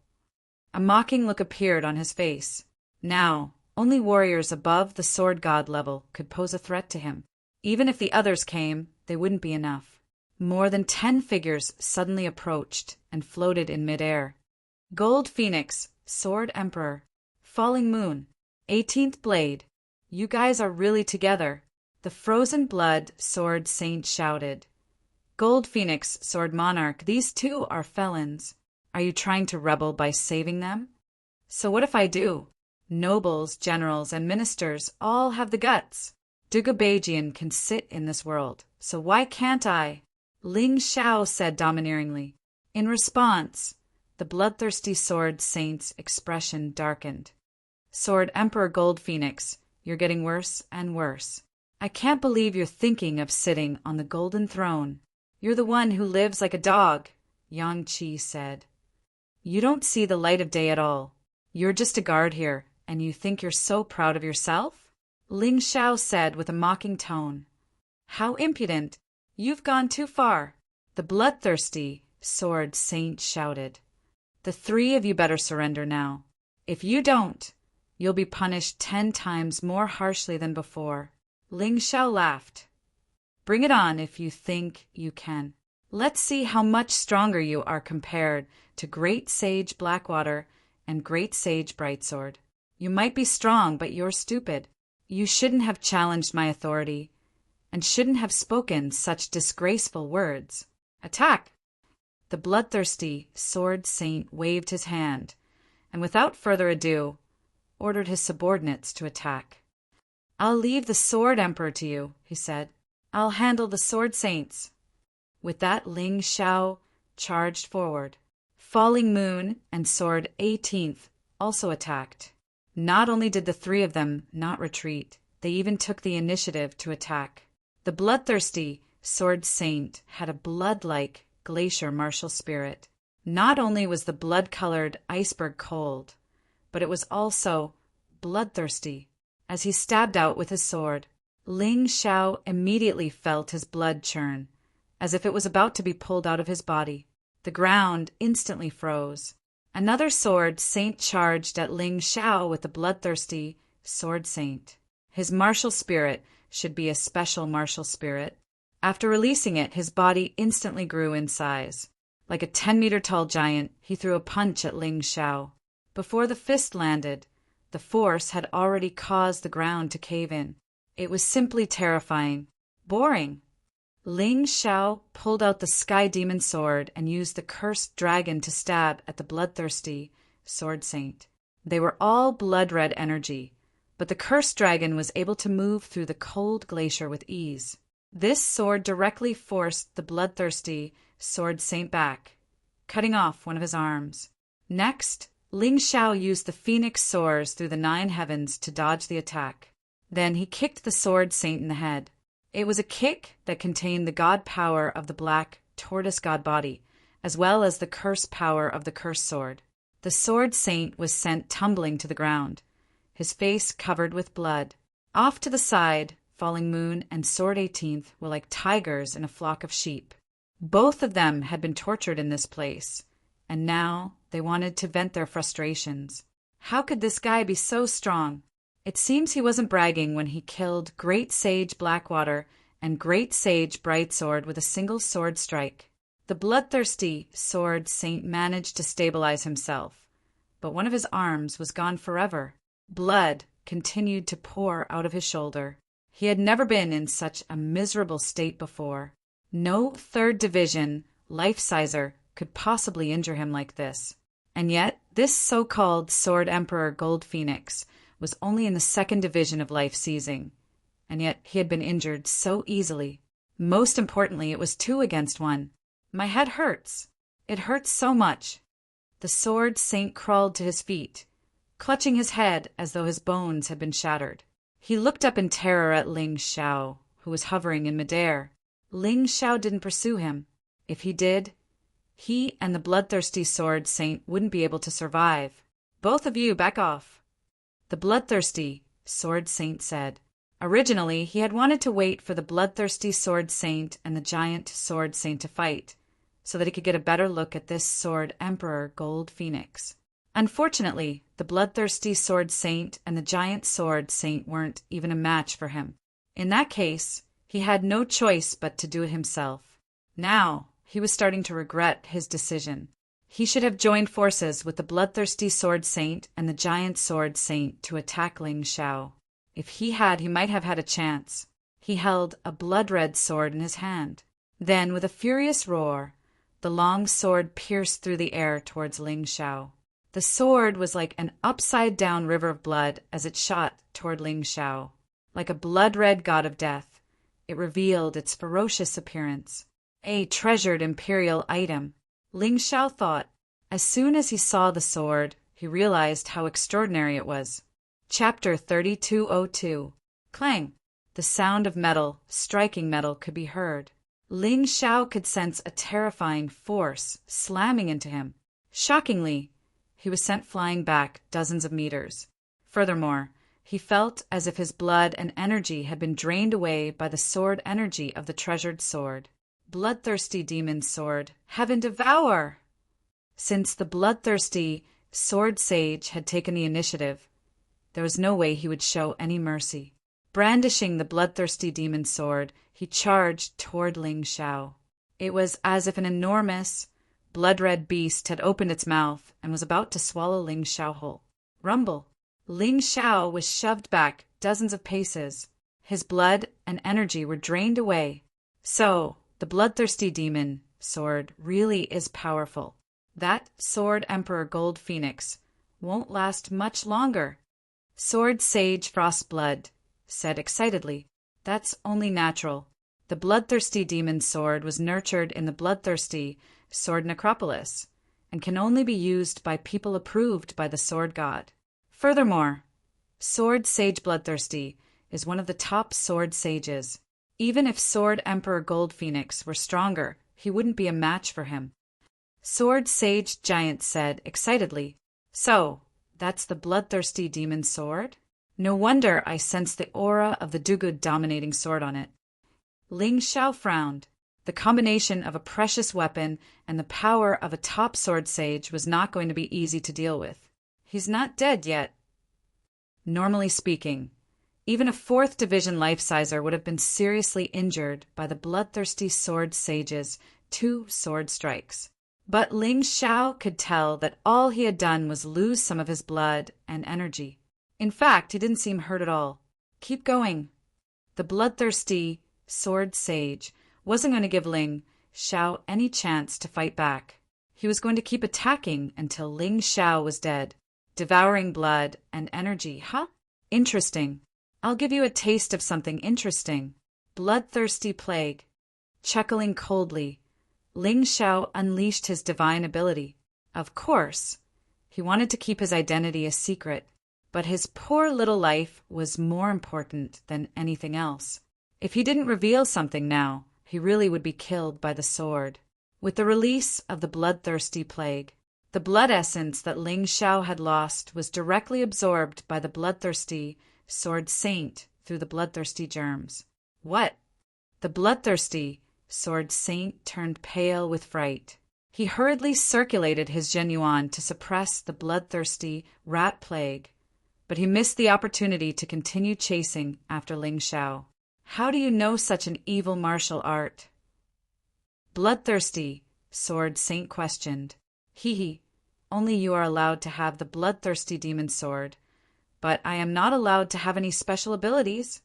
A mocking look appeared on his face. Now, only warriors above the sword god level could pose a threat to him. Even if the others came, they wouldn't be enough. More than 10 figures suddenly approached and floated in midair. Gold Phoenix, Sword Emperor. Falling Moon, 18th Blade. You guys are really together, the Frozen Blood Sword Saint shouted. Gold Phoenix, Sword Monarch, these two are felons. Are you trying to rebel by saving them? So what if I do? Nobles, generals, and ministers all have the guts. Duga Beijian can sit in this world, so why can't I? Ling Xiao said domineeringly. In response, the bloodthirsty Sword Saint's expression darkened. Sword Emperor Gold Phoenix, you're getting worse and worse. I can't believe you're thinking of sitting on the golden throne. You're the one who lives like a dog, Yang Qi said. You don't see the light of day at all. You're just a guard here, and you think you're so proud of yourself? Ling Xiao said with a mocking tone. How impudent! You've gone too far, the bloodthirsty Sword Saint shouted. The 3 of you better surrender now. If you don't, you'll be punished 10 times more harshly than before. Ling Xiao laughed. Bring it on if you think you can. Let's see how much stronger you are compared to Great Sage Blackwater and Great Sage Brightsword. You might be strong, but you're stupid. You shouldn't have challenged my authority, and shouldn't have spoken such disgraceful words. Attack! The bloodthirsty Sword Saint waved his hand, and without further ado, ordered his subordinates to attack. I'll leave the Sword Emperor to you, he said. I'll handle the Sword Saints. With that, Ling Xiao charged forward. Falling Moon and Sword 18th also attacked. Not only did the 3 of them not retreat, they even took the initiative to attack. The bloodthirsty Sword Saint had a blood-like glacier martial spirit. Not only was the blood-colored iceberg cold, but it was also bloodthirsty. As he stabbed out with his sword, Ling Xiao immediately felt his blood churn, as if it was about to be pulled out of his body. The ground instantly froze. Another Sword Saint charged at Ling Xiao with the bloodthirsty Sword Saint. His martial spirit should be a special martial spirit. After releasing it, his body instantly grew in size. Like a 10-meter-tall giant, he threw a punch at Ling Xiao. Before the fist landed, the force had already caused the ground to cave in. It was simply terrifying. Boring. Ling Xiao pulled out the Sky Demon sword and used the cursed dragon to stab at the bloodthirsty Sword Saint. They were all blood-red energy, but the cursed dragon was able to move through the cold glacier with ease. This sword directly forced the bloodthirsty Sword Saint back, cutting off one of his arms. Next, Ling Xiao used the Phoenix soars through the 9 heavens to dodge the attack. Then he kicked the Sword Saint in the head. It was a kick that contained the god power of the black tortoise god body, as well as the curse power of the cursed sword. The Sword Saint was sent tumbling to the ground, his face covered with blood. Off to the side, Falling Moon and Sword 18th were like tigers in a flock of sheep. Both of them had been tortured in this place, and now they wanted to vent their frustrations. How could this guy be so strong? It seems he wasn't bragging when he killed Great Sage Blackwater and Great Sage Brightsword with a single sword strike. The bloodthirsty Sword Saint managed to stabilize himself, but one of his arms was gone forever. Blood continued to pour out of his shoulder. He had never been in such a miserable state before. No 3rd Division life-sizer could possibly injure him like this. And yet, this so-called Sword Emperor Gold Phoenix was only in the 2nd Division of life seizing, and yet he had been injured so easily. Most importantly, it was 2 against 1. My head hurts. It hurts so much. The Sword Saint crawled to his feet, clutching his head as though his bones had been shattered. He looked up in terror at Ling Xiao, who was hovering in midair. Ling Xiao didn't pursue him. If he did, he and the bloodthirsty sword saint wouldn't be able to survive. Both of you back off, the bloodthirsty sword saint said. Originally, he had wanted to wait for the bloodthirsty sword saint and the giant sword saint to fight, so that he could get a better look at this sword emperor Gold Phoenix. Unfortunately, the bloodthirsty sword saint and the giant sword saint weren't even a match for him. In that case, he had no choice but to do it himself. Now, he was starting to regret his decision. He should have joined forces with the bloodthirsty sword saint and the giant sword saint to attack Ling Xiao. If he might have had a chance. He held a blood-red sword in his hand. Then, with a furious roar, the long sword pierced through the air towards Ling Xiao. The sword was like an upside-down river of blood as it shot toward Ling Xiao. Like a blood-red god of death, it revealed its ferocious appearance. A treasured imperial item, Ling Xiao thought. As soon as he saw the sword, he realized how extraordinary it was. Chapter 3202. Clang! The sound of metal striking metal could be heard. Ling Xiao could sense a terrifying force slamming into him. Shockingly, he was sent flying back dozens of meters. Furthermore, he felt as if his blood and energy had been drained away by the sword energy of the treasured sword. Bloodthirsty demon sword, heaven devour! Since the bloodthirsty sword sage had taken the initiative, there was no way he would show any mercy. Brandishing the bloodthirsty demon sword, he charged toward Ling Xiao. It was as if an enormous, blood-red beast had opened its mouth and was about to swallow Ling Xiao whole. Rumble! Ling Xiao was shoved back dozens of paces. His blood and energy were drained away. So, the bloodthirsty demon sword really is powerful. That sword emperor Gold Phoenix won't last much longer. Sword Sage Frostblood said excitedly. That's only natural. The bloodthirsty demon sword was nurtured in the bloodthirsty sword necropolis and can only be used by people approved by the sword god. Furthermore, Sword Sage Bloodthirsty is one of the top sword sages. Even if Sword Emperor Gold Phoenix were stronger, he wouldn't be a match for him. Sword Sage Giant said excitedly. So, that's the bloodthirsty demon sword? No wonder I sense the aura of the Dugud dominating sword on it. Ling Xiao frowned. The combination of a precious weapon and the power of a top sword sage was not going to be easy to deal with. He's not dead yet. Normally speaking, even a 4th Division life-sizer would have been seriously injured by the bloodthirsty sword sage's 2 sword strikes. But Ling Xiao could tell that all he had done was lose some of his blood and energy. In fact, he didn't seem hurt at all. Keep going. The bloodthirsty sword sage wasn't going to give Ling Xiao any chance to fight back. He was going to keep attacking until Ling Xiao was dead, devouring blood and energy. Huh? Interesting. I'll give you a taste of something interesting. Bloodthirsty plague. Chuckling coldly, Ling Xiao unleashed his divine ability. Of course, he wanted to keep his identity a secret, but his poor little life was more important than anything else. If he didn't reveal something now, he really would be killed by the sword. With the release of the bloodthirsty plague, the blood essence that Ling Xiao had lost was directly absorbed by the bloodthirsty sword saint through the bloodthirsty germs. What? The bloodthirsty sword saint turned pale with fright. He hurriedly circulated his genuine to suppress the bloodthirsty rat plague, but he missed the opportunity to continue chasing after Ling Xiao. How do you know such an evil martial art? Bloodthirsty sword saint questioned. Hee, only you are allowed to have the bloodthirsty demon sword, but I am not allowed to have any special abilities.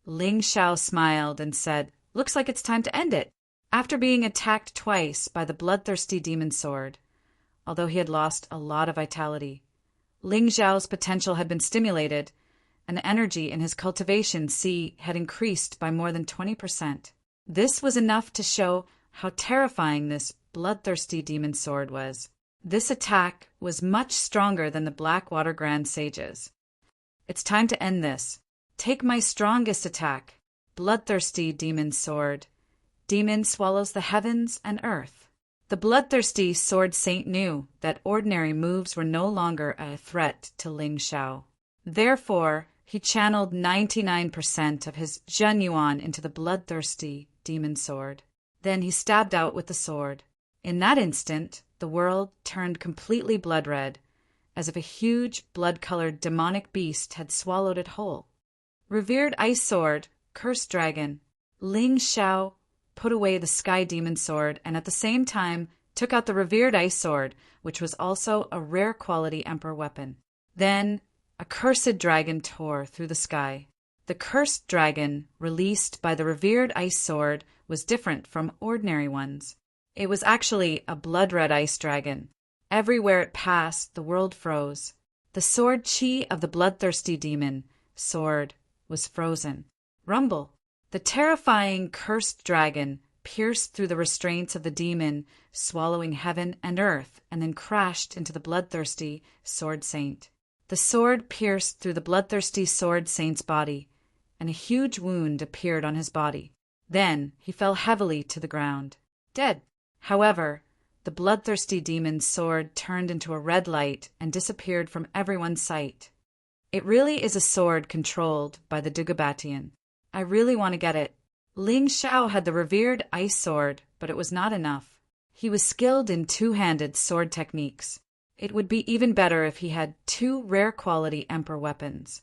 Ling Xiao smiled and said, Looks like it's time to end it. After being attacked twice by the bloodthirsty demon sword, although he had lost a lot of vitality, Ling Xiao's potential had been stimulated, and the energy in his cultivation C had increased by more than 20%. This was enough to show how terrifying this bloodthirsty demon sword was. This attack was much stronger than the Blackwater Grand Sage's. It's time to end this. Take my strongest attack. Bloodthirsty demon sword. Demon swallows the heavens and earth. The bloodthirsty sword saint knew that ordinary moves were no longer a threat to Ling Xiao. Therefore, he channeled 99% of his Zhenyuan into the bloodthirsty demon sword. Then he stabbed out with the sword. In that instant, the world turned completely blood-red, as if a huge, blood-colored demonic beast had swallowed it whole. Revered Ice Sword, Cursed Dragon, Ling Xiao put away the Sky Demon Sword and at the same time took out the Revered Ice Sword, which was also a rare quality Emperor weapon. Then a Cursed Dragon tore through the sky. The Cursed Dragon, released by the Revered Ice Sword, was different from ordinary ones. It was actually a blood-red ice dragon. Everywhere it passed, the world froze. The sword chi of the bloodthirsty demon sword was frozen. Rumble! The terrifying cursed dragon pierced through the restraints of the demon, swallowing heaven and earth, and then crashed into the bloodthirsty sword saint. The sword pierced through the bloodthirsty sword saint's body, and a huge wound appeared on his body. Then he fell heavily to the ground, dead. However, the bloodthirsty demon's sword turned into a red light and disappeared from everyone's sight. It really is a sword controlled by the Dugabatian. I really want to get it. Ling Xiao had the revered ice sword, but it was not enough. He was skilled in two-handed sword techniques. It would be even better if he had two rare quality emperor weapons.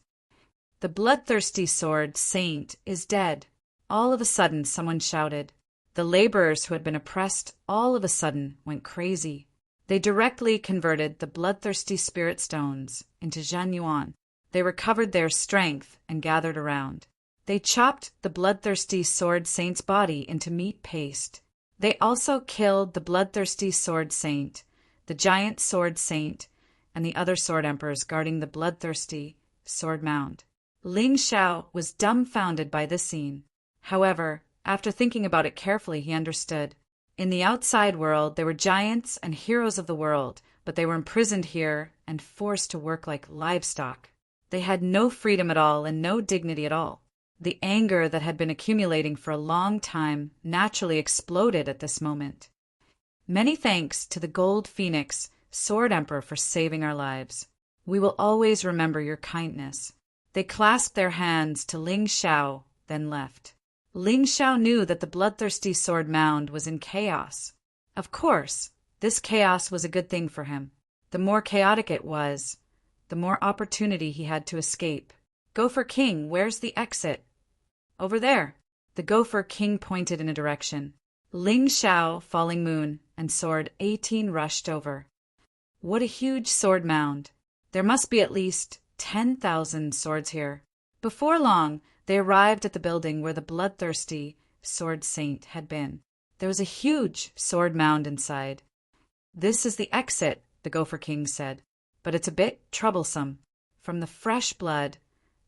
The bloodthirsty sword saint is dead. All of a sudden, someone shouted. The laborers who had been oppressed all of a sudden went crazy. They directly converted the bloodthirsty spirit stones into Zhenyuan. They recovered their strength and gathered around. They chopped the bloodthirsty sword saint's body into meat paste. They also killed the bloodthirsty sword saint, the giant sword saint, and the other sword emperors guarding the bloodthirsty sword mound. Ling Xiao was dumbfounded by this scene. However, after thinking about it carefully, he understood. In the outside world, they were giants and heroes of the world, but they were imprisoned here and forced to work like livestock. They had no freedom at all and no dignity at all. The anger that had been accumulating for a long time naturally exploded at this moment. Many thanks to the Gold Phoenix, Sword Emperor, for saving our lives. We will always remember your kindness. They clasped their hands to Ling Xiao, then left. Ling Xiao knew that the bloodthirsty sword mound was in chaos. Of course, this chaos was a good thing for him. The more chaotic it was, the more opportunity he had to escape. Gopher King, where's the exit? Over there. The Gopher King pointed in a direction. Ling Xiao, Falling Moon, and Sword 18 rushed over. What a huge sword mound. There must be at least 10,000 swords here. Before long, they arrived at the building where the bloodthirsty sword saint had been. There was a huge sword mound inside. This is the exit, the Gopher King said, but it's a bit troublesome. From the fresh blood,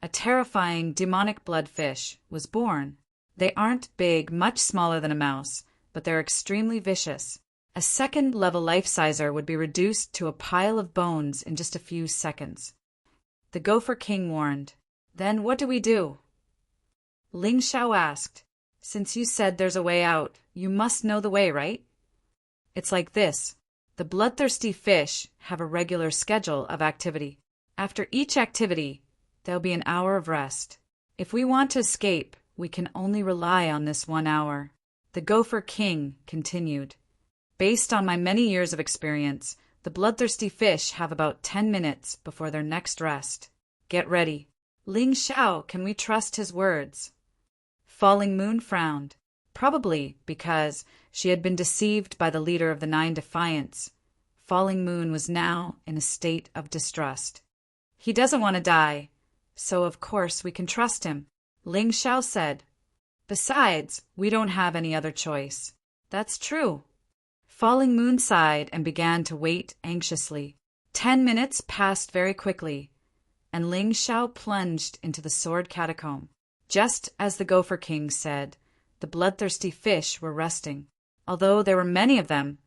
a terrifying demonic bloodfish was born. They aren't big, much smaller than a mouse, but they're extremely vicious. A second-level life-sizer would be reduced to a pile of bones in just a few seconds. The Gopher King warned. Then what do we do? Ling Xiao asked. Since you said there's a way out, you must know the way, right? It's like this. The bloodthirsty fish have a regular schedule of activity. After each activity, there'll be an hour of rest. If we want to escape, we can only rely on this 1 hour. The Gopher King continued. Based on my many years of experience, the bloodthirsty fish have about 10 minutes before their next rest. Get ready. Ling Xiao, can we trust his words? Falling Moon frowned, probably because she had been deceived by the leader of the 9 Defiants. Falling Moon was now in a state of distrust. He doesn't want to die, so of course we can trust him, Ling Xiao said. Besides, we don't have any other choice. That's true. Falling Moon sighed and began to wait anxiously. 10 minutes passed very quickly, and Ling Xiao plunged into the sword catacomb. Just as the Gopher King said, the bloodthirsty fish were resting. Although there were many of them,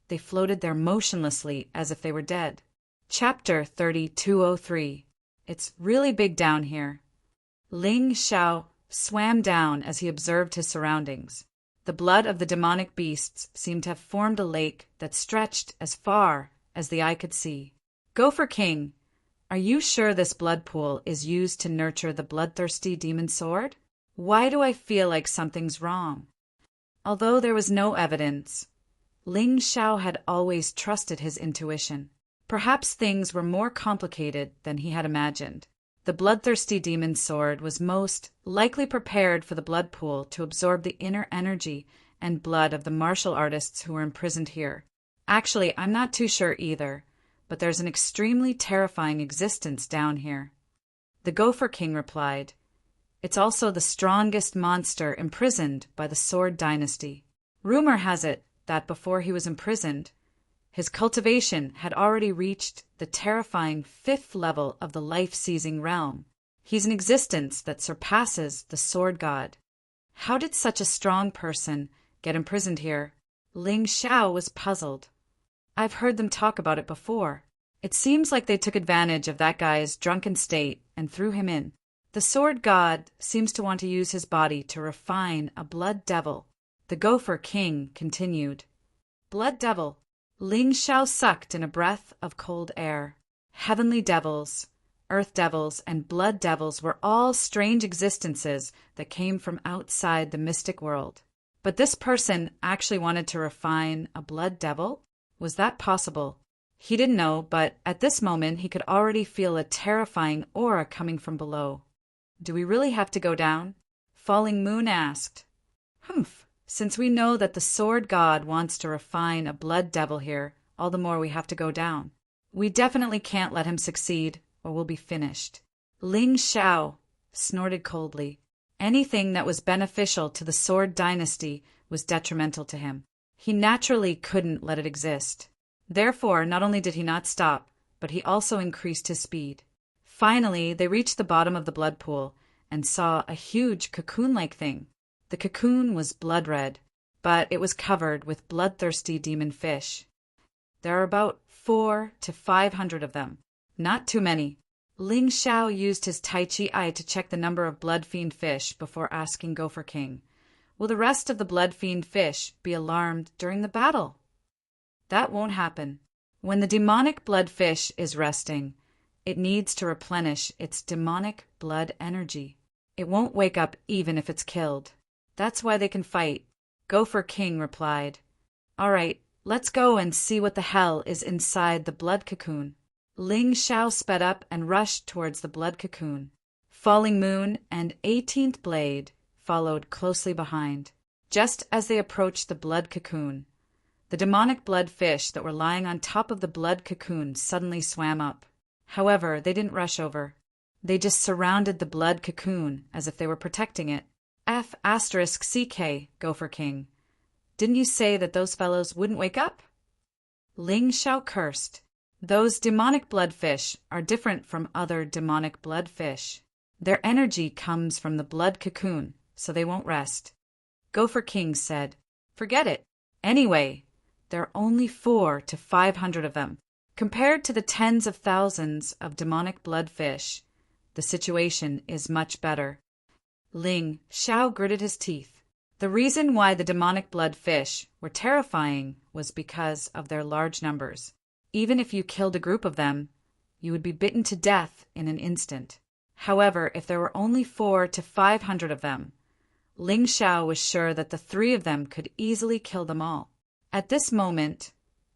They floated there motionlessly as if they were dead. Chapter 3203. It's really big down here. Ling Xiao swam down as he observed his surroundings. The blood of the demonic beasts seemed to have formed a lake that stretched as far as the eye could see. Gopher King, are you sure this blood pool is used to nurture the bloodthirsty demon sword? Why do I feel like something's wrong? Although there was no evidence, Ling Xiao had always trusted his intuition. Perhaps things were more complicated than he had imagined. The bloodthirsty demon sword was most likely prepared for the blood pool to absorb the inner energy and blood of the martial artists who were imprisoned here. Actually, I'm not too sure either, but there's an extremely terrifying existence down here. The Gopher King replied, "It's also the strongest monster imprisoned by the Sword Dynasty. Rumor has it that before he was imprisoned, his cultivation had already reached the terrifying 5th level of the life-seizing realm. He's an existence that surpasses the sword god. How did such a strong person get imprisoned here?" Ling Xiao was puzzled. "I've heard them talk about it before. It seems like they took advantage of that guy's drunken state and threw him in. The sword god seems to want to use his body to refine a blood devil." The Gopher King continued. "Blood devil." Ling Xiao sucked in a breath of cold air. Heavenly devils, earth devils, and blood devils were all strange existences that came from outside the mystic world. But this person actually wanted to refine a blood devil? Was that possible? He didn't know, but at this moment he could already feel a terrifying aura coming from below. "Do we really have to go down?" Falling Moon asked. "Humph. Since we know that the sword god wants to refine a blood devil here, all the more we have to go down. We definitely can't let him succeed, or we'll be finished." Ling Xiao snorted coldly. Anything that was beneficial to the Sword Dynasty was detrimental to him. He naturally couldn't let it exist. Therefore, not only did he not stop, but he also increased his speed. Finally, they reached the bottom of the blood pool and saw a huge cocoon-like thing. The cocoon was blood red, but it was covered with bloodthirsty demon fish. There are about 400 to 500 of them. Not too many. Ling Xiao used his Tai Chi eye to check the number of blood fiend fish before asking Gopher King, "Will the rest of the blood fiend fish be alarmed during the battle?" "That won't happen. When the demonic blood fish is resting, it needs to replenish its demonic blood energy. It won't wake up even if it's killed. That's why they can fight," Gopher King replied. "All right, let's go and see what the hell is inside the blood cocoon." Ling Xiao sped up and rushed towards the blood cocoon. Falling Moon and 18th Blade followed closely behind. Just as they approached the blood cocoon, the demonic blood fish that were lying on top of the blood cocoon suddenly swam up. However, they didn't rush over. They just surrounded the blood cocoon as if they were protecting it. F***CK, Gopher King. Didn't you say that those fellows wouldn't wake up? Ling Xiao cursed. Those demonic bloodfish are different from other demonic bloodfish. Their energy comes from the blood cocoon, so they won't rest. Gopher King said, "Forget it. Anyway, there are only 400 to 500 of them. Compared to the tens of thousands of demonic bloodfish, the situation is much better." Ling Xiao gritted his teeth. The reason why the demonic blood fish were terrifying was because of their large numbers. Even if you killed a group of them, you would be bitten to death in an instant. However, if there were only 400 to 500 of them, Ling Xiao was sure that the 3 of them could easily kill them all. At this moment,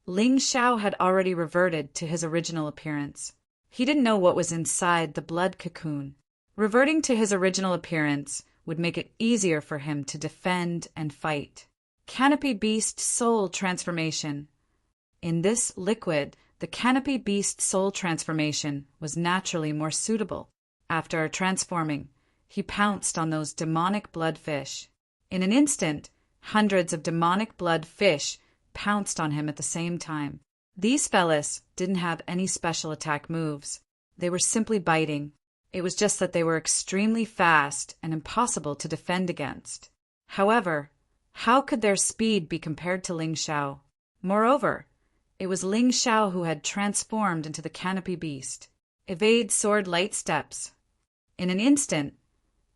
Ling Xiao had already reverted to his original appearance. He didn't know what was inside the blood cocoon. Reverting to his original appearance would make it easier for him to defend and fight. Canopy Beast Soul Transformation. In this liquid, the Canopy Beast Soul Transformation was naturally more suitable. After transforming, he pounced on those demonic blood fish. In an instant, hundreds of demonic blood fish pounced on him at the same time. These fellas didn't have any special attack moves. They were simply biting. It was just that they were extremely fast and impossible to defend against. However, how could their speed be compared to Ling Xiao? Moreover, it was Ling Xiao who had transformed into the canopy beast. Evade sword light steps. In an instant,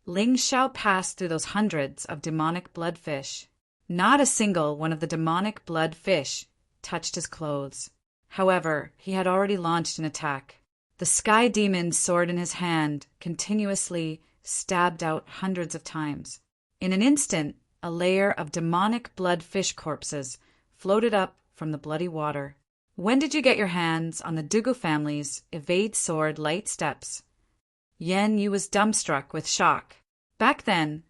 Ling Xiao passed through those hundreds of demonic bloodfish. Not a single one of the demonic bloodfish touched his clothes. However, he had already launched an attack. The sky demon's sword in his hand continuously stabbed out hundreds of times. In an instant, a layer of demonic bloodfish corpses floated up from the bloody water. When did you get your hands on the Dugu family's Evade Sword light steps? Yan Yu was dumbstruck with shock. Back then,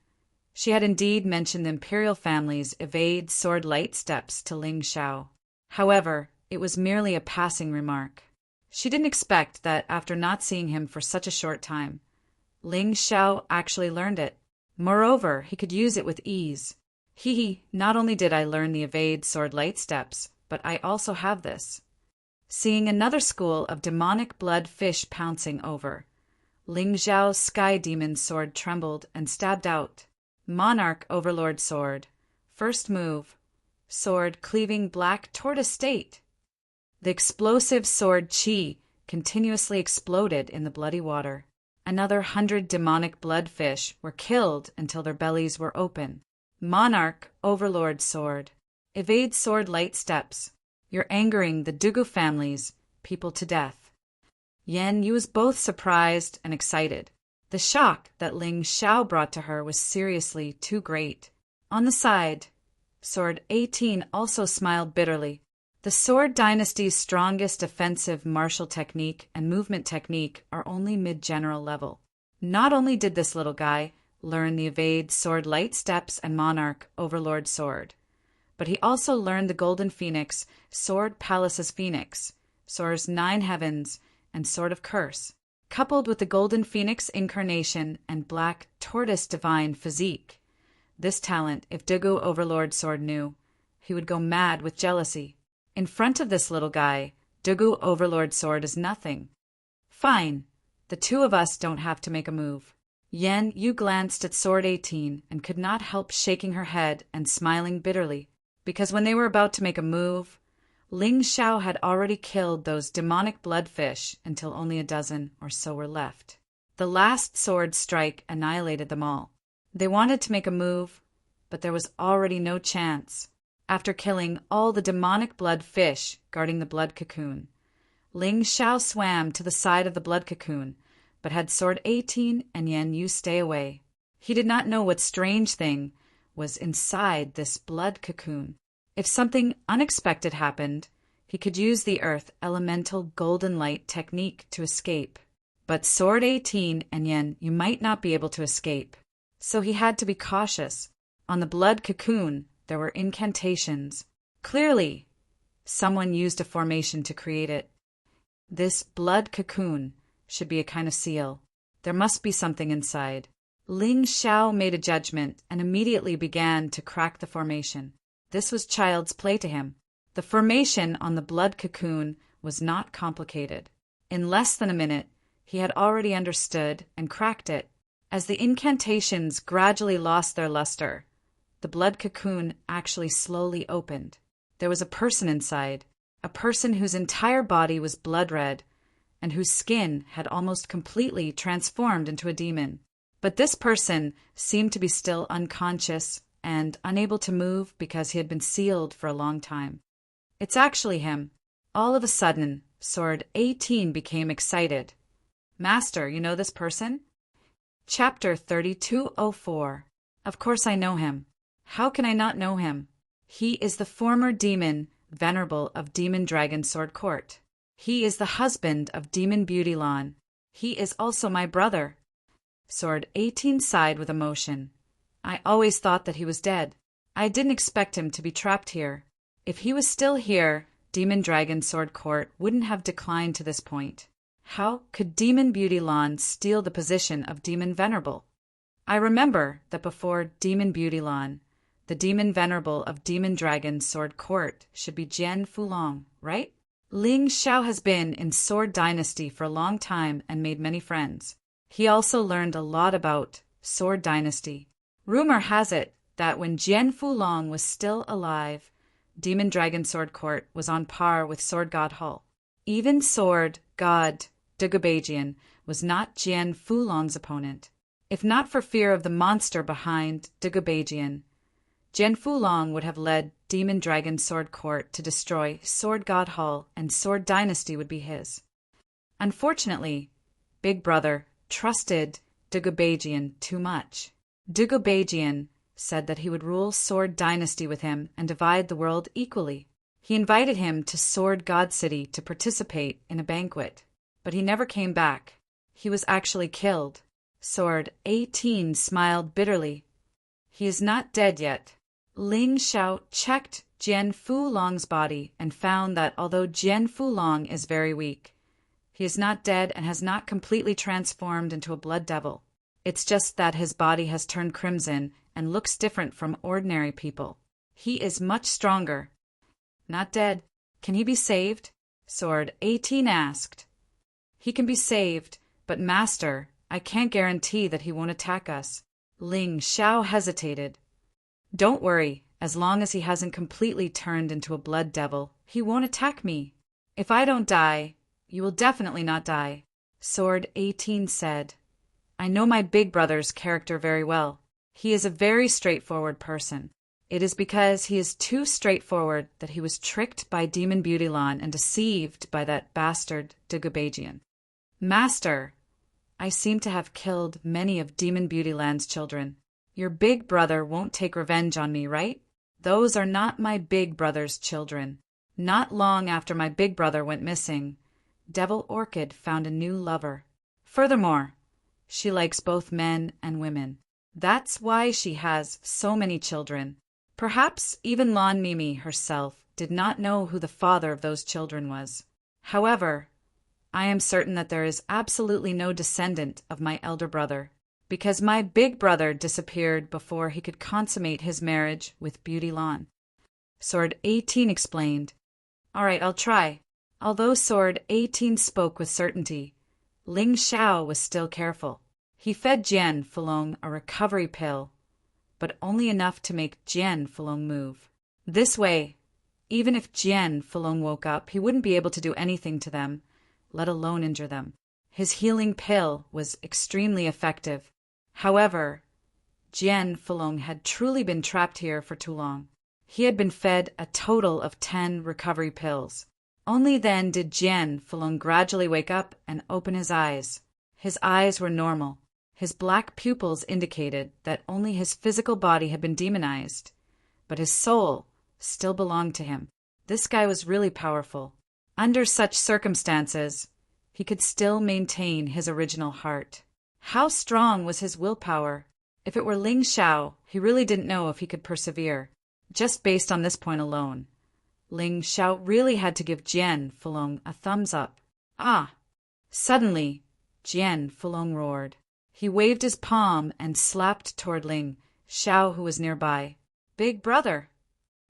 she had indeed mentioned the imperial family's Evade Sword light steps to Ling Xiao. However, it was merely a passing remark. She didn't expect that after not seeing him for such a short time, Ling Xiao actually learned it. Moreover, he could use it with ease. Not only did I learn the Evade Sword light steps, but I also have this. Seeing another school of demonic blood fish pouncing over, Ling Xiao's sky demon's sword trembled and stabbed out. Monarch Overlord Sword. First move. Sword cleaving black tortoise state. The explosive sword Qi continuously exploded in the bloody water. Another 100 demonic bloodfish were killed until their bellies were open. Monarch Overlord Sword. Evade sword light steps. You're angering the Dugu family's people to death. Yan Yu was both surprised and excited. The shock that Ling Xiao brought to her was seriously too great. On the side, Sword 18 also smiled bitterly. The Sword Dynasty's strongest offensive martial technique and movement technique are only mid-general level. Not only did this little guy learn the Evade Sword light steps and Monarch Overlord Sword, but he also learned the Golden Phoenix, Sword Palace's Phoenix, Swords 9 Heavens, and Sword of Curse, coupled with the Golden Phoenix Incarnation and Black Tortoise Divine Physique. This talent, if Dugu Overlord Sword knew, he would go mad with jealousy. In front of this little guy, Dugu Overlord Sword is nothing. Fine, the two of us don't have to make a move. Yan Yu glanced at Sword 18 and could not help shaking her head and smiling bitterly, because when they were about to make a move, Ling Xiao had already killed those demonic bloodfish until only a dozen or so were left. The last sword strike annihilated them all. They wanted to make a move, but there was already no chance. After killing all the demonic blood fish guarding the blood cocoon, Ling Xiao swam to the side of the blood cocoon, but had Sword 18 and Yan Yu stay away. He did not know what strange thing was inside this blood cocoon. If something unexpected happened, he could use the earth elemental golden light technique to escape. But Sword 18 and Yan Yu might not be able to escape, so he had to be cautious. On the blood cocoon, there were incantations. Clearly, someone used a formation to create it. This blood cocoon should be a kind of seal. There must be something inside. Ling Xiao made a judgment and immediately began to crack the formation. This was child's play to him. The formation on the blood cocoon was not complicated. In less than a minute, he had already understood and cracked it. As the incantations gradually lost their luster, the blood cocoon actually slowly opened. There was a person inside, a person whose entire body was blood red and whose skin had almost completely transformed into a demon. But this person seemed to be still unconscious and unable to move because he had been sealed for a long time. It's actually him. All of a sudden, Sword 18 became excited. Master, you know this person? Chapter 3204. Of course I know him. How can I not know him? He is the former demon venerable of Demon Dragon Sword Court. He is the husband of Demon Beauty Lawn. He is also my brother. Sword 18 sighed with emotion. I always thought that he was dead. I didn't expect him to be trapped here. If he was still here, Demon Dragon Sword Court wouldn't have declined to this point. How could Demon Beauty Lawn steal the position of Demon Venerable? I remember that before Demon Beauty Lawn, the Demon Venerable of Demon Dragon Sword Court should be Jian Fulong, right? Ling Xiao has been in Sword Dynasty for a long time and made many friends. He also learned a lot about Sword Dynasty. Rumor has it that when Jian Fulong was still alive, Demon Dragon Sword Court was on par with Sword God Hull. Even Sword God Dugubajian was not Jian Fulong's opponent. If not for fear of the monster behind Dugubajian, Jian Fulong would have led Demon Dragon Sword Court to destroy Sword God Hull, and Sword Dynasty would be his. Unfortunately, Big Brother trusted Dugubajian too much. Dugubajian said that he would rule Sword Dynasty with him and divide the world equally. He invited him to Sword God City to participate in a banquet, but he never came back. He was actually killed. Sword 18 smiled bitterly. He is not dead yet. Ling Xiao checked Jian Fulong's body and found that although Jian Fulong is very weak, he is not dead and has not completely transformed into a blood devil. It's just that his body has turned crimson and looks different from ordinary people. He is much stronger. Not dead. Can he be saved? Sword 18 asked. He can be saved, but Master, I can't guarantee that he won't attack us. Ling Xiao hesitated. Don't worry, as long as he hasn't completely turned into a blood devil, he won't attack me. If I don't die, you will definitely not die, Sword 18 said. I know my big brother's character very well. He is a very straightforward person. It is because he is too straightforward that he was tricked by Demon Beautylan and deceived by that bastard Dugubajian. Master, I seem to have killed many of Demon Beautyland's children. Your big brother won't take revenge on me, right? Those are not my big brother's children. Not long after my big brother went missing, Devil Orchid found a new lover. Furthermore, she likes both men and women. That's why she has so many children. Perhaps even Lan Mimi herself did not know who the father of those children was. However, I am certain that there is absolutely no descendant of my elder brother, because my big brother disappeared before he could consummate his marriage with Beauty Lan. Sword 18 explained. All right, I'll try. Although Sword 18 spoke with certainty, Ling Xiao was still careful. He fed Jian Fulong a recovery pill, but only enough to make Jian Fulong move. This way, even if Jian Fulong woke up, he wouldn't be able to do anything to them, let alone injure them. His healing pill was extremely effective. However, Jian Fulong had truly been trapped here for too long. He had been fed a total of 10 recovery pills. Only then did Jian Fulong gradually wake up and open his eyes. His eyes were normal. His black pupils indicated that only his physical body had been demonized, but his soul still belonged to him. This guy was really powerful. Under such circumstances, he could still maintain his original heart. How strong was his willpower? If it were Ling Xiao, he really didn't know if he could persevere. Just based on this point alone, Ling Xiao really had to give Jian Fulong a thumbs up. Ah! Suddenly, Jian Fulong roared. He waved his palm and slapped toward Ling Xiao, who was nearby. Big brother!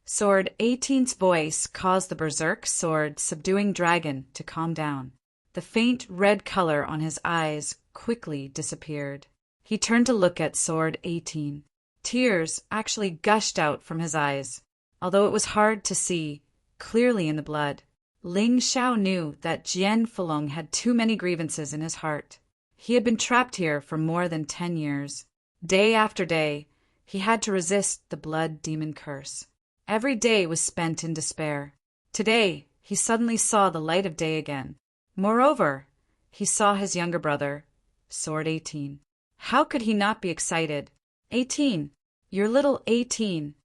Sword 18's voice caused the berserk sword subduing dragon to calm down. The faint red color on his eyes quickly disappeared. He turned to look at Sword 18. Tears actually gushed out from his eyes, although it was hard to see clearly in the blood. Ling Xiao knew that Jian Fulong had too many grievances in his heart. He had been trapped here for more than 10 years. Day after day, he had to resist the blood demon curse. Every day was spent in despair. Today, he suddenly saw the light of day again. Moreover, he saw his younger brother, Sword 18. How could he not be excited? 18, your little 18.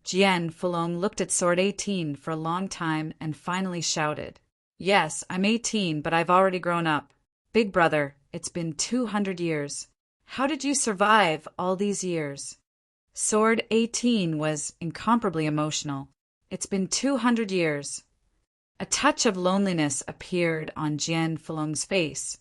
Jian Fulong looked at Sword 18 for a long time and finally shouted, Yes, I'm 18, but I've already grown up. Big brother, it's been 200 years. How did you survive all these years? Sword 18 was incomparably emotional. It's been 200 years. A touch of loneliness appeared on Jian Fulong's face,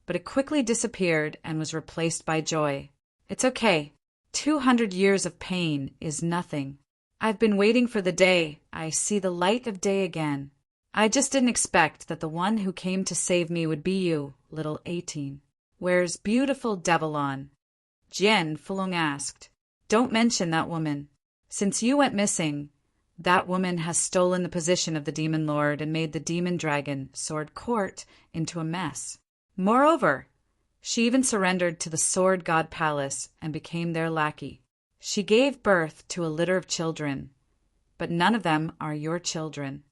but it quickly disappeared and was replaced by joy. It's okay. 200 years of pain is nothing. I've been waiting for the day I see the light of day again. I just didn't expect that the one who came to save me would be you, little 18. Where's beautiful Devilon? Jian Fulong asked. Don't mention that woman. Since you went missing, That woman has stolen the position of the demon lord and made the demon dragon, Sword Court, into a mess. Moreover, she even surrendered to the Sword God Palace and became their lackey. She gave birth to a litter of children, but none of them are your children.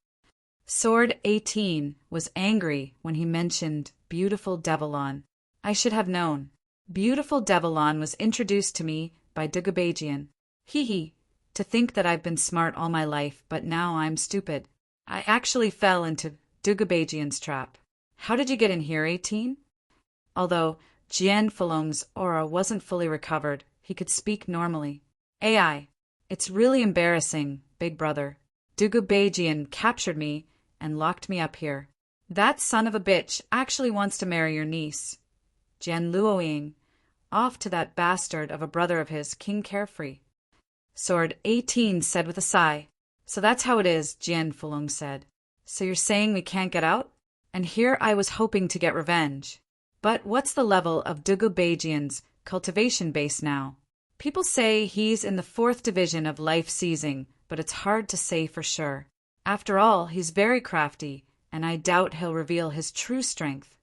Sword 18 was angry when he mentioned beautiful Devilon. I should have known. Beautiful Devilon was introduced to me by Dugubajian. Hee. To think that I've been smart all my life, but now I'm stupid. I actually fell into Dugubajian's trap. How did you get in here, 18? Although Jian Fulong's aura wasn't fully recovered, he could speak normally. AI, it's really embarrassing, big brother. Dugubajian captured me and locked me up here. That son of a bitch actually wants to marry your niece, Jian Luoying, off to that bastard of a brother of his, King Carefree. Sword 18 said with a sigh. So that's how it is, Jian Fulong said. So you're saying we can't get out? And here I was hoping to get revenge. But what's the level of Dugubajian's cultivation base now? People say he's in the 4th division of life seizing, but it's hard to say for sure. After all, he's very crafty, and I doubt he'll reveal his true strength.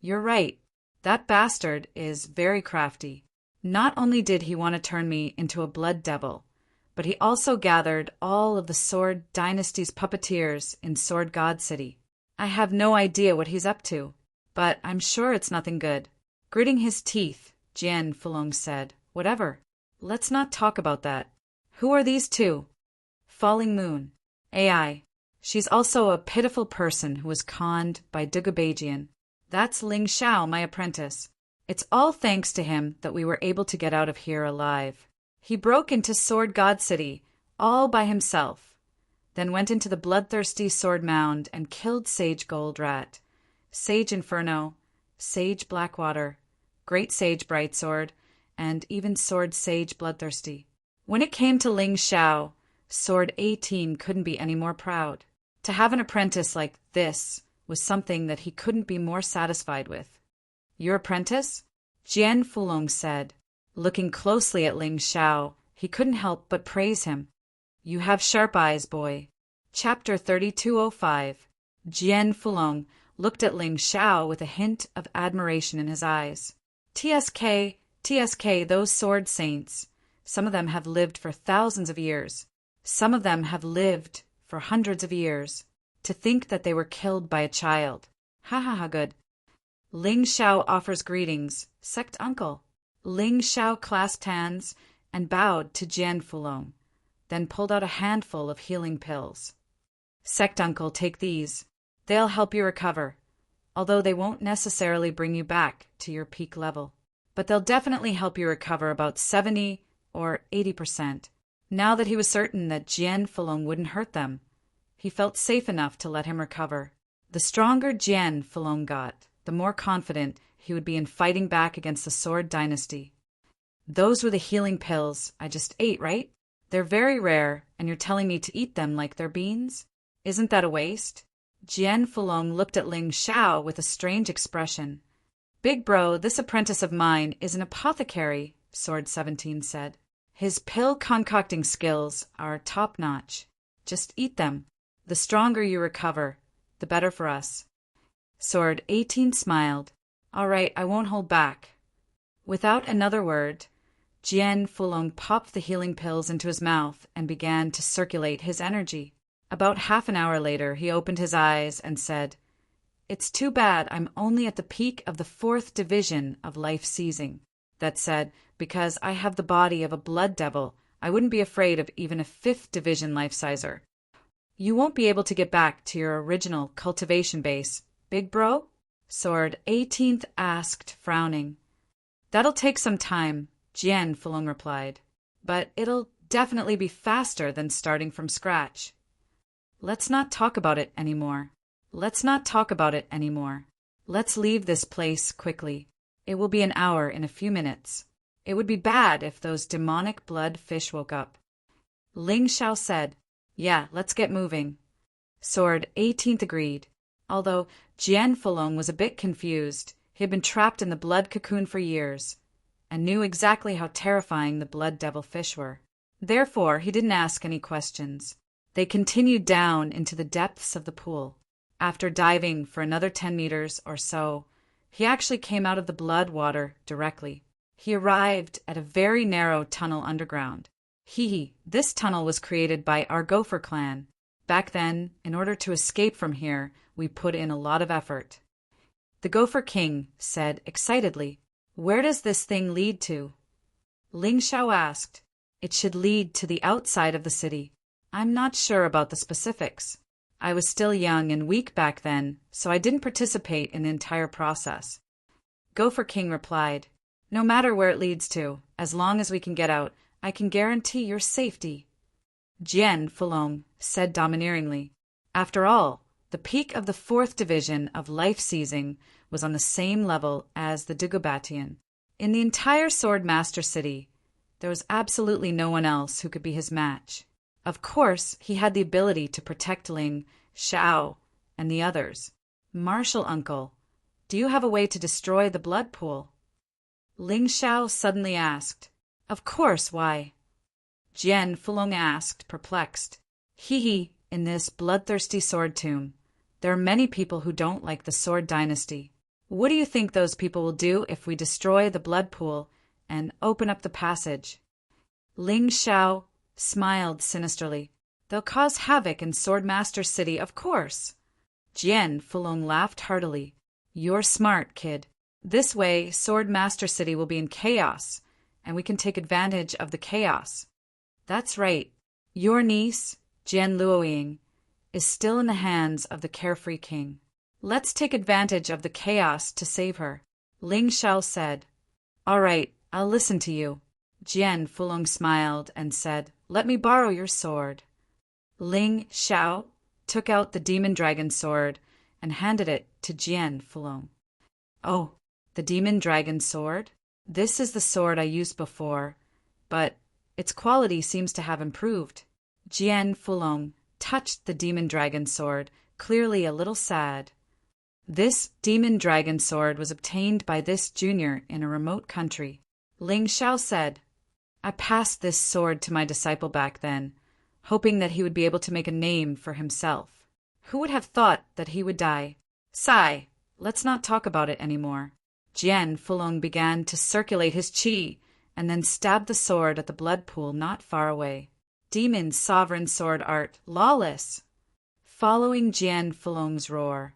You're right. That bastard is very crafty. Not only did he want to turn me into a blood devil, but he also gathered all of the Sword Dynasty's puppeteers in Sword God City. I have no idea what he's up to, but I'm sure it's nothing good. Gritting his teeth, Jian Fulong said, Whatever. Let's not talk about that. Who are these two? Falling Moon. AI. She's also a pitiful person who was conned by Dugubajian. That's Ling Xiao, my apprentice. It's all thanks to him that we were able to get out of here alive. He broke into Sword God City, all by himself, then went into the bloodthirsty Sword Mound and killed Sage Goldrat, Sage Inferno, Sage Blackwater, Great Sage Brightsword, and even Sword Sage Bloodthirsty. When it came to Ling Xiao, Sword 18 couldn't be any more proud. To have an apprentice like this was something that he couldn't be more satisfied with. Your apprentice? Jian Fulong said. Looking closely at Ling Xiao, he couldn't help but praise him. You have sharp eyes, boy. Chapter 3205. Jian Fulong looked at Ling Xiao with a hint of admiration in his eyes. TSK, those sword saints. Some of them have lived for thousands of years. Some of them have lived for hundreds of years. To think that they were killed by a child. Ha, good. Ling Xiao offers greetings, sect uncle. Ling Xiao clasped hands and bowed to Jian Fulong, then pulled out a handful of healing pills. Sect uncle, take these. They'll help you recover, although they won't necessarily bring you back to your peak level. But they'll definitely help you recover about 70 or 80%. Now that he was certain that Jian Fulong wouldn't hurt them, he felt safe enough to let him recover. The stronger Jian Fulong got, the more confident he would be in fighting back against the Sword Dynasty. Those were the healing pills I just ate, right? They're very rare, and you're telling me to eat them like they're beans? Isn't that a waste? Jian Fulong looked at Ling Xiao with a strange expression. Big bro, this apprentice of mine is an apothecary, Sword 17 said. His pill concocting skills are top-notch. Just eat them. The stronger you recover, the better for us. Sword 18 smiled. All right, I won't hold back. Without another word, Jian Fulong popped the healing pills into his mouth and began to circulate his energy. About half an hour later, he opened his eyes and said, It's too bad I'm only at the peak of the 4th division of life seizing. That said, because I have the body of a blood devil, I wouldn't be afraid of even a 5th division life sizer. You won't be able to get back to your original cultivation base, big bro? Sword 18th asked, frowning. That'll take some time, Jian Fulong replied. But it'll definitely be faster than starting from scratch. Let's not talk about it anymore. Let's leave this place quickly. It will be an hour in a few minutes. It would be bad if those demonic blood fish woke up. Ling Xiao said, Yeah, let's get moving. Sword 18th agreed. Although Jian Fulong was a bit confused, he had been trapped in the blood cocoon for years, and knew exactly how terrifying the blood devil fish were. Therefore, he didn't ask any questions. They continued down into the depths of the pool. After diving for another 10 meters or so, he actually came out of the blood water directly. He arrived at a very narrow tunnel underground. This tunnel was created by our Gopher clan. Back then, in order to escape from here, we put in a lot of effort. The Gopher King said excitedly, "Where does this thing lead to?" Ling Xiao asked. "It should lead to the outside of the city. I'm not sure about the specifics. I was still young and weak back then, so I didn't participate in the entire process." Gopher King replied, "No matter where it leads to, as long as we can get out, I can guarantee your safety." Jian Fulong said domineeringly, "After all, the peak of the 4th division of life seizing was on the same level as the Dagobatian. In the entire Sword Master City, there was absolutely no one else who could be his match. Of course, he had the ability to protect Ling Xiao and the others. Martial uncle, do you have a way to destroy the blood pool?" Ling Xiao suddenly asked. "Of course, why?" Jian Fulong asked, perplexed. In this bloodthirsty sword tomb, there are many people who don't like the Sword Dynasty. What do you think those people will do if we destroy the blood pool and open up the passage?" Ling Xiao smiled sinisterly. "They'll cause havoc in Sword Master City, of course." Jian Fulong laughed heartily. "You're smart, kid. This way, Sword Master City will be in chaos, and we can take advantage of the chaos." "That's right. Your niece, Jian Luoying, is still in the hands of the carefree king. Let's take advantage of the chaos to save her," Ling Xiao said. "All right, I'll listen to you." Jian Fulong smiled and said, "Let me borrow your sword." Ling Xiao took out the demon dragon sword and handed it to Jian Fulong. "Oh, the demon dragon sword? This is the sword I used before, but its quality seems to have improved." Jian Fulong touched the demon dragon sword, clearly a little sad. "This demon dragon sword was obtained by this junior in a remote country," Ling Xiao said. "I passed this sword to my disciple back then, hoping that he would be able to make a name for himself. Who would have thought that he would die? Sigh, let's not talk about it anymore." Jian Fulong began to circulate his qi and then stabbed the sword at the blood pool not far away. Demon sovereign sword art, lawless! Following Jian Fulong's roar,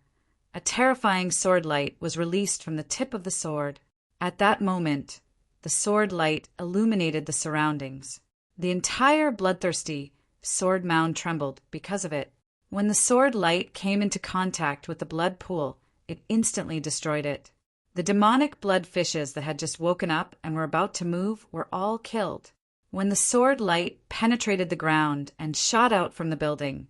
a terrifying sword light was released from the tip of the sword. At that moment, the sword light illuminated the surroundings. The entire bloodthirsty sword mound trembled because of it. When the sword light came into contact with the blood pool, it instantly destroyed it. The demonic blood fishes that had just woken up and were about to move were all killed. When the sword light penetrated the ground and shot out from the building,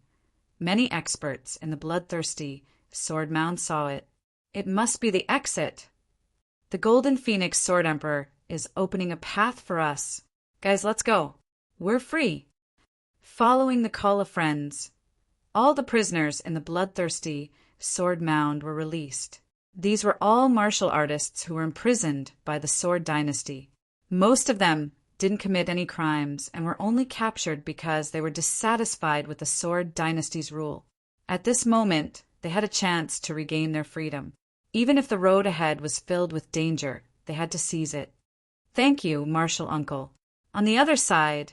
many experts in the bloodthirsty sword mound saw it. "It must be the exit. The Golden Phoenix Sword Emperor is opening a path for us. Guys, let's go. We're free." Following the call of friends, all the prisoners in the bloodthirsty sword mound were released. These were all martial artists who were imprisoned by the Sword Dynasty. Most of them didn't commit any crimes and were only captured because they were dissatisfied with the Sword Dynasty's rule. At this moment, they had a chance to regain their freedom. Even if the road ahead was filled with danger, they had to seize it. "Thank you, Martial Uncle." On the other side,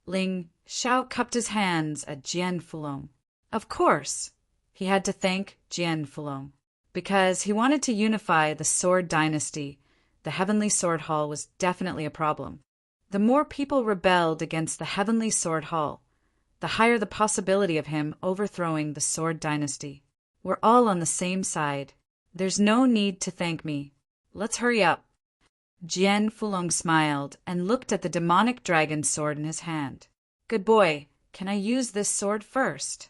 Ling Xiao cupped his hands at Jian Fulong. Of course, he had to thank Jian Fulong. Because he wanted to unify the Sword Dynasty, the Heavenly Sword Hall was definitely a problem. The more people rebelled against the Heavenly Sword Hall, the higher the possibility of him overthrowing the Sword Dynasty. We're all on the same side. There's no need to thank me. Let's hurry up. Jian Fulong smiled and looked at the demonic dragon sword in his hand. "Good boy, can I use this sword first?"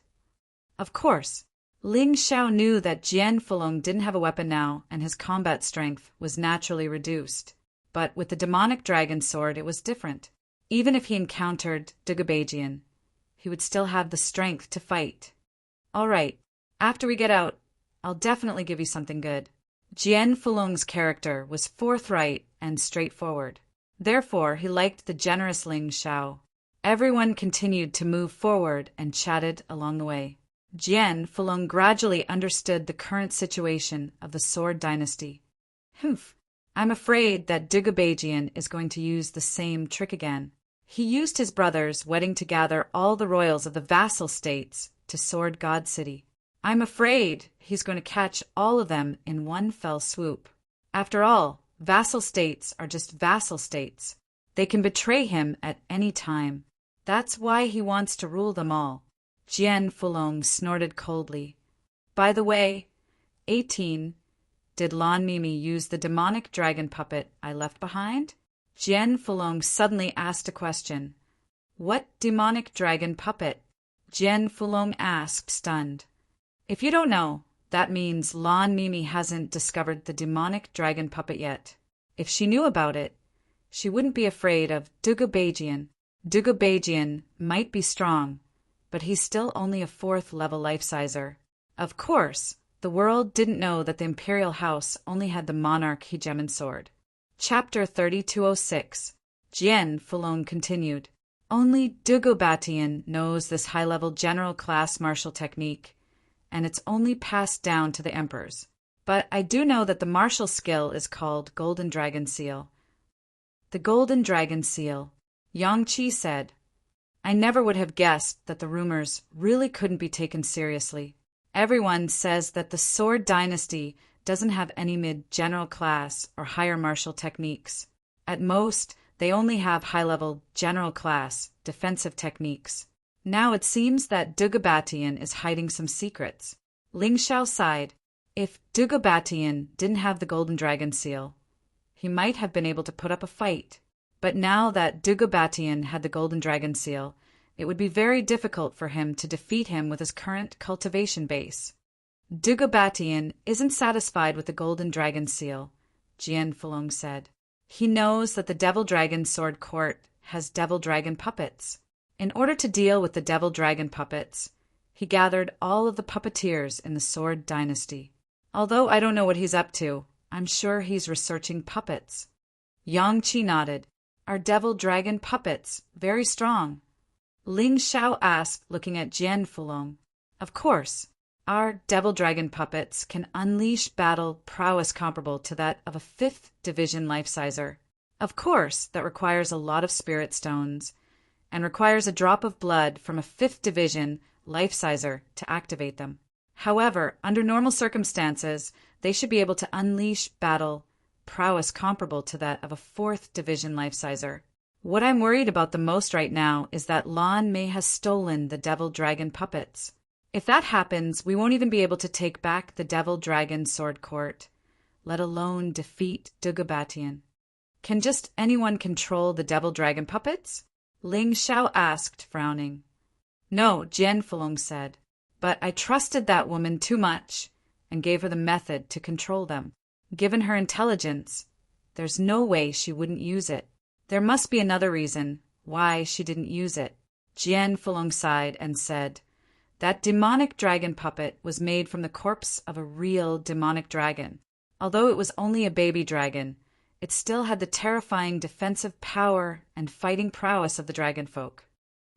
Of course. Ling Xiao knew that Jian Fulong didn't have a weapon now and his combat strength was naturally reduced. But with the demonic dragon sword it was different. Even if he encountered Dagobatian, he would still have the strength to fight. "All right, after we get out, I'll definitely give you something good." Jian Fulong's character was forthright and straightforward. Therefore, he liked the generous Ling Xiao. Everyone continued to move forward and chatted along the way. Jian Fulong gradually understood the current situation of the Sword Dynasty. Humph, I'm afraid that Dugabajian is going to use the same trick again. He used his brother's wedding to gather all the royals of the vassal states to Sword God City. I'm afraid he's going to catch all of them in one fell swoop. After all, vassal states are just vassal states. They can betray him at any time. That's why he wants to rule them all. Jian Fulong snorted coldly. By the way, 18. Did Lan Mimi use the demonic dragon puppet I left behind? Jian Fulong suddenly asked a question. What demonic dragon puppet? Jian Fulong asked, stunned. If you don't know, that means Lan Mimi hasn't discovered the demonic dragon puppet yet. If she knew about it, she wouldn't be afraid of Dugabajian. Dugabajian might be strong, but he's still only a 4th level life-sizer. Of course, the world didn't know that the Imperial House only had the Monarch Hegemon Sword. Chapter 3206. Jian Fulong continued. Only Dugobatian knows this high-level general-class martial technique, and it's only passed down to the emperors. But I do know that the martial skill is called Golden Dragon Seal. The Golden Dragon Seal, Yang Qi said. I never would have guessed that the rumors really couldn't be taken seriously. Everyone says that the Sword Dynasty doesn't have any mid-general class or higher martial techniques. At most, they only have high-level general class defensive techniques. Now it seems that Dugobatian is hiding some secrets. Ling Xiao sighed. If Dugobatian didn't have the Golden Dragon Seal, he might have been able to put up a fight. But now that Dugobatian had the Golden Dragon Seal, it would be very difficult for him to defeat him with his current cultivation base. Dugobatian isn't satisfied with the Golden Dragon Seal, Jian Fulong said. He knows that the Devil Dragon Sword Court has Devil Dragon puppets. In order to deal with the Devil Dragon puppets, he gathered all of the puppeteers in the Sword Dynasty. Although I don't know what he's up to, I'm sure he's researching puppets. Yang Qi nodded. Are Devil Dragon puppets very strong? Ling Xiao asked, looking at Jian Fulong. Of course. Our Devil Dragon puppets can unleash battle prowess comparable to that of a 5th division life-sizer. Of course, that requires a lot of spirit stones, and requires a drop of blood from a 5th division life-sizer to activate them. However, under normal circumstances, they should be able to unleash battle prowess comparable to that of a 4th division life-sizer. What I'm worried about the most right now is that Lan may have stolen the Devil Dragon puppets. If that happens, we won't even be able to take back the Devil Dragon Sword Court, let alone defeat Dugobatian. Can just anyone control the Devil Dragon puppets? Ling Xiao asked, frowning. No, Jian Fulong said, but I trusted that woman too much and gave her the method to control them. Given her intelligence, there's no way she wouldn't use it. There must be another reason why she didn't use it. Jian Fulong sighed and said, that demonic dragon puppet was made from the corpse of a real demonic dragon. Although it was only a baby dragon, it still had the terrifying defensive power and fighting prowess of the dragon folk.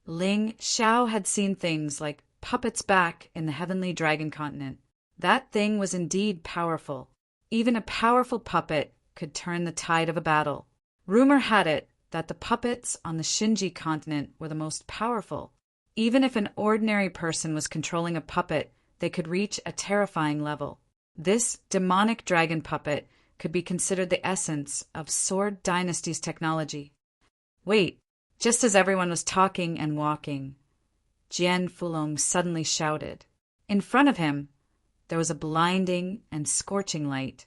Ling Xiao had seen things like puppets back in the heavenly dragon continent. That thing was indeed powerful. Even a powerful puppet could turn the tide of a battle. Rumor had it that the puppets on the Shinji continent were the most powerful. Even if an ordinary person was controlling a puppet, they could reach a terrifying level. This demonic dragon puppet could be considered the essence of Sword Dynasty's technology. Wait, just as everyone was talking and walking, Jian Fulong suddenly shouted. In front of him, there was a blinding and scorching light.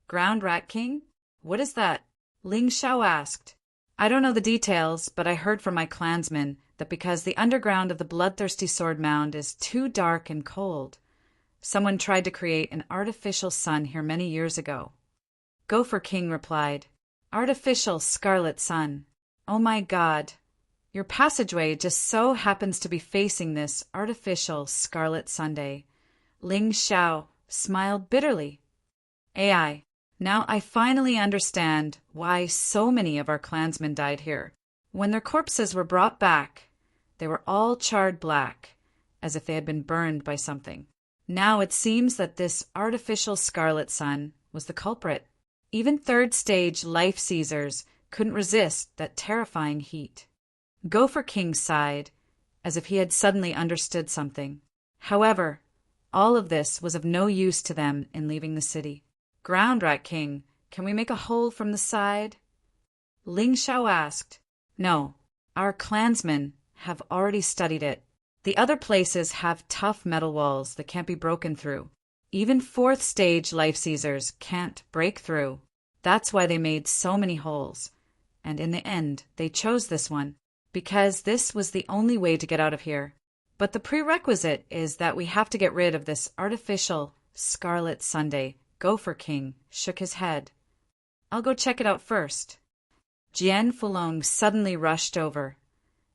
Ground Rat King? What is that? Ling Xiao asked. I don't know the details, but I heard from my clansmen that because the underground of the Bloodthirsty Sword Mound is too dark and cold, someone tried to create an artificial sun here many years ago. Gopher King replied, Artificial scarlet sun. Oh my God. Your passageway just so happens to be facing this artificial scarlet Sunday. Ling Xiao smiled bitterly. AI. Now I finally understand why so many of our clansmen died here. When their corpses were brought back, they were all charred black, as if they had been burned by something. Now it seems that this artificial scarlet sun was the culprit. Even third-stage life seizers couldn't resist that terrifying heat. Gopher King sighed, as if he had suddenly understood something. However, all of this was of no use to them in leaving the city. Ground Rat King, can we make a hole from the side? Ling Xiao asked. No, our clansmen have already studied it. The other places have tough metal walls that can't be broken through. Even fourth-stage life seizers can't break through. That's why they made so many holes. And in the end, they chose this one, because this was the only way to get out of here. But the prerequisite is that we have to get rid of this artificial scarlet Sunday. Gopher King shook his head. I'll go check it out first. Jian Fulong suddenly rushed over,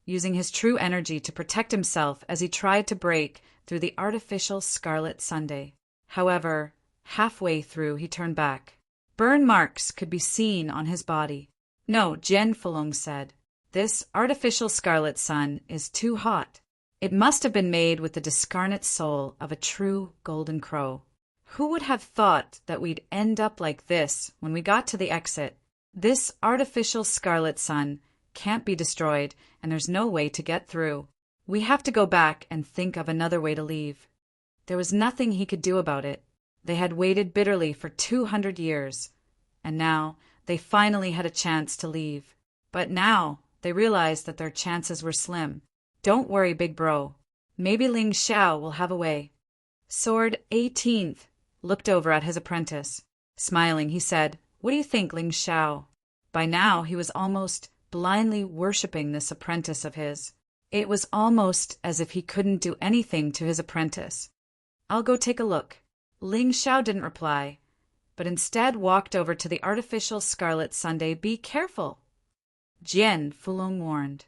using his true energy to protect himself as he tried to break through the artificial scarlet Sunday. However, halfway through he turned back. Burn marks could be seen on his body. No, Jian Fulong said, this artificial scarlet sun is too hot. It must have been made with the discarnate soul of a true golden crow. Who would have thought that we'd end up like this when we got to the exit? This artificial scarlet sun can't be destroyed, and there's no way to get through. We have to go back and think of another way to leave. There was nothing he could do about it. They had waited bitterly for 200 years, and now they finally had a chance to leave. But now they realized that their chances were slim. Don't worry, big bro. Maybe Ling Xiao will have a way. Sword 18th looked over at his apprentice. Smiling, he said, What do you think, Ling Xiao? By now he was almost blindly worshipping this apprentice of his. It was almost as if he couldn't do anything to his apprentice. I'll go take a look. Ling Xiao didn't reply, but instead walked over to the artificial scarlet Sunday. Be careful, Jian Fulong warned.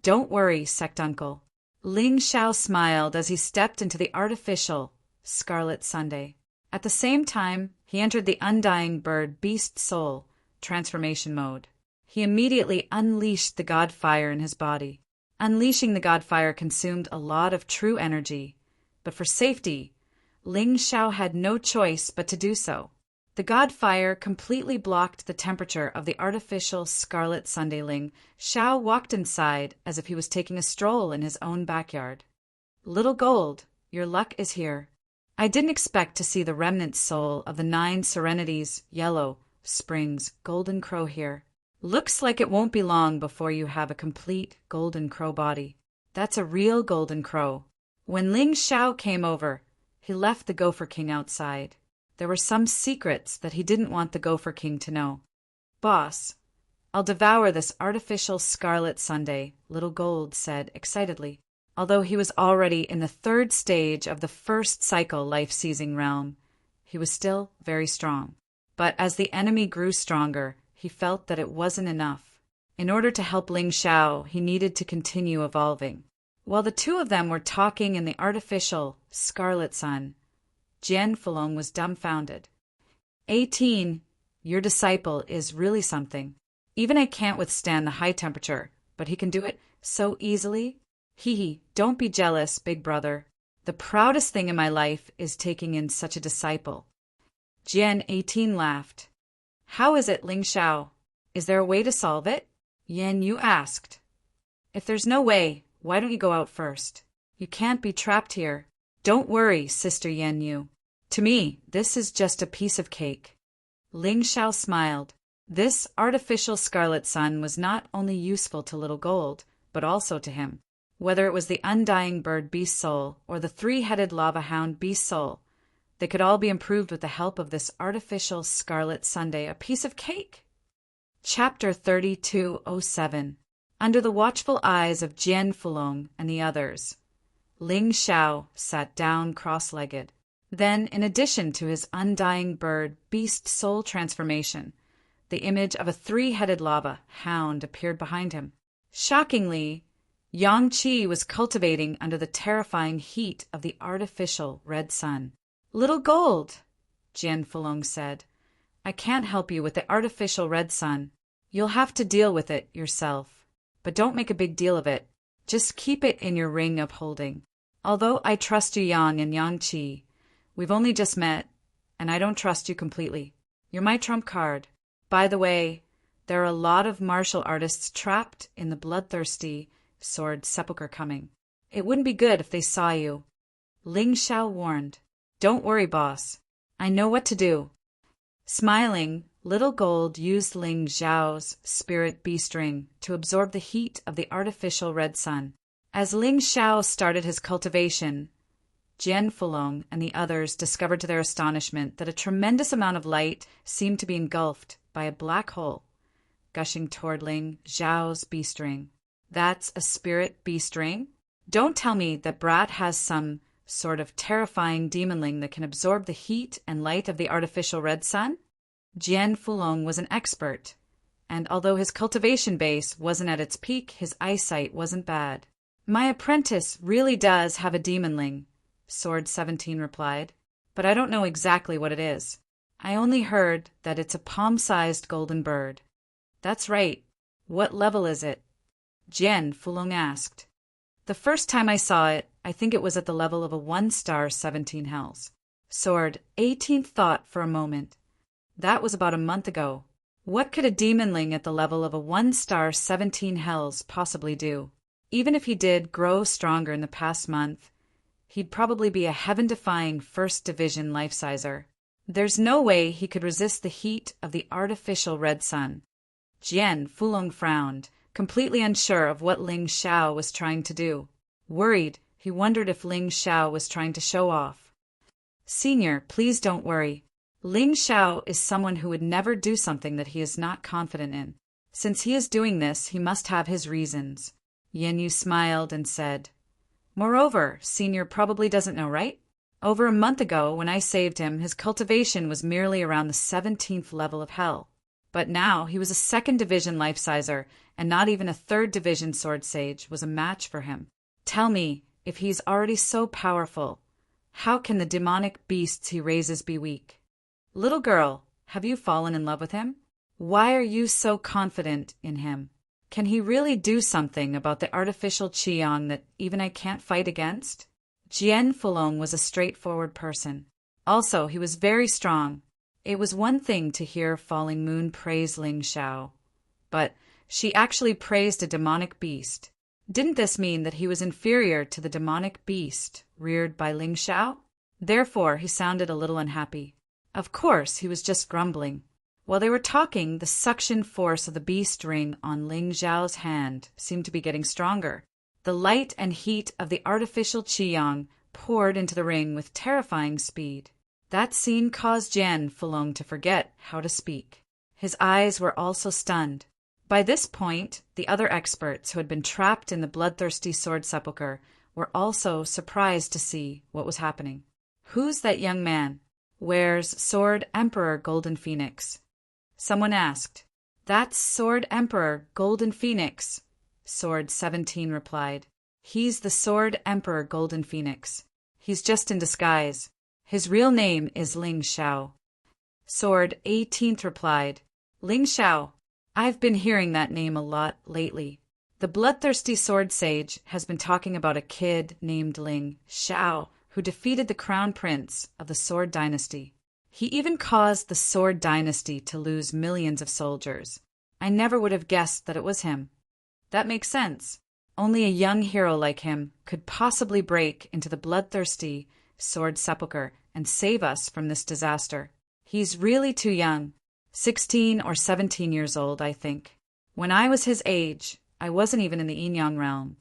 Don't worry, sect uncle. Ling Xiao smiled as he stepped into the artificial scarlet Sunday. At the same time, he entered the undying bird beast soul transformation mode. He immediately unleashed the god fire in his body. Unleashing the god fire consumed a lot of true energy, but for safety, Ling Xiao had no choice but to do so. The god fire completely blocked the temperature of the artificial scarlet Sunday. Ling Xiao walked inside as if he was taking a stroll in his own backyard. Little Gold, your luck is here. I didn't expect to see the remnant soul of the 9 Serenities, Yellow, Springs, Golden Crow here. Looks like it won't be long before you have a complete Golden Crow body. That's a real Golden Crow. When Ling Xiao came over, he left the Gopher King outside. There were some secrets that he didn't want the Gopher King to know. Boss, I'll devour this artificial scarlet Sunday, Little Gold said excitedly. Although he was already in the 3rd stage of the first cycle life-seizing realm, he was still very strong. But as the enemy grew stronger, he felt that it wasn't enough. In order to help Ling Xiao, he needed to continue evolving. While the two of them were talking in the artificial scarlet sun, Jian Fulong was dumbfounded. 18, your disciple is really something. Even I can't withstand the high temperature, but he can do it so easily. Hee, don't be jealous, big brother. The proudest thing in my life is taking in such a disciple. Jian 18 laughed. How is it, Ling Xiao? Is there a way to solve it? Yan Yu asked. If there's no way, why don't you go out first? You can't be trapped here. Don't worry, Sister Yan Yu. To me, this is just a piece of cake. Ling Xiao smiled. This artificial scarlet sun was not only useful to Little Gold, but also to him. Whether it was the undying bird beast soul or the 3-headed lava hound beast soul, they could all be improved with the help of this artificial scarlet Sunday, a piece of cake. Chapter 3207. Under the watchful eyes of Jian Fulong and the others, Ling Xiao sat down cross-legged. Then, in addition to his undying bird beast soul transformation, the image of a 3-headed lava hound appeared behind him. Shockingly, Yang Qi was cultivating under the terrifying heat of the artificial red sun. Little Gold, Jian Fulong said, I can't help you with the artificial red sun. You'll have to deal with it yourself. but don't make a big deal of it. Just keep it in your ring of holding. Although I trust you Yang and Yang Qi, we've only just met, and I don't trust you completely. You're my trump card. By the way, there are a lot of martial artists trapped in the bloodthirsty sword sepulchre coming. It wouldn't be good if they saw you. Ling Xiao warned. Don't worry, boss. I know what to do. Smiling, Little Gold used Ling Xiao's spirit beast ring to absorb the heat of the artificial red sun. As Ling Xiao started his cultivation, Jian Fulong and the others discovered to their astonishment that a tremendous amount of light seemed to be engulfed by a black hole, gushing toward Ling Xiao's beast ring. That's a spirit beast ring? Don't tell me that Brat has some sort of terrifying demonling that can absorb the heat and light of the artificial red sun? Jian Fulong was an expert, and although his cultivation base wasn't at its peak, his eyesight wasn't bad. My apprentice really does have a demonling, Sword 17 replied, but I don't know exactly what it is. I only heard that it's a palm-sized golden bird. That's right. What level is it? Jian Fulong asked. The first time I saw it, I think it was at the level of a 1-star 17 hells. Sword 18 thought for a moment. That was about a month ago. What could a demonling at the level of a 1-star 17 hells possibly do? Even if he did grow stronger in the past month, he'd probably be a heaven-defying first division life-sizer. There's no way he could resist the heat of the artificial red sun. Jian Fulong frowned, completely unsure of what Ling Xiao was trying to do. Worried, he wondered if Ling Xiao was trying to show off. Senior, please don't worry. Ling Xiao is someone who would never do something that he is not confident in. Since he is doing this, he must have his reasons. Yin Yu smiled and said, Moreover, Senior probably doesn't know, right? Over a month ago, when I saved him, his cultivation was merely around the 17th level of hell. But now he was a 2nd division life-sizer, and not even a 3rd division sword sage was a match for him. Tell me, if he's already so powerful, how can the demonic beasts he raises be weak? Little girl, have you fallen in love with him? Why are you so confident in him? Can he really do something about the artificial Qiyang that even I can't fight against? Jian Fulong was a straightforward person. Also, he was very strong. It was one thing to hear Falling Moon praise Ling Xiao, but she actually praised a demonic beast. Didn't this mean that he was inferior to the demonic beast reared by Ling Xiao? Therefore, he sounded a little unhappy. Of course, he was just grumbling. While they were talking, the suction force of the beast ring on Ling Xiao's hand seemed to be getting stronger. The light and heat of the artificial Qiyang poured into the ring with terrifying speed. That scene caused Jian Fulong to forget how to speak. His eyes were also stunned. By this point, the other experts who had been trapped in the bloodthirsty sword sepulchre were also surprised to see what was happening. Who's that young man? Wears Sword Emperor Golden Phoenix? Someone asked. That's Sword Emperor Golden Phoenix, Sword 17 replied. He's the Sword Emperor Golden Phoenix. He's just in disguise. His real name is Ling Xiao. Sword 18th replied. Ling Xiao. I've been hearing that name a lot lately. The bloodthirsty sword sage has been talking about a kid named Ling Xiao who defeated the crown prince of the Sword Dynasty. He even caused the Sword Dynasty to lose millions of soldiers. I never would have guessed that it was him. That makes sense. Only a young hero like him could possibly break into the bloodthirsty sword sepulchre and save us from this disaster. He's really too young. 16 or 17 years old, I think. When I was his age, I wasn't even in the Yin-Yang realm.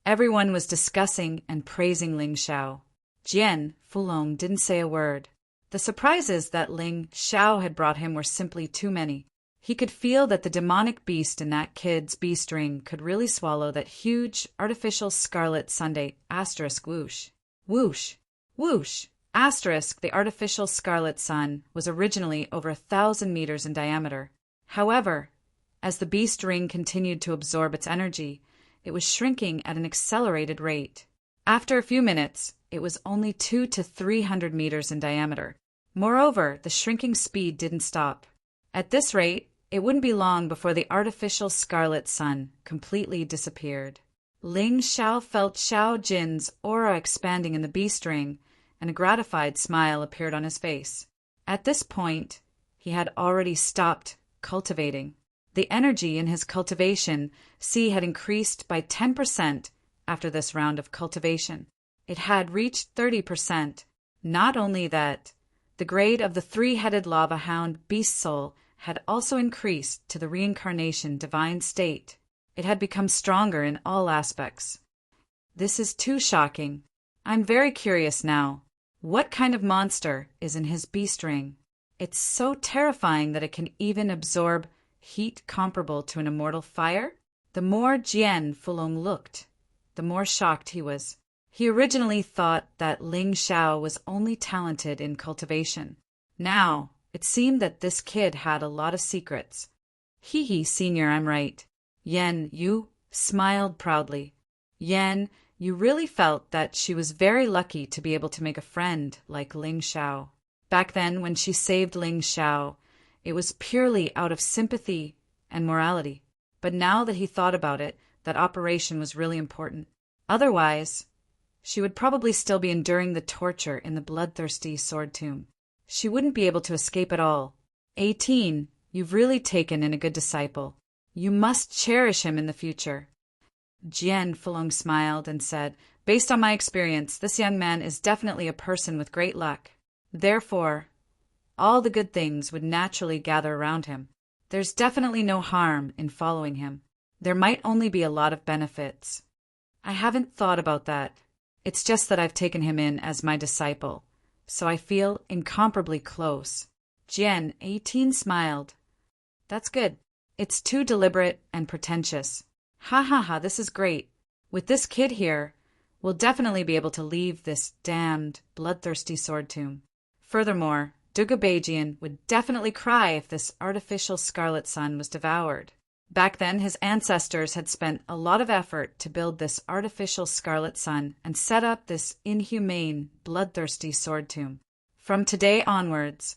Everyone was discussing and praising Ling Xiao. Jian Fulong didn't say a word. The surprises that Ling Xiao had brought him were simply too many. He could feel that the demonic beast in that kid's beast ring could really swallow that huge, artificial scarlet sundae asterisk whoosh. Whoosh! Whoosh! Asterisk, the artificial scarlet sun, was originally over 1,000 meters in diameter. However, as the beast ring continued to absorb its energy, it was shrinking at an accelerated rate. After a few minutes, it was only 200 to 300 meters in diameter. Moreover, the shrinking speed didn't stop. At this rate, It wouldn't be long before the artificial scarlet sun completely disappeared. Ling Xiao felt Xiao Jin's aura expanding in the beast ring, and a gratified smile appeared on his face. At this point, he had already stopped cultivating. The energy in his cultivation had increased by 10% after this round of cultivation. It had reached 30%. Not only that, the grade of the three-headed lava hound beast soul had also increased to the reincarnation divine state. It had become stronger in all aspects. This is too shocking. I'm very curious now. What kind of monster is in his beast ring? It's so terrifying that it can even absorb heat comparable to an immortal fire? The more Jian Fulong looked, the more shocked he was. He originally thought that Ling Xiao was only talented in cultivation. Now, it seemed that this kid had a lot of secrets. Hee, senior, I'm right. Yan Yu smiled proudly. Yan, you really felt that she was very lucky to be able to make a friend like Ling Xiao. Back then, when she saved Ling Xiao, it was purely out of sympathy and morality. But now that he thought about it, that operation was really important. Otherwise, she would probably still be enduring the torture in the bloodthirsty sword tomb. She wouldn't be able to escape at all. 18, you've really taken in a good disciple. You must cherish him in the future. Jian Fulong smiled and said, based on my experience, this young man is definitely a person with great luck. Therefore, all the good things would naturally gather around him. There's definitely no harm in following him. There might only be a lot of benefits. I haven't thought about that. It's just that I've taken him in as my disciple, so I feel incomparably close. Jian 18 smiled. That's good. It's too deliberate and pretentious. Ha, this is great. With this kid here, we'll definitely be able to leave this damned, bloodthirsty sword tomb. Furthermore, Duga Beijian would definitely cry if this artificial scarlet sun was devoured. Back then, his ancestors had spent a lot of effort to build this artificial scarlet sun and set up this inhumane, bloodthirsty sword tomb. From today onwards,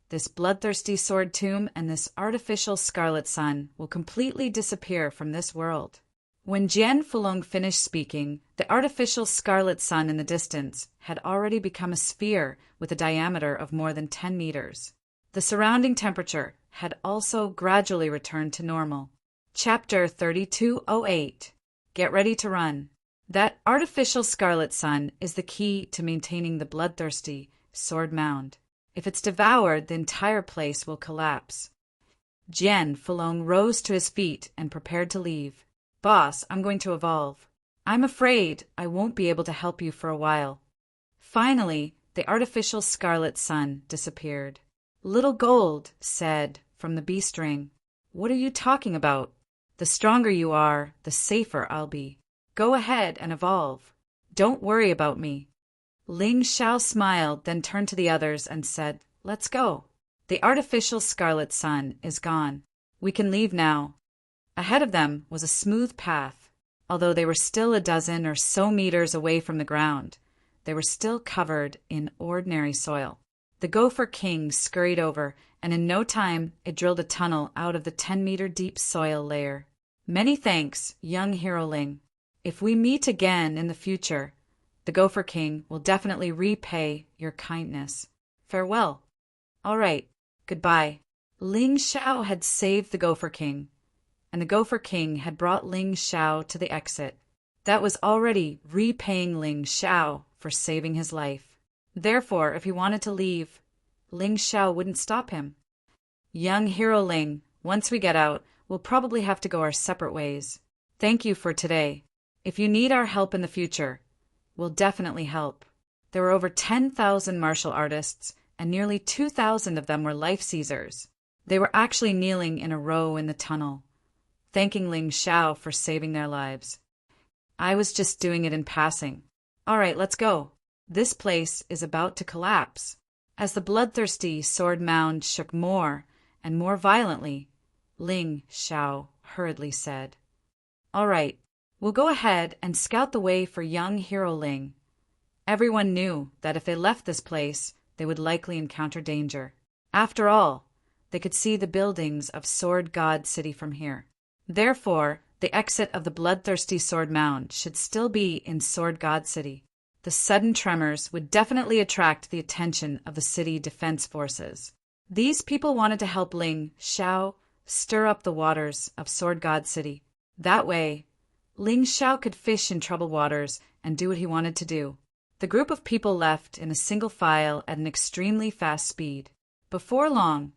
this bloodthirsty sword tomb and this artificial scarlet sun will completely disappear from this world. When Jian Fulong finished speaking, the artificial scarlet sun in the distance had already become a sphere with a diameter of more than 10 meters. The surrounding temperature had also gradually returned to normal. Chapter 3208. Get ready to run. That artificial scarlet sun is the key to maintaining the bloodthirsty sword mound. If it's devoured, the entire place will collapse. Jian Fulong rose to his feet and prepared to leave. Boss, I'm going to evolve. I'm afraid I won't be able to help you for a while. Finally, the artificial scarlet sun disappeared. Little Gold said from the beast ring, "What are you talking about? The stronger you are, the safer I'll be. Go ahead and evolve. Don't worry about me." Ling Xiao smiled, then turned to the others and said, "Let's go. The artificial scarlet sun is gone. We can leave now." Ahead of them was a smooth path. Although they were still a dozen or so meters away from the ground, they were still covered in ordinary soil. The Gopher King scurried over, and in no time it drilled a tunnel out of the 10-meter deep soil layer. "Many thanks, young Hero Ling. If we meet again in the future, the Gopher King will definitely repay your kindness. Farewell." "All right, goodbye." Ling Xiao had saved the Gopher King, and the Gopher King had brought Ling Xiao to the exit. That was already repaying Ling Xiao for saving his life. Therefore, if he wanted to leave, Ling Xiao wouldn't stop him. "Young Hero Ling, once we get out, we'll probably have to go our separate ways. Thank you for today. If you need our help in the future, we'll definitely help." There were over 10,000 martial artists, and nearly 2,000 of them were life seizers. They were actually kneeling in a row in the tunnel, thanking Ling Xiao for saving their lives. "I was just doing it in passing. All right, let's go. This place is about to collapse." As the bloodthirsty sword mound shook more and more violently, Ling Xiao hurriedly said, "All right, we'll go ahead and scout the way for young Hero Ling." Everyone knew that if they left this place, they would likely encounter danger. After all, They could see the buildings of Sword God City from here. Therefore, the exit of the bloodthirsty Sword Mound should still be in Sword God City. The sudden tremors would definitely attract the attention of the city defense forces. These people wanted to help Ling Xiao stir up the waters of Sword God City. That way, Ling Xiao could fish in troubled waters and do what he wanted to do. The group of people left in a single file at an extremely fast speed. Before long,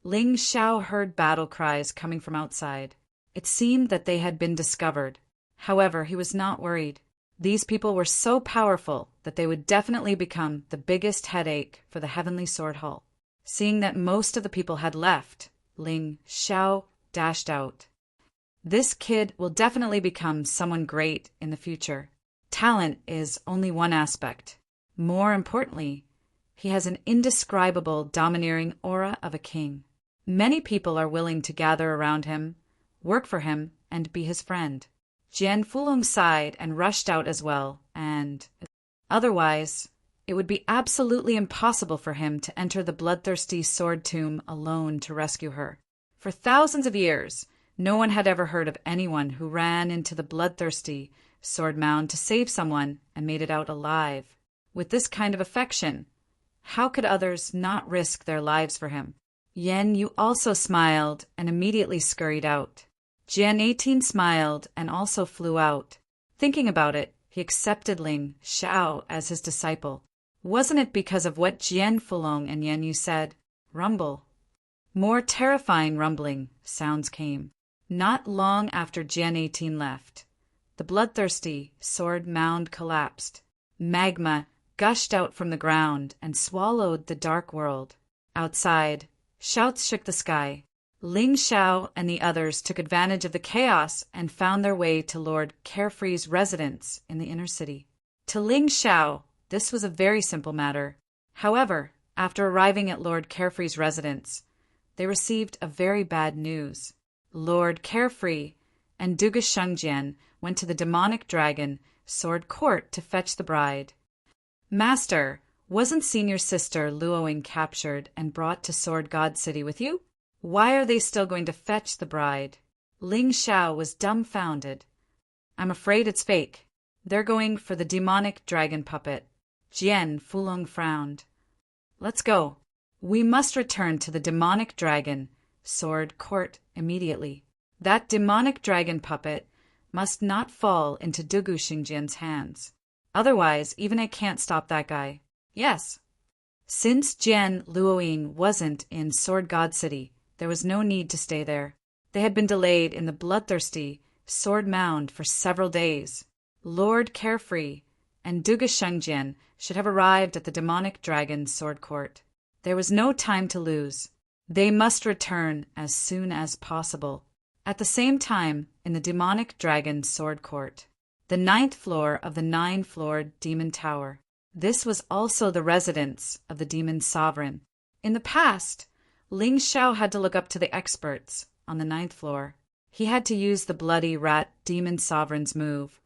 Ling Xiao heard battle cries coming from outside. It seemed that they had been discovered. However, he was not worried. These people were so powerful that they would definitely become the biggest headache for the Heavenly Sword Hall. Seeing that most of the people had left, Ling Xiao dashed out. This kid will definitely become someone great in the future. Talent is only one aspect. More importantly, he has an indescribable domineering aura of a king. Many people are willing to gather around him, work for him, and be his friend. Jian Fulong sighed and rushed out as well, and otherwise, it would be absolutely impossible for him to enter the bloodthirsty sword tomb alone to rescue her. For thousands of years, no one had ever heard of anyone who ran into the bloodthirsty sword mound to save someone and made it out alive. With this kind of affection, how could others not risk their lives for him? Yen Yu also smiled and immediately scurried out. Jian 18 smiled and also flew out. Thinking about it, he accepted Ling Xiao as his disciple. Wasn't it because of what Jian Fulong and Yen Yu said? Rumble. More terrifying rumbling sounds came. Not long after Jian 18 left, the bloodthirsty sword mound collapsed. Magma gushed out from the ground and swallowed the dark world. Outside, shouts shook the sky. Ling Xiao and the others took advantage of the chaos and found their way to Lord Carefree's residence in the inner city. To Ling Xiao, this was a very simple matter. However, after arriving at Lord Carefree's residence, they received a very bad news. Lord Carefree and Duga Shengjian went to the demonic dragon Sword Court to fetch the bride. Master, wasn't senior sister Luoying captured and brought to Sword God City with you? Why are they still going to fetch the bride? Ling Xiao was dumbfounded. I'm afraid it's fake. They're going for the demonic dragon puppet. Jian Fulong frowned. Let's go. We must return to the demonic dragon Sword Court immediately. That demonic dragon puppet must not fall into Dugu Xingjian's hands. Otherwise, even I can't stop that guy. Yes. Since Jian Luoying wasn't in Sword God City, there was no need to stay there. They had been delayed in the bloodthirsty Sword Mound for several days. Lord Carefree and Duga Shengjian should have arrived at the demonic dragon Sword Court. There was no time to lose. They must return as soon as possible. At the same time, in the demonic dragon Sword Court, the 9th floor of the 9-floored demon tower. This was also the residence of the demon sovereign. In the past, Ling Xiao had to look up to the experts on the 9th floor. He had to use the bloody rat demon sovereign's move,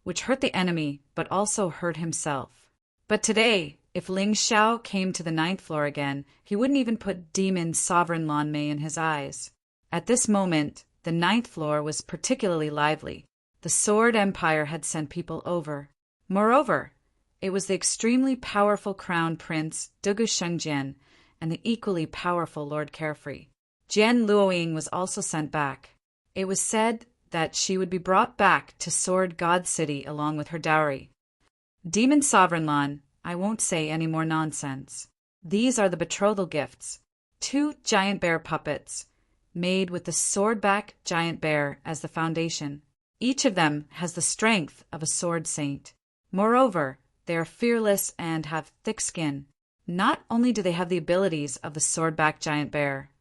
which hurt the enemy but also hurt himself. But today, if Ling Xiao came to the 9th floor again, he wouldn't even put demon sovereign Lan Mei in his eyes. At this moment, the 9th floor was particularly lively. The Sword Empire had sent people over. Moreover, it was the extremely powerful Crown Prince Dugu Shengjian and the equally powerful Lord Carefree. Jian Luoying was also sent back. It was said that she would be brought back to Sword God City along with her dowry. Demon Sovereign Lan, I won't say any more nonsense. These are the betrothal gifts. 2 giant bear puppets, made with the swordback giant bear as the foundation. Each of them has the strength of a sword saint. Moreover, they are fearless and have thick skin. Not only do they have the abilities of the swordback giant bear,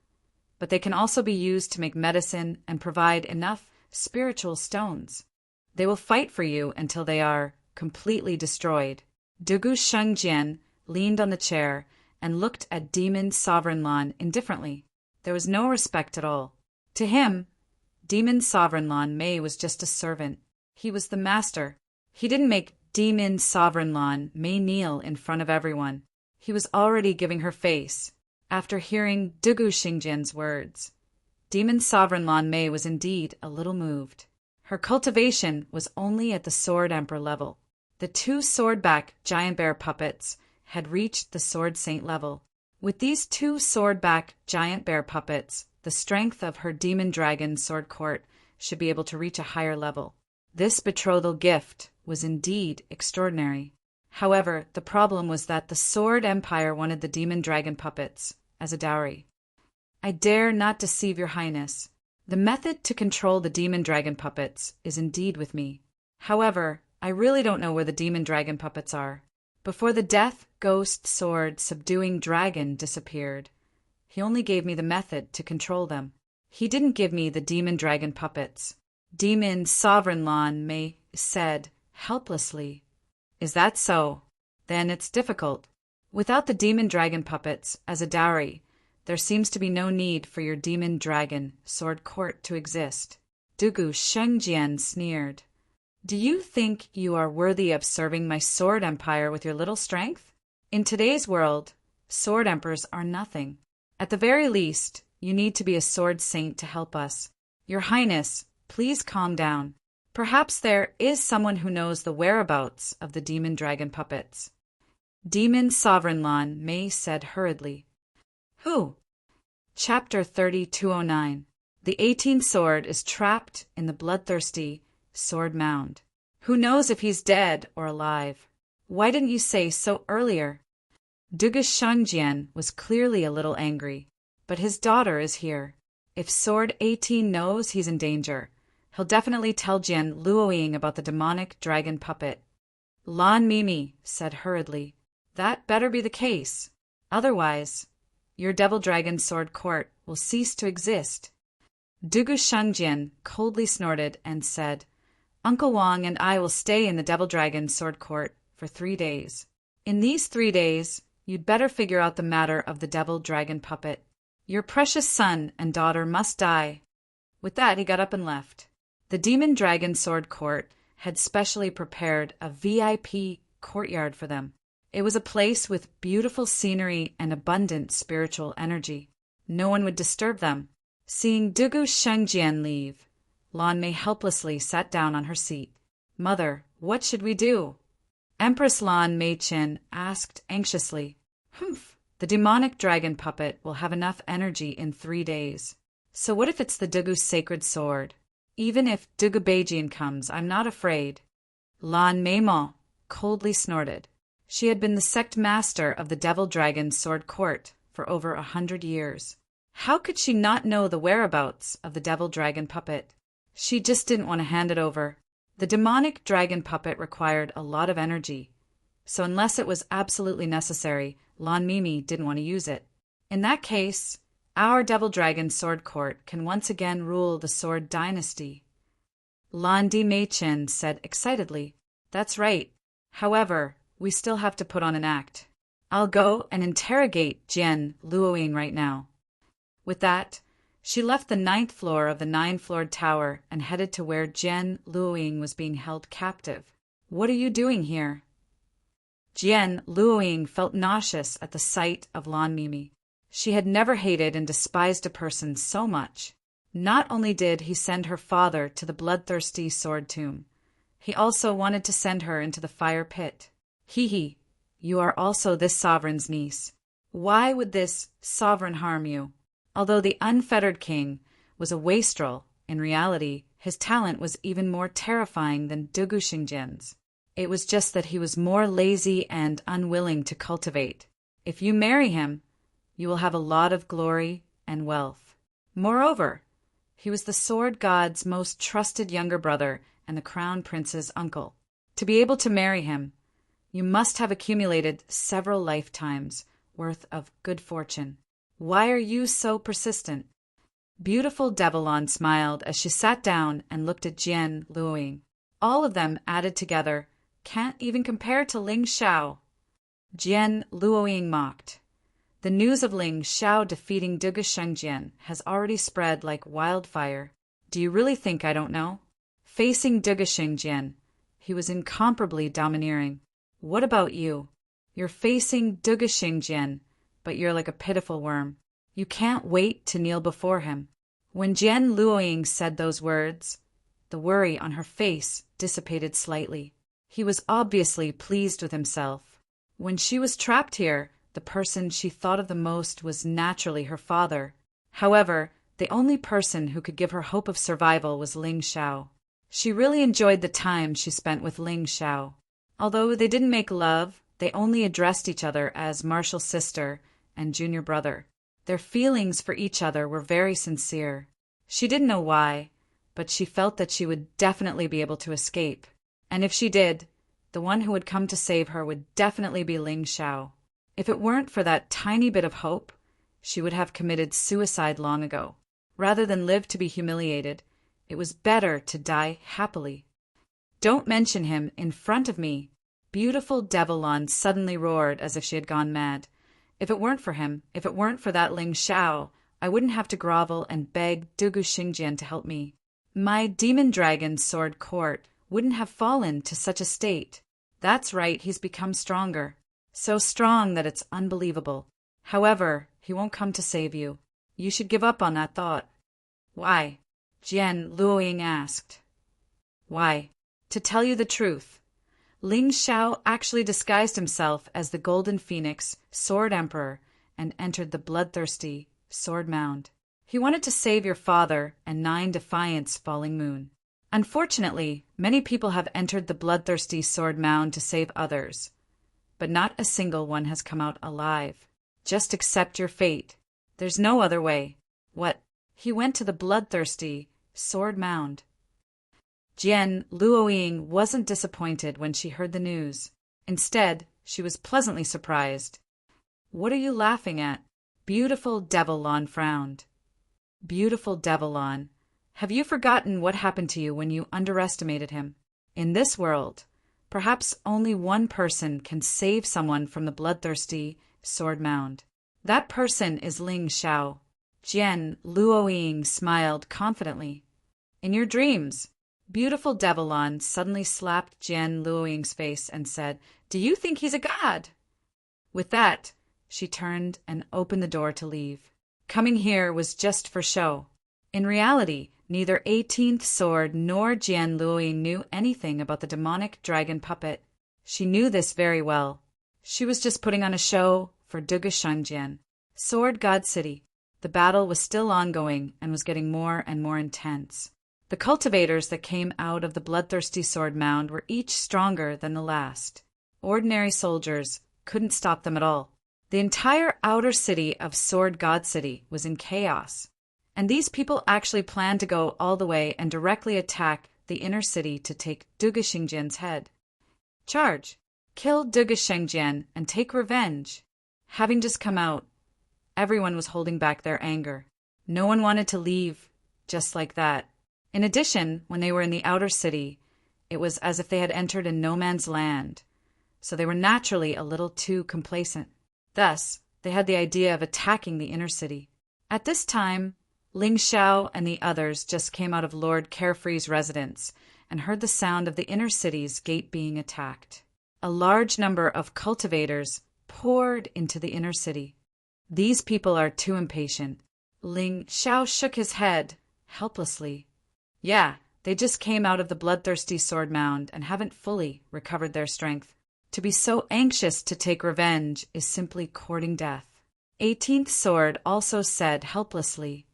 but they can also be used to make medicine and provide enough spiritual stones. They will fight for you until they are completely destroyed. Dugu Shengjian leaned on the chair and looked at Demon Sovereign Lan indifferently. There was no respect at all. To him, Demon Sovereign Lan Mei was just a servant. He was the master. He didn't make Demon Sovereign Lan Mei kneel in front of everyone. He was already giving her face, After hearing Dugu Xingjian's words, Demon Sovereign Lan Mei was indeed a little moved. Her cultivation was only at the Sword Emperor level. The two swordback giant bear puppets had reached the Sword Saint level. With these two swordback giant bear puppets, the strength of her demon dragon sword court should be able to reach a higher level. This betrothal gift was indeed extraordinary. However, the problem was that the Sword Empire wanted the demon dragon puppets as a dowry. I dare not deceive your highness. The method to control the demon dragon puppets is indeed with me. However, I really don't know where the demon dragon puppets are. Before the death ghost sword subduing dragon disappeared, he only gave me the method to control them. He didn't give me the demon dragon puppets. Demon Sovereign Lan Mei said helplessly. Is that so? Then it's difficult. Without the demon dragon puppets as a dowry, there seems to be no need for your demon dragon sword court to exist. Dugu Shengjian sneered. Do you think you are worthy of serving my sword empire with your little strength? In today's world, sword emperors are nothing. At the very least, you need to be a sword saint to help us. Your Highness, please calm down. Perhaps there is someone who knows the whereabouts of the demon dragon puppets. Demon Sovereign Lan Mei said hurriedly. Who? Chapter 3209. The 18th sword is trapped in the bloodthirsty sword mound. Who knows if he's dead or alive? Why didn't you say so earlier? Dugu Shangjian was clearly a little angry, but his daughter is here. If Sword 18 knows he's in danger, he'll definitely tell Jian Luoying about the demonic dragon puppet. Lan Mimi said hurriedly, that better be the case. Otherwise, your devil dragon sword court will cease to exist. Dugu Shangjian coldly snorted and said, Uncle Wang and I will stay in the devil dragon sword court for 3 days. In these 3 days, you'd better figure out the matter of the devil dragon puppet. Your precious son and daughter must die. With that, he got up and left. The demon dragon sword court had specially prepared a VIP courtyard for them. It was a place with beautiful scenery and abundant spiritual energy. No one would disturb them. Seeing Dugu Shengjian leave, Lan Mei helplessly sat down on her seat. Mother, what should we do? Empress Lan Mei-chin asked anxiously. Humph, the demonic dragon puppet will have enough energy in 3 days. So what if it's the Dugu sacred sword? Even if Dugu Beijian comes, I'm not afraid. Lan Meimong coldly snorted. She had been the sect master of the devil dragon sword court for over 100 years. How could she not know the whereabouts of the devil dragon puppet? She just didn't want to hand it over. The demonic dragon puppet required a lot of energy, so unless it was absolutely necessary, Lan Mimi didn't want to use it. In that case, our devil dragon sword court can once again rule the sword dynasty. Lan Di Mei-chin said excitedly, That's right. However, we still have to put on an act. I'll go and interrogate Jian Luoying right now. With that, she left the 9th floor of the 9-floored tower and headed to where Jian Luoying was being held captive. What are you doing here? Jian Luoying felt nauseous at the sight of Lan Mimi. She had never hated and despised a person so much. Not only did he send her father to the bloodthirsty sword tomb, he also wanted to send her into the fire pit. Hee, you are also this sovereign's niece. Why would this sovereign harm you? Although the unfettered king was a wastrel, in reality, his talent was even more terrifying than Dugu Xingjian's. It was just that he was more lazy and unwilling to cultivate. If you marry him, you will have a lot of glory and wealth. Moreover, he was the sword god's most trusted younger brother and the crown prince's uncle. To be able to marry him, you must have accumulated several lifetimes worth of good fortune. Why are you so persistent? Beautiful Devilon smiled as she sat down and looked at Jian Luoying. All of them added together can't even compare to Ling Xiao. Jian Luoying mocked. The news of Ling Xiao defeating Dugu Shengjian has already spread like wildfire. Do you really think I don't know? Facing Dugu Shengjian, he was incomparably domineering. What about you? You're facing Dugu Xingjian, but you're like a pitiful worm. You can't wait to kneel before him." When Jian Luoying said those words, the worry on her face dissipated slightly. He was obviously pleased with himself. When she was trapped here, the person she thought of the most was naturally her father. However, the only person who could give her hope of survival was Ling Xiao. She really enjoyed the time she spent with Ling Xiao. Although they didn't make love, they only addressed each other as Marshall's sister and junior brother. Their feelings for each other were very sincere. She didn't know why, but she felt that she would definitely be able to escape. And if she did, the one who would come to save her would definitely be Ling Xiao. If it weren't for that tiny bit of hope, she would have committed suicide long ago. Rather than live to be humiliated, it was better to die happily. "Don't mention him in front of me," beautiful Devilon suddenly roared as if she had gone mad. "If it weren't for him, if it weren't for that Ling Xiao, I wouldn't have to grovel and beg Dugu Xingjian to help me. My demon dragon sword court wouldn't have fallen to such a state. That's right, he's become stronger. So strong that it's unbelievable. However, he won't come to save you. You should give up on that thought." "Why?" Jian Luoying asked. "Why? To tell you the truth, Ling Xiao actually disguised himself as the Golden Phoenix, Sword Emperor, and entered the bloodthirsty Sword Mound. He wanted to save your father and 9 Defiance Falling Moon. Unfortunately, many people have entered the bloodthirsty Sword Mound to save others, but not a single one has come out alive. Just accept your fate. There's no other way." "What?" "He went to the bloodthirsty Sword Mound." Jian Luoying wasn't disappointed when she heard the news. Instead, she was pleasantly surprised. "What are you laughing at?" Beautiful Devilon frowned. "Beautiful Devilon, have you forgotten what happened to you when you underestimated him? In this world, perhaps only one person can save someone from the bloodthirsty Sword Mound. That person is Ling Xiao." Jian Luoying smiled confidently. "In your dreams." Beautiful Devilon suddenly slapped Jian Luoying's face and said, "Do you think he's a god?" With that, she turned and opened the door to leave. Coming here was just for show. In reality, neither 18th Sword nor Jian Luoying knew anything about the demonic dragon puppet. She knew this very well. She was just putting on a show for Dugu Shengjian. Sword God City. The battle was still ongoing and was getting more and more intense. The cultivators that came out of the bloodthirsty sword mound were each stronger than the last. Ordinary soldiers couldn't stop them at all. The entire outer city of Sword God City was in chaos, and these people actually planned to go all the way and directly attack the inner city to take Dugu Xingjian's head. Charge! Kill Dugu Xingjian and take revenge. Having just come out, everyone was holding back their anger. No one wanted to leave just like that. In addition, when they were in the outer city, it was as if they had entered in no man's land, so they were naturally a little too complacent. Thus, they had the idea of attacking the inner city. At this time, Ling Xiao and the others just came out of Lord Carefree's residence and heard the sound of the inner city's gate being attacked. A large number of cultivators poured into the inner city. These people are too impatient. Ling Xiao shook his head helplessly. Yeah, they just came out of the bloodthirsty sword mound and haven't fully recovered their strength. To be so anxious to take revenge is simply courting death. 18th Sword also said helplessly,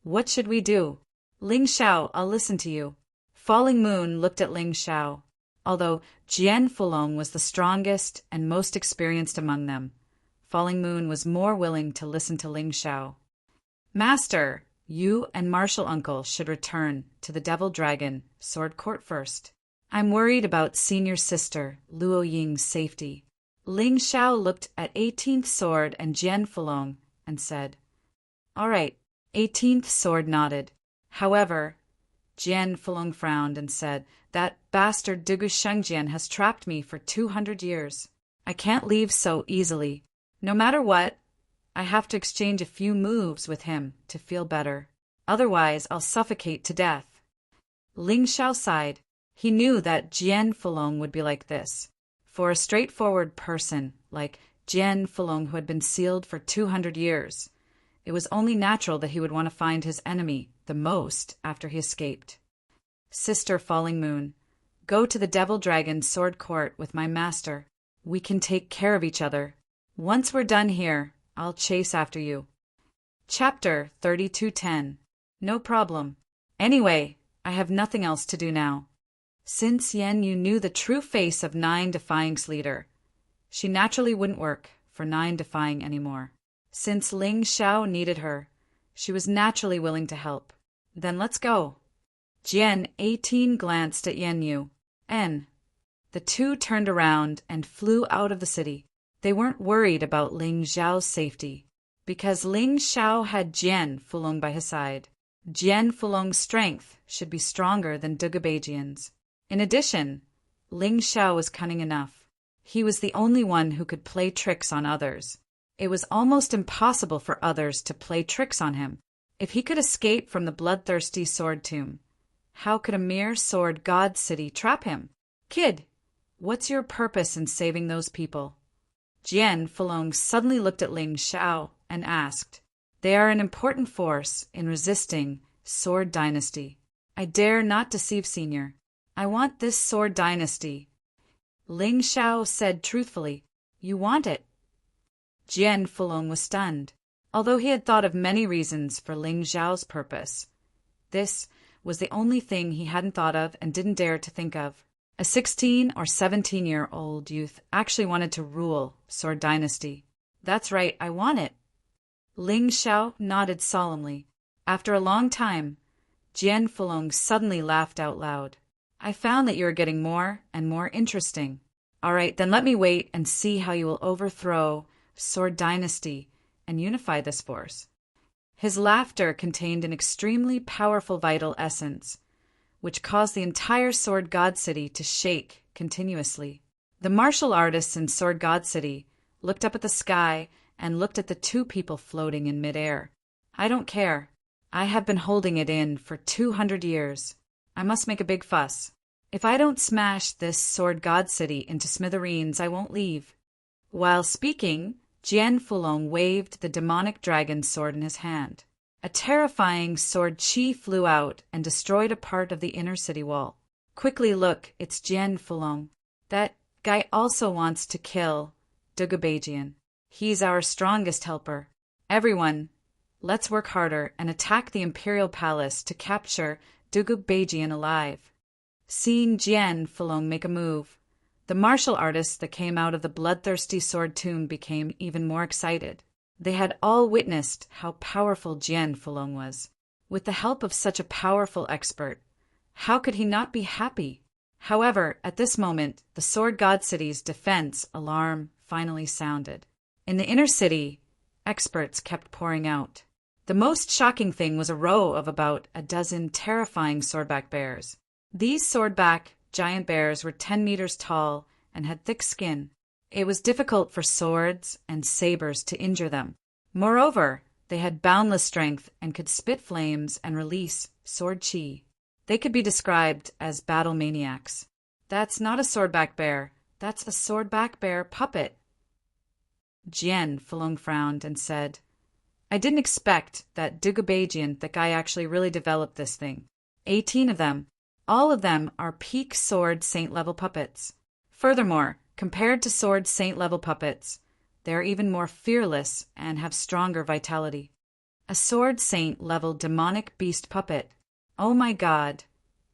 "What should we do?" "Ling Xiao, I'll listen to you." Falling Moon looked at Ling Xiao. Although Jian Fulong was the strongest and most experienced among them, Falling Moon was more willing to listen to Ling Xiao. "Master, you and Marshall Uncle should return to the Devil Dragon Sword Court first. I'm worried about senior sister Luo Ying's safety." Ling Xiao looked at 18th Sword and Jian Fulong and said, "All right." 18th Sword nodded. However, Jian Fulong frowned and said, "That bastard Dugu Shengjian has trapped me for 200 years. I can't leave so easily. No matter what, I have to exchange a few moves with him to feel better. Otherwise, I'll suffocate to death." Ling Xiao sighed. He knew that Jian Fulong would be like this. For a straightforward person like Jian Fulong, who had been sealed for 200 years. It was only natural that he would want to find his enemy the most after he escaped. Sister Falling Moon, go to the Devil Dragon Sword Court with my master. We can take care of each other. Once we're done here, I'll chase after you. Chapter 3210. No problem. Anyway, I have nothing else to do now. Since Yen Yu knew the true face of Nine Defying's leader, she naturally wouldn't work for Nine Defying anymore. Since Ling Xiao needed her, she was naturally willing to help. Then let's go. Jian 18 glanced at Yen Yu. The two turned around and flew out of the city. They weren't worried about Ling Xiao's safety, because Ling Xiao had Jian Fulong by his side. Jian Fulong's strength should be stronger than Dugubejian's. In addition, Ling Xiao was cunning enough. He was the only one who could play tricks on others. It was almost impossible for others to play tricks on him. If he could escape from the bloodthirsty sword tomb, how could a mere sword god city trap him? Kid, what's your purpose in saving those people? Jian Fulong suddenly looked at Ling Xiao and asked. They are an important force in resisting Sword Dynasty. I dare not deceive, Senior. I want this Sword Dynasty. Ling Xiao said truthfully, You want it? Jian Fulong was stunned, although he had thought of many reasons for Ling Xiao's purpose. This was the only thing he hadn't thought of and didn't dare to think of. A 16 or 17-year-old youth actually wanted to rule Sword Dynasty. That's right, I want it. Ling Xiao nodded solemnly. After a long time, Jian Fulong suddenly laughed out loud. I found that you are getting more and more interesting. All right, then let me wait and see how you will overthrow Sword Dynasty and unify this force. His laughter contained an extremely powerful vital essence, which caused the entire Sword God City to shake continuously. The martial artists in Sword God City looked up at the sky and looked at the two people floating in midair. I don't care. I have been holding it in for 200 years. I must make a big fuss. If I don't smash this Sword God City into smithereens, I won't leave. While speaking, Jian Fulong waved the demonic dragon sword in his hand. A terrifying sword chi flew out and destroyed a part of the inner city wall. Quickly look, it's Jian Fulong. That guy also wants to kill Dugubejian. He's our strongest helper. Everyone, let's work harder and attack the Imperial Palace to capture Dugubejian alive. Seeing Jian Fulong make a move, the martial artists that came out of the bloodthirsty sword tomb became even more excited. They had all witnessed how powerful Jian Fulong was. With the help of such a powerful expert, how could he not be happy? However, at this moment, the Sword God City's defense alarm finally sounded. In the inner city, experts kept pouring out. The most shocking thing was a row of about a dozen terrifying swordback bears. These swordback giant bears were 10 meters tall and had thick skin. It was difficult for swords and sabers to injure them. Moreover, they had boundless strength and could spit flames and release sword chi. They could be described as battle maniacs. That's not a swordback bear. That's a swordback bear puppet. Jian Fulong frowned and said, I didn't expect that Dugubejian, that guy actually really developed this thing. 18 of them. All of them are peak sword saint level puppets. Furthermore, compared to sword saint level puppets, they are even more fearless and have stronger vitality. A sword saint level demonic beast puppet. Oh my god,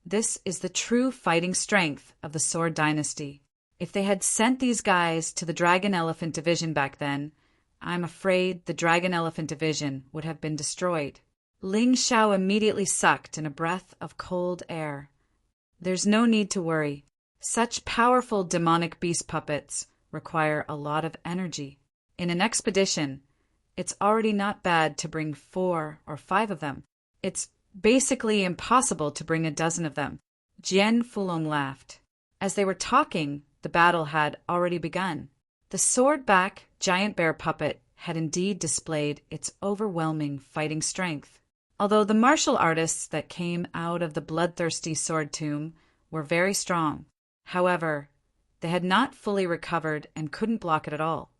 this is the true fighting strength of the Sword Dynasty. If they had sent these guys to the Dragon Elephant Division back then, I'm afraid the Dragon Elephant Division would have been destroyed. Ling Xiao immediately sucked in a breath of cold air. There's no need to worry. Such powerful demonic beast puppets require a lot of energy. In an expedition, it's already not bad to bring 4 or 5 of them. It's basically impossible to bring a dozen of them. Jian Fulong laughed. As they were talking, the battle had already begun. The swordback giant bear puppet had indeed displayed its overwhelming fighting strength. Although the martial artists that came out of the bloodthirsty sword tomb were very strong, however, they had not fully recovered and couldn't block it at all.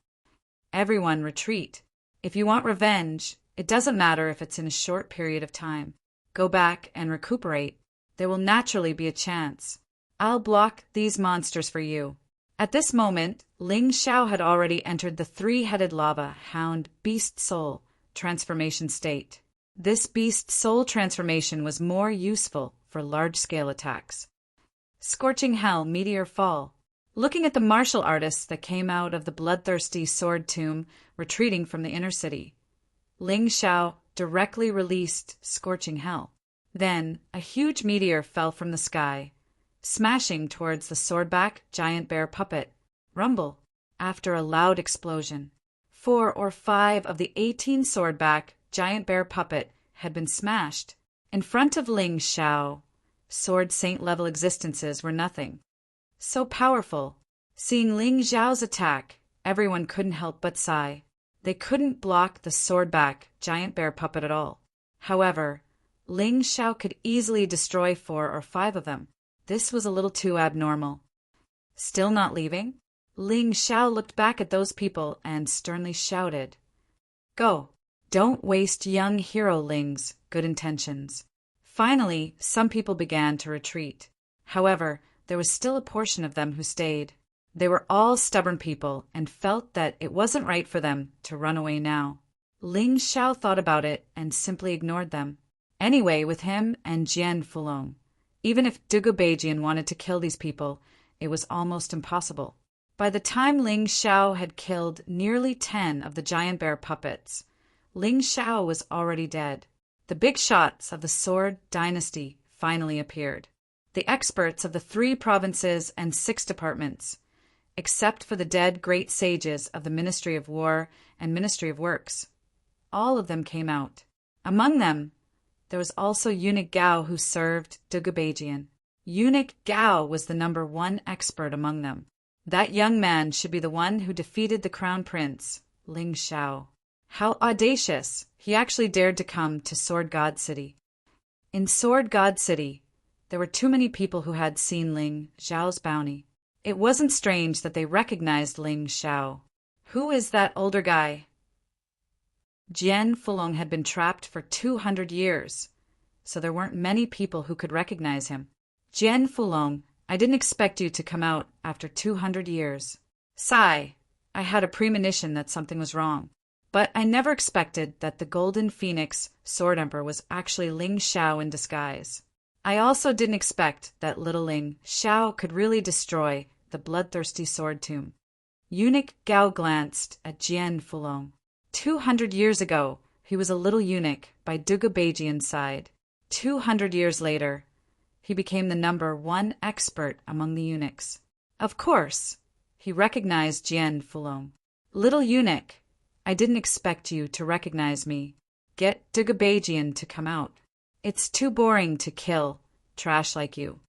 Everyone retreat. If you want revenge, it doesn't matter if it's in a short period of time. Go back and recuperate. There will naturally be a chance. I'll block these monsters for you." At this moment, Ling Xiao had already entered the three-headed lava hound beast soul transformation state. This beast soul transformation was more useful for large-scale attacks. Scorching Hell Meteor Fall. Looking at the martial artists that came out of the bloodthirsty sword tomb retreating from the inner city, Ling Xiao directly released Scorching Hell. Then a huge meteor fell from the sky, smashing towards the swordback giant bear puppet. Rumble. After a loud explosion, 4 or 5 of the 18 swordback giant bear puppet had been smashed. In front of Ling Xiao, sword saint-level existences were nothing. So powerful. Seeing Ling Xiao's attack, everyone couldn't help but sigh. They couldn't block the swordback giant bear puppet at all. However, Ling Xiao could easily destroy 4 or 5 of them. This was a little too abnormal. Still not leaving? Ling Xiao looked back at those people and sternly shouted, "Go! Don't waste young hero Ling's good intentions." Finally, some people began to retreat. However, there was still a portion of them who stayed. They were all stubborn people and felt that it wasn't right for them to run away now. Ling Xiao thought about it and simply ignored them. Anyway, with him and Jian Fulong, even if Dugu Beijian wanted to kill these people, it was almost impossible. By the time Ling Xiao had killed nearly 10 of the giant bear puppets, Ling Xiao was already dead. The big shots of the Sword Dynasty finally appeared. The experts of the 3 provinces and 6 departments, except for the dead great sages of the Ministry of War and Ministry of Works. All of them came out. Among them, there was also Eunuch Gao, who served Dugu Beijian. Eunuch Gao was the number 1 expert among them. That young man should be the one who defeated the crown prince, Ling Xiao. How audacious! He actually dared to come to Sword God City. In Sword God City, there were too many people who had seen Ling Xiao's bounty. It wasn't strange that they recognized Ling Xiao. Who is that older guy? Jian Fulong had been trapped for 200 years, so there weren't many people who could recognize him. Jian Fulong, I didn't expect you to come out after 200 years. Sigh, I had a premonition that something was wrong. But I never expected that the Golden Phoenix Sword Emperor was actually Ling Xiao in disguise. I also didn't expect that little Ling Xiao could really destroy the bloodthirsty sword tomb. Eunuch Gao glanced at Jian Fulong. 200 years ago, he was a little eunuch by Dugu Beijian's side. 200 years later, he became the number 1 expert among the eunuchs. Of course, he recognized Jian Fulong. Little eunuch, I didn't expect you to recognize me. Get Dugu Beijian to come out. It's too boring to kill trash like you.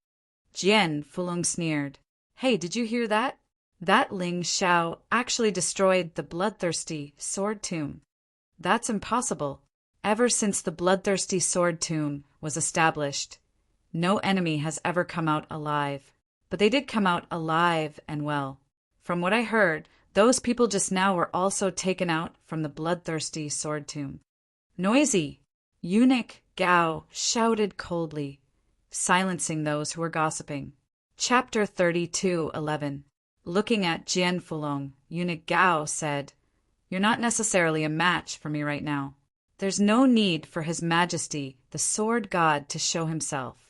Jian Fulong sneered. Hey, did you hear that? That Ling Xiao actually destroyed the bloodthirsty sword tomb. That's impossible. Ever since the bloodthirsty sword tomb was established, no enemy has ever come out alive. But they did come out alive and well. From what I heard, those people just now were also taken out from the bloodthirsty sword tomb. Noisy! Eunuch Gao shouted coldly, silencing those who were gossiping. Chapter 32:11. Looking at Jian Fulong, Eunuch Gao said, "You're not necessarily a match for me right now. There's no need for His Majesty, the Sword God, to show himself."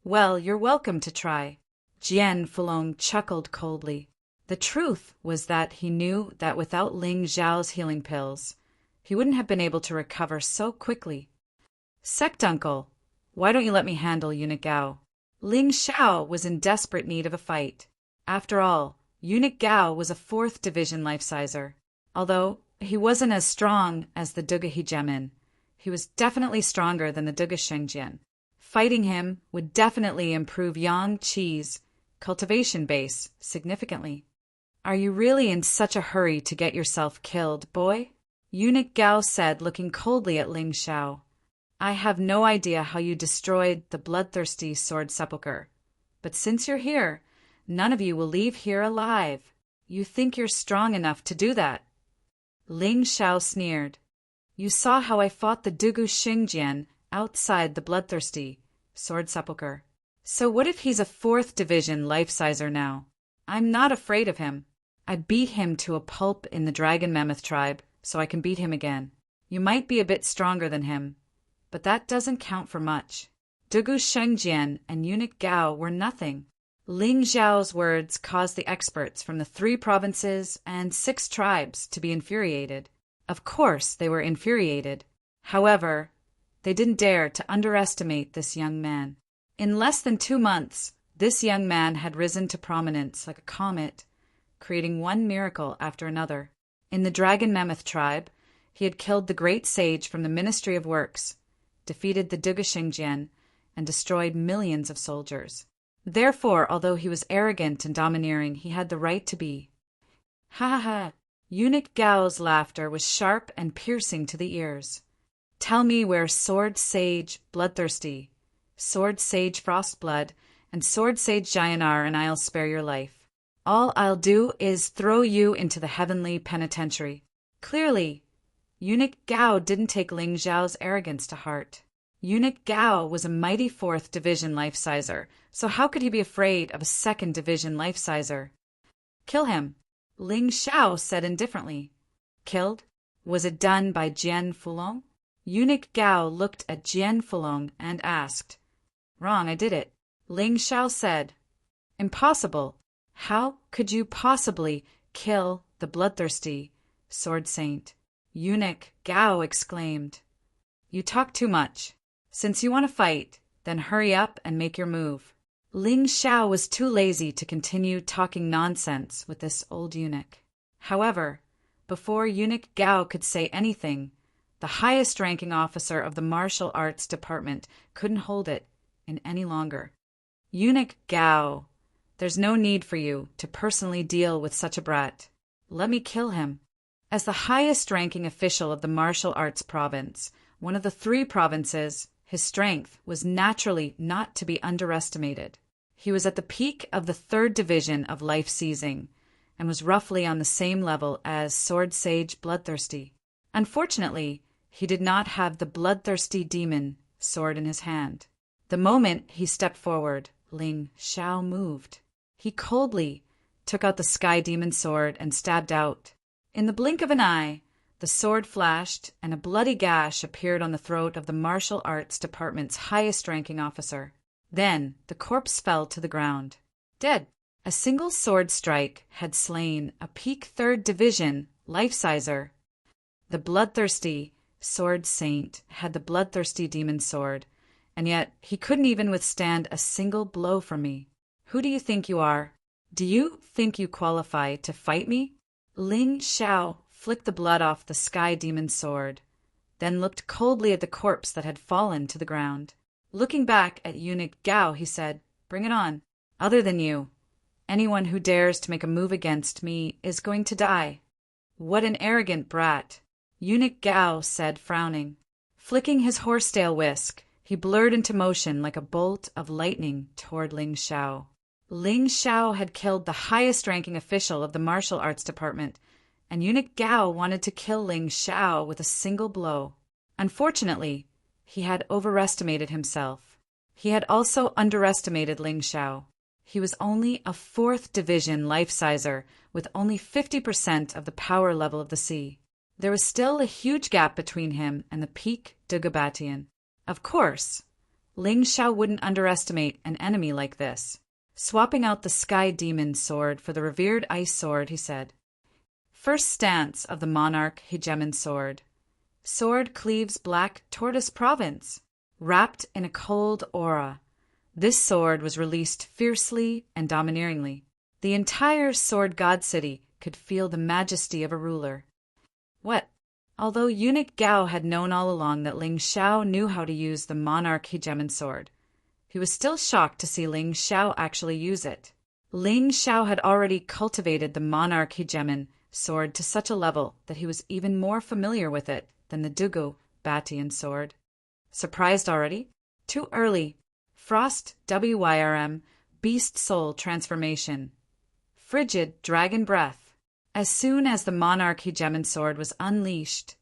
"Well, you're welcome to try." Jian Fulong chuckled coldly. The truth was that he knew that without Ling Xiao's healing pills, he wouldn't have been able to recover so quickly. "Sect uncle, why don't you let me handle Eunuch Gao?" Ling Xiao was in desperate need of a fight. After all, Eunuch Gao was a 4th division life-sizer. Although he wasn't as strong as the Dugu Hegemin, he was definitely stronger than the Dugu Shengjian. Fighting him would definitely improve Yang Qi's cultivation base significantly. "Are you really in such a hurry to get yourself killed, boy?" Eunuch Gao said, looking coldly at Ling Xiao. "I have no idea how you destroyed the bloodthirsty sword sepulchre, but since you're here, none of you will leave here alive. You think you're strong enough to do that?" Ling Xiao sneered. You saw how I fought the Dugu Xingjian outside the bloodthirsty sword sepulchre. So what if he's a 4th division life-sizer now? I'm not afraid of him. I beat him to a pulp in the dragon mammoth tribe, so I can beat him again. You might be a bit stronger than him, but that doesn't count for much. Dugu Shengjian and eunuch Gao were nothing. Ling Xiao's words caused the experts from the 3 provinces and 6 tribes to be infuriated. Of course they were infuriated. However, they didn't dare to underestimate this young man. In less than 2 months, this young man had risen to prominence like a comet, creating one miracle after another. In the Dragon Mammoth tribe, he had killed the great sage from the Ministry of Works, defeated the Dugu Xingjian, and destroyed millions of soldiers. Therefore, although he was arrogant and domineering, he had the right to be. Ha ha ha! Eunuch Gao's laughter was sharp and piercing to the ears. Tell me where Sword Sage Bloodthirsty, Sword Sage Frostblood, and Sword Sage Giant are, and I'll spare your life. All I'll do is throw you into the heavenly penitentiary. Clearly, Eunuch Gao didn't take Ling Xiao's arrogance to heart. Eunuch Gao was a mighty 4th division life-sizer, so how could he be afraid of a 2nd division life-sizer? Kill him, Ling Xiao said indifferently. Killed? Was it done by Jian Fulong? Eunuch Gao looked at Jian Fulong and asked. Wrong, I did it. Ling Xiao said. Impossible. How could you possibly kill the bloodthirsty sword saint? Eunuch Gao exclaimed. You talk too much. Since you want to fight, then hurry up and make your move. Ling Xiao was too lazy to continue talking nonsense with this old eunuch. However, before Eunuch Gao could say anything, the highest-ranking officer of the martial arts department couldn't hold it in any longer. Eunuch Gao, there's no need for you to personally deal with such a brat. Let me kill him. As the highest-ranking official of the martial arts province, one of the 3 provinces, his strength was naturally not to be underestimated. He was at the peak of the 3rd division of life seizing, and was roughly on the same level as Sword Sage Bloodthirsty. Unfortunately, he did not have the bloodthirsty demon sword in his hand. The moment he stepped forward, Ling Xiao moved. He coldly took out the sky demon sword and stabbed out. In the blink of an eye, the sword flashed, and a bloody gash appeared on the throat of the martial arts department's highest-ranking officer. Then the corpse fell to the ground. Dead. A single sword strike had slain a peak 3rd division life-sizer. The bloodthirsty sword saint had the bloodthirsty demon sword, and yet he couldn't even withstand a single blow from me. Who do you think you are? Do you think you qualify to fight me? Ling Xiao flicked the blood off the sky demon's sword, then looked coldly at the corpse that had fallen to the ground. Looking back at Eunuch Gao, he said, Bring it on. Other than you, anyone who dares to make a move against me is going to die. What an arrogant brat, Eunuch Gao said, frowning. Flicking his horsetail whisk, he blurred into motion like a bolt of lightning toward Ling Xiao. Ling Xiao had killed the highest-ranking official of the martial arts department, and Eunuch Gao wanted to kill Ling Xiao with a single blow. Unfortunately, he had overestimated himself. He had also underestimated Ling Xiao. He was only a 4th division life-sizer with only 50% of the power level of the sea. There was still a huge gap between him and the peak Dugabatian. Of course, Ling Xiao wouldn't underestimate an enemy like this. Swapping out the sky demon sword for the revered ice sword, he said, First stance of the monarch hegemon sword. Sword cleaves black tortoise province. Wrapped in a cold aura, this sword was released fiercely and domineeringly. The entire sword god city could feel the majesty of a ruler. What? Although Eunuch Gao had known all along that Ling Xiao knew how to use the monarch hegemon sword, he was still shocked to see Ling Xiao actually use it. Ling Xiao had already cultivated the monarch hegemon sword to such a level that he was even more familiar with it than the Dugu Batian sword. Surprised already? Too early. Frost WYRM Beast Soul Transformation. Frigid Dragon Breath. As soon as the monarch hegemon sword was unleashed,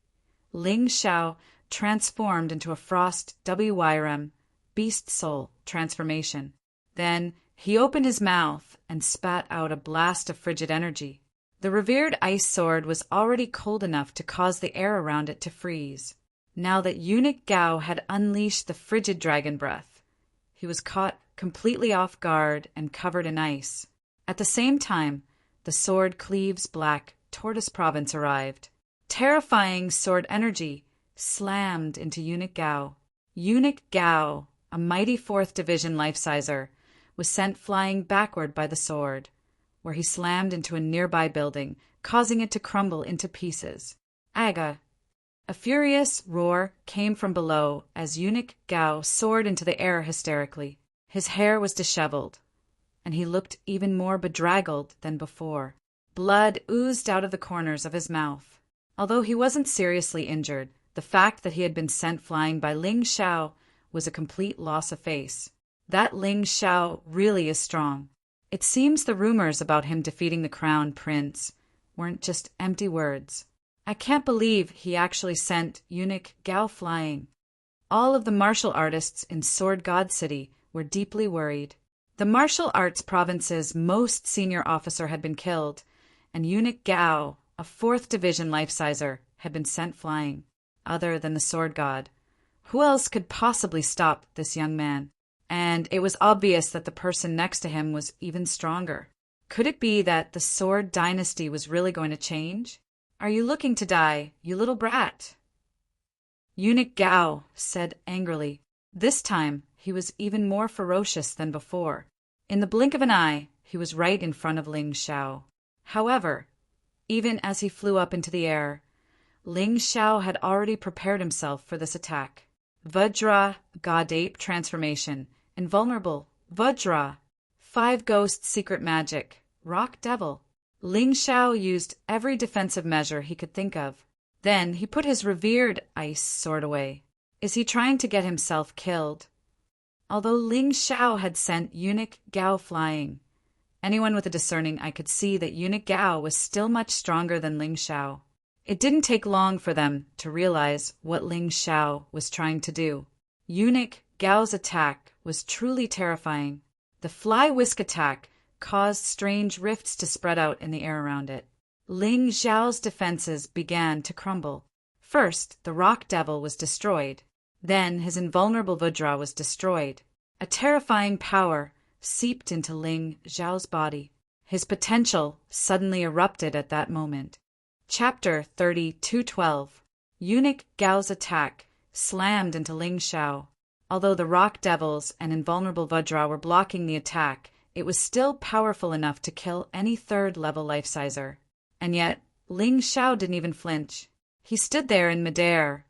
Ling Xiao transformed into a frost WYRM beast soul transformation. Then he opened his mouth and spat out a blast of frigid energy. The revered ice sword was already cold enough to cause the air around it to freeze. Now that eunuch Gao had unleashed the frigid dragon breath, he was caught completely off guard and covered in ice. At the same time, the sword Cleave's Black Tortoise Province arrived. Terrifying sword energy slammed into eunuch Gao. Eunuch Gao, a mighty 4th Division life-sizer, was sent flying backward by the sword, where he slammed into a nearby building, causing it to crumble into pieces. Aga! A furious roar came from below as eunuch Gao soared into the air hysterically. His hair was disheveled, and he looked even more bedraggled than before. Blood oozed out of the corners of his mouth. Although he wasn't seriously injured, the fact that he had been sent flying by Ling Xiao was a complete loss of face. That Ling Xiao really is strong. It seems the rumors about him defeating the crown prince weren't just empty words. I can't believe he actually sent eunuch Gao flying. All of the martial artists in Sword God City were deeply worried. The martial arts province's most senior officer had been killed, and eunuch Gao, a 4th Division life-sizer, had been sent flying. Other than the sword god, who else could possibly stop this young man? And it was obvious that the person next to him was even stronger. Could it be that the Sword Dynasty was really going to change? Are you looking to die, you little brat? Eunuch Gao said angrily. This time, he was even more ferocious than before. In the blink of an eye, he was right in front of Ling Xiao. However, even as he flew up into the air, Ling Xiao had already prepared himself for this attack. Vajra God Ape transformation. Invulnerable. Vajra. 5 Ghost secret magic. Rock Devil. Ling Xiao used every defensive measure he could think of. Then he put his revered ice sword away. Is he trying to get himself killed? Although Ling Xiao had sent eunuch Gao flying, anyone with a discerning eye could see that eunuch Gao was still much stronger than Ling Xiao. It didn't take long for them to realize what Ling Xiao was trying to do. Eunuch Gao's attack was truly terrifying. The fly whisk attack caused strange rifts to spread out in the air around it. Ling Xiao's defenses began to crumble. First, the rock devil was destroyed. Then his invulnerable Vajra was destroyed. A terrifying power seeped into Ling Xiao's body. His potential suddenly erupted at that moment. Chapter 32:12. Eunuch Gao's attack slammed into Ling Xiao. Although the rock devils and invulnerable Vajra were blocking the attack, it was still powerful enough to kill any 3rd-level life-sizer. And yet, Ling Xiao didn't even flinch. He stood there in midair,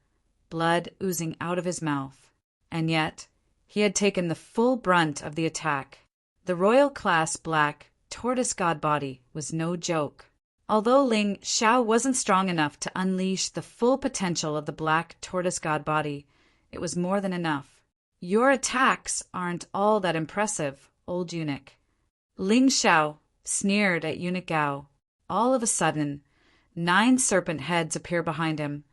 blood oozing out of his mouth. And yet, he had taken the full brunt of the attack. The royal class Black Tortoise God body was no joke. Although Ling Xiao wasn't strong enough to unleash the full potential of the Black Tortoise God body, it was more than enough. Your attacks aren't all that impressive, old eunuch. Ling Xiao sneered at eunuch Gao. All of a sudden, 9 serpent heads appear behind him,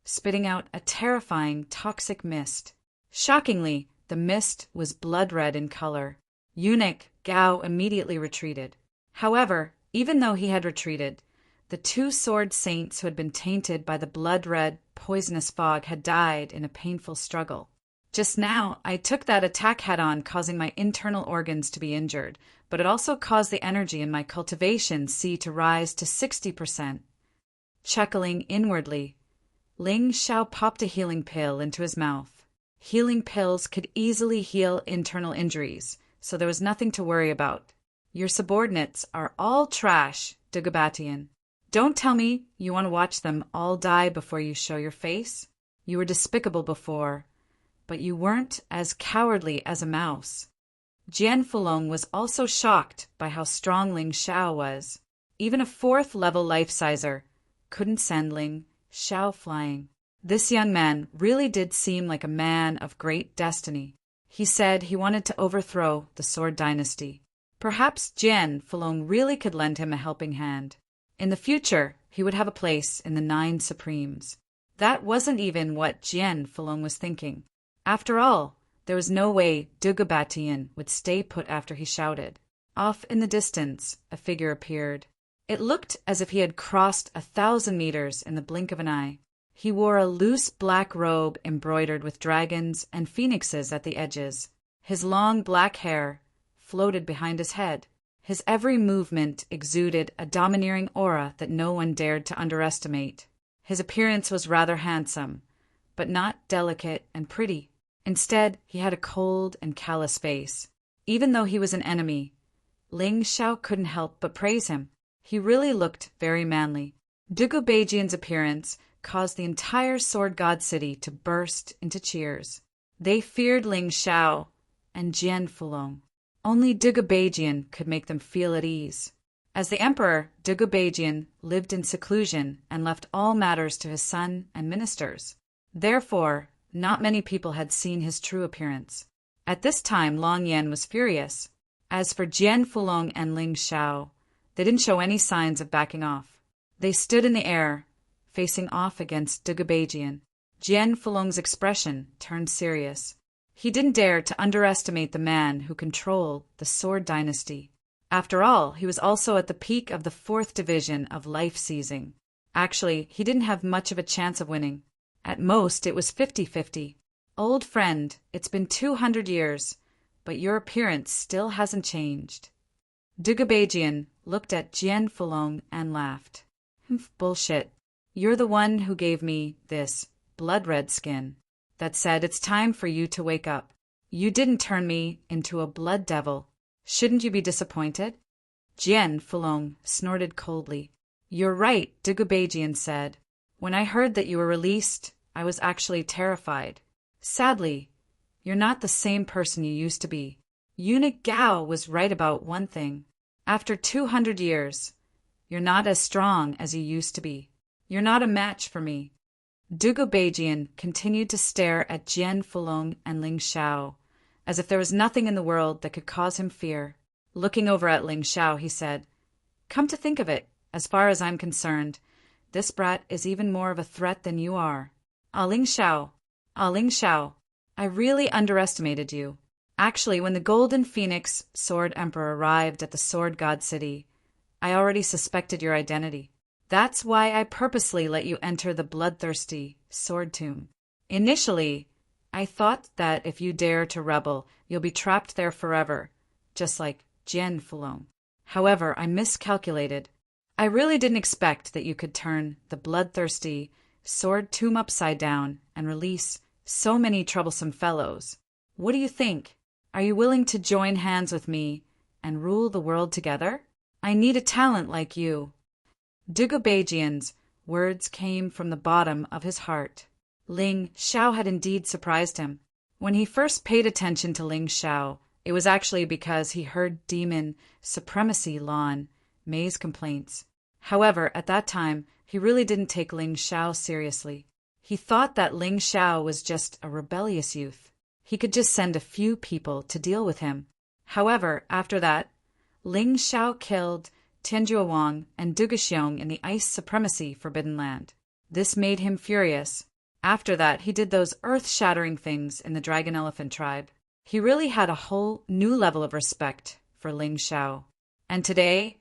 spitting out a terrifying toxic mist. Shockingly, the mist was blood red in color. Eunuch Gao immediately retreated. However, even though he had retreated, the 2 sword saints who had been tainted by the blood-red, poisonous fog had died in a painful struggle. Just now, I took that attack head-on, causing my internal organs to be injured, but it also caused the energy in my cultivation C to rise to 60%. Chuckling inwardly, Ling Xiao popped a healing pill into his mouth. Healing pills could easily heal internal injuries, so there was nothing to worry about. Your subordinates are all trash, Dugabatian. Don't tell me you want to watch them all die before you show your face. You were despicable before, but you weren't as cowardly as a mouse. Jian Fulong was also shocked by how strong Ling Xiao was. Even a 4th-level life-sizer couldn't send Ling Xiao flying. This young man really did seem like a man of great destiny. He said he wanted to overthrow the Sword Dynasty. Perhaps Jian Fulong really could lend him a helping hand. In the future, he would have a place in the 9 Supremes. That wasn't even what Jian Fulong was thinking. After all, there was no way Dugabatian would stay put after he shouted. Off in the distance, a figure appeared. It looked as if he had crossed 1,000 meters in the blink of an eye. He wore a loose black robe embroidered with dragons and phoenixes at the edges. His long black hair floated behind his head. His every movement exuded a domineering aura that no one dared to underestimate. His appearance was rather handsome, but not delicate and pretty. Instead, he had a cold and callous face. Even though he was an enemy, Ling Xiao couldn't help but praise him. He really looked very manly. Dugubejian's appearance caused the entire Sword God City to burst into cheers. They feared Ling Xiao and Jian Fulong. Only Dugubejian could make them feel at ease. As the emperor, Dugubejian lived in seclusion and left all matters to his son and ministers. Therefore, not many people had seen his true appearance. At this time, Long Yan was furious. As for Jian Fulong and Ling Xiao, they didn't show any signs of backing off. They stood in the air, facing off against Dugubejian. Jian Fulong's expression turned serious. He didn't dare to underestimate the man who controlled the Sword Dynasty. After all, he was also at the peak of the 4th division of life seizing. Actually, he didn't have much of a chance of winning. At most, it was 50-50. Old friend, it's been 200 years, but your appearance still hasn't changed. Dugubejian looked at Jian Fulong and laughed. Bullshit. You're the one who gave me this blood-red skin that said it's time for you to wake up. You didn't turn me into a blood devil. Shouldn't you be disappointed? Jian Fulong snorted coldly. You're right, Dugubejian said. When I heard that you were released, I was actually terrified. Sadly, you're not the same person you used to be. Eunuch Gao was right about one thing. After 200 years, you're not as strong as you used to be. You're not a match for me. Dugubejian continued to stare at Jian Fulong and Ling Xiao, as if there was nothing in the world that could cause him fear. Looking over at Ling Xiao, he said, Come to think of it, as far as I'm concerned, this brat is even more of a threat than you are. Ling Xiao, I really underestimated you. Actually, when the Golden Phoenix Sword Emperor arrived at the Sword God City, I already suspected your identity. That's why I purposely let you enter the bloodthirsty Sword Tomb. Initially, I thought that if you dare to rebel, you'll be trapped there forever, just like Jian Fulong. However, I miscalculated. I really didn't expect that you could turn the bloodthirsty Sword Tomb upside down and release so many troublesome fellows. What do you think? Are you willing to join hands with me and rule the world together? I need a talent like you. Dugubejian's words came from the bottom of his heart. Ling Xiao had indeed surprised him. When he first paid attention to Ling Xiao, it was actually because he heard demon supremacy Lan Mei's complaints. However, at that time, he really didn't take Ling Xiao seriously. He thought that Ling Xiao was just a rebellious youth. He could just send a few people to deal with him. However, after that, Ling Xiao killed Tianjua Wang and Duguxiong in the Ice Supremacy Forbidden Land. This made him furious. After that, he did those earth-shattering things in the Dragon Elephant tribe. He really had a whole new level of respect for Ling Xiao. And today,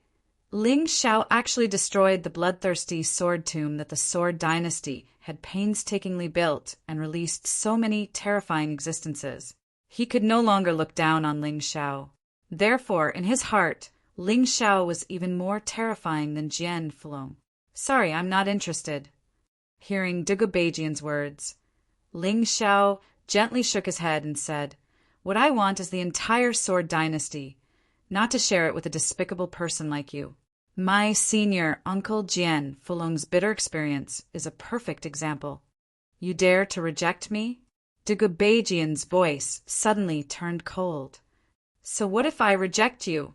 Ling Xiao actually destroyed the bloodthirsty sword tomb that the Sword Dynasty had painstakingly built and released so many terrifying existences. He could no longer look down on Ling Xiao. Therefore, in his heart, Ling Xiao was even more terrifying than Jian Fulong. Sorry, I'm not interested. Hearing Dugubejian's words, Ling Xiao gently shook his head and said, What I want is the entire Sword Dynasty, not to share it with a despicable person like you. My senior uncle Jian Fulong's bitter experience is a perfect example. You dare to reject me? Dugubejian's voice suddenly turned cold. So what if I reject you?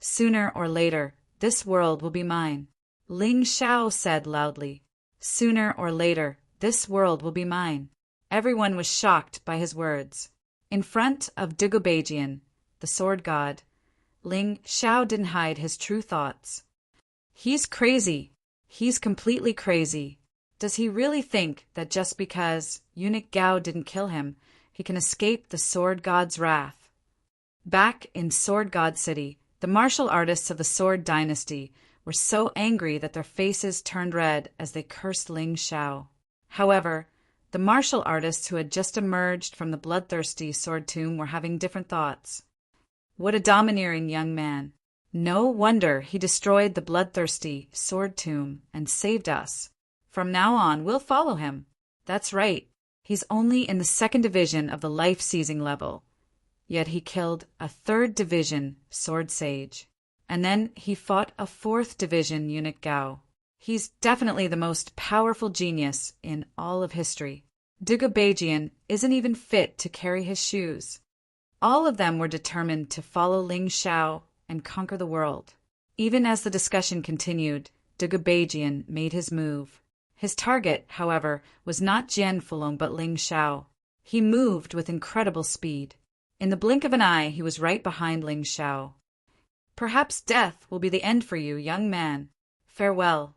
Sooner or later, this world will be mine. Ling Xiao said loudly. Sooner or later, this world will be mine. Everyone was shocked by his words. In front of Dugubejian, the sword god, Ling Xiao didn't hide his true thoughts. He's crazy. He's completely crazy. Does he really think that just because eunuch Gao didn't kill him, he can escape the sword god's wrath? Back in Sword God City, the martial artists of the Sword Dynasty were so angry that their faces turned red as they cursed Ling Xiao. However, the martial artists who had just emerged from the bloodthirsty sword tomb were having different thoughts. What a domineering young man. No wonder he destroyed the bloodthirsty sword tomb and saved us. From now on, we'll follow him. That's right. He's only in the 2nd division of the life-seizing level. Yet he killed a 3rd division sword sage. And then he fought a 4th division eunuch Gao. He's definitely the most powerful genius in all of history. Dugu Beijian isn't even fit to carry his shoes. All of them were determined to follow Ling Xiao and conquer the world. Even as the discussion continued, Dugu Beijian made his move. His target, however, was not Jian Fulong but Ling Xiao. He moved with incredible speed. In the blink of an eye, he was right behind Ling Xiao. Perhaps death will be the end for you, young man. Farewell.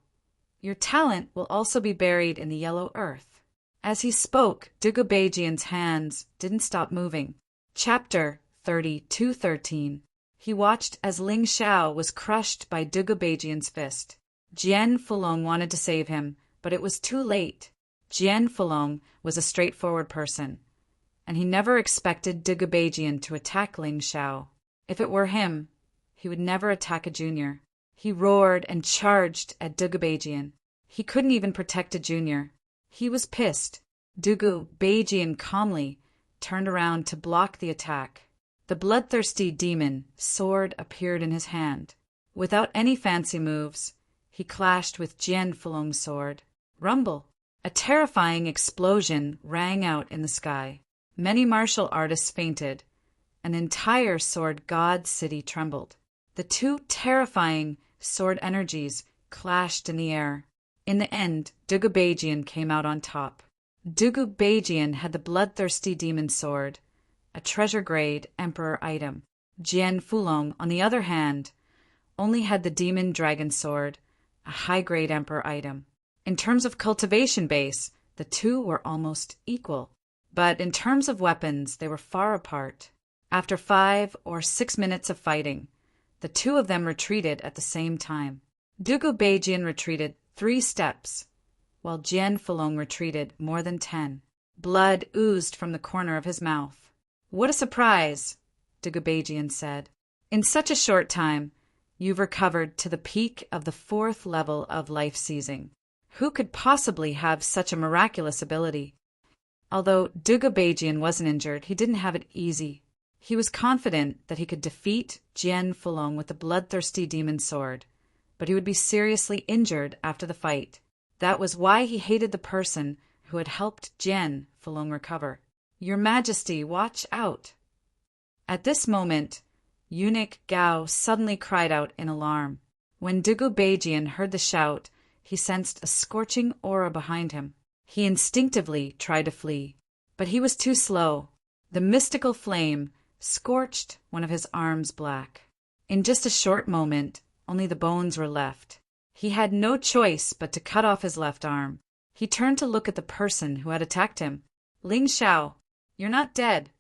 Your talent will also be buried in the yellow earth. As he spoke, Dugu Beijian's hands didn't stop moving. Chapter 32:13. He watched as Ling Xiao was crushed by Dugu Beijian's fist. Jian Fulong wanted to save him, but it was too late. Jian Fulong was a straightforward person, and he never expected Dugu Beijian to attack Ling Xiao. If it were him, he would never attack a junior. He roared and charged at Dugu Beijian. He couldn't even protect a junior. He was pissed. Dugu Beijian calmly turned around to block the attack. The bloodthirsty demon sword appeared in his hand. Without any fancy moves, he clashed with Jian Fulong's sword. Rumble! A terrifying explosion rang out in the sky. Many martial artists fainted. An entire sword god city trembled. The two terrifying sword energies clashed in the air. In the end, Dugu Beijian came out on top. Dugu Beijian had the bloodthirsty demon sword, a treasure-grade emperor item. Jian Fulong, on the other hand, only had the demon dragon sword, a high-grade emperor item. In terms of cultivation base, the two were almost equal. But in terms of weapons, they were far apart. After 5 or 6 minutes of fighting, the two of them retreated at the same time. Dugu Beijian retreated 3 steps, while Jian Fulong retreated more than 10. Blood oozed from the corner of his mouth. What a surprise, Dugu Beijian said. In such a short time, you've recovered to the peak of the 4th level of life-seizing. Who could possibly have such a miraculous ability? Although Dugu Beijian wasn't injured, he didn't have it easy. He was confident that he could defeat Jian Fulong with the bloodthirsty demon sword, but he would be seriously injured after the fight. That was why he hated the person who had helped Jian Fulong recover. Your Majesty, watch out! At this moment, eunuch Gao suddenly cried out in alarm. When Dugu Beijian heard the shout, he sensed a scorching aura behind him. He instinctively tried to flee, but he was too slow. The mystical flame scorched one of his arms black. In just a short moment, only the bones were left. He had no choice but to cut off his left arm. He turned to look at the person who had attacked him. Ling Xiao, you're not dead.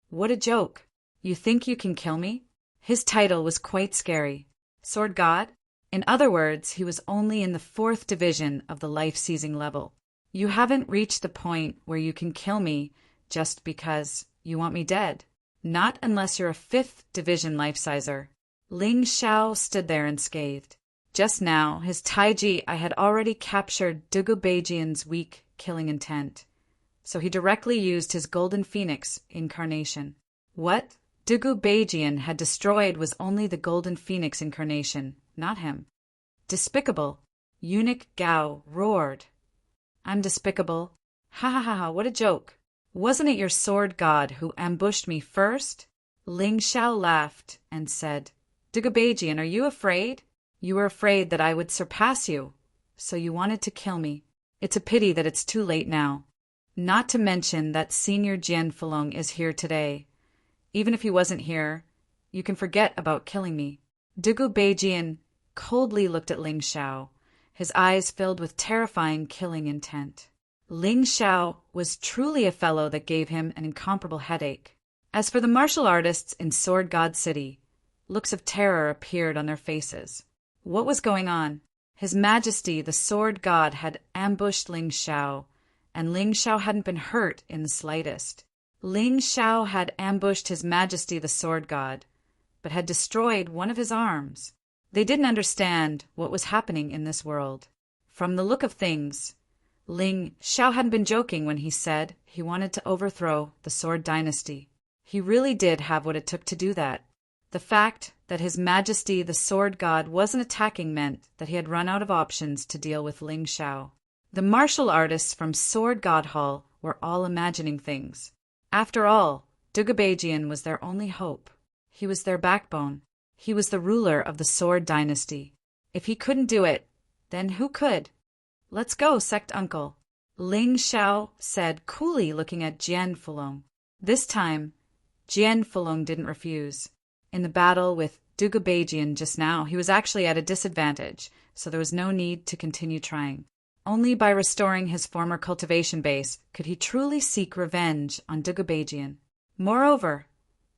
What a joke. You think you can kill me? His title was quite scary. Sword God? In other words, he was only in the 4th division of the life-seizing level. You haven't reached the point where you can kill me just because you want me dead. Not unless you're a 5th division life-sizer. Ling Xiao stood there unscathed. Just now, his taiji I had already captured Dugu Beijian's weak killing intent. So he directly used his golden phoenix incarnation. What Dugu Beijian had destroyed was only the golden phoenix incarnation, not him. Despicable. Eunuch Gao roared. I'm despicable. Ha ha ha ha, what a joke. Wasn't it your sword god who ambushed me first? Ling Xiao laughed and said, Dugu Beijian, are you afraid? You were afraid that I would surpass you, so you wanted to kill me. It's a pity that it's too late now. Not to mention that Senior Jian Fulong is here today. Even if he wasn't here, you can forget about killing me. Dugu Beijian coldly looked at Ling Xiao, his eyes filled with terrifying killing intent. Ling Xiao was truly a fellow that gave him an incomparable headache. As for the martial artists in Sword God City, looks of terror appeared on their faces. What was going on? His Majesty, the Sword God, had ambushed Ling Xiao, and Ling Xiao hadn't been hurt in the slightest. Ling Xiao had ambushed His Majesty, the Sword God, but had destroyed one of his arms. They didn't understand what was happening in this world. From the look of things, Ling Xiao hadn't been joking when he said he wanted to overthrow the Sword Dynasty. He really did have what it took to do that. The fact that His Majesty the Sword God wasn't attacking meant that he had run out of options to deal with Ling Xiao. The martial artists from Sword God Hall were all imagining things. After all, Dugabajian was their only hope. He was their backbone. He was the ruler of the Sword Dynasty. If he couldn't do it, then who could? "Let's go, sect uncle," Ling Xiao said coolly, looking at Jian Fulong. This time, Jian Fulong didn't refuse. In the battle with Dugabajian just now, he was actually at a disadvantage, so there was no need to continue trying. Only by restoring his former cultivation base could he truly seek revenge on Dugabajian. Moreover,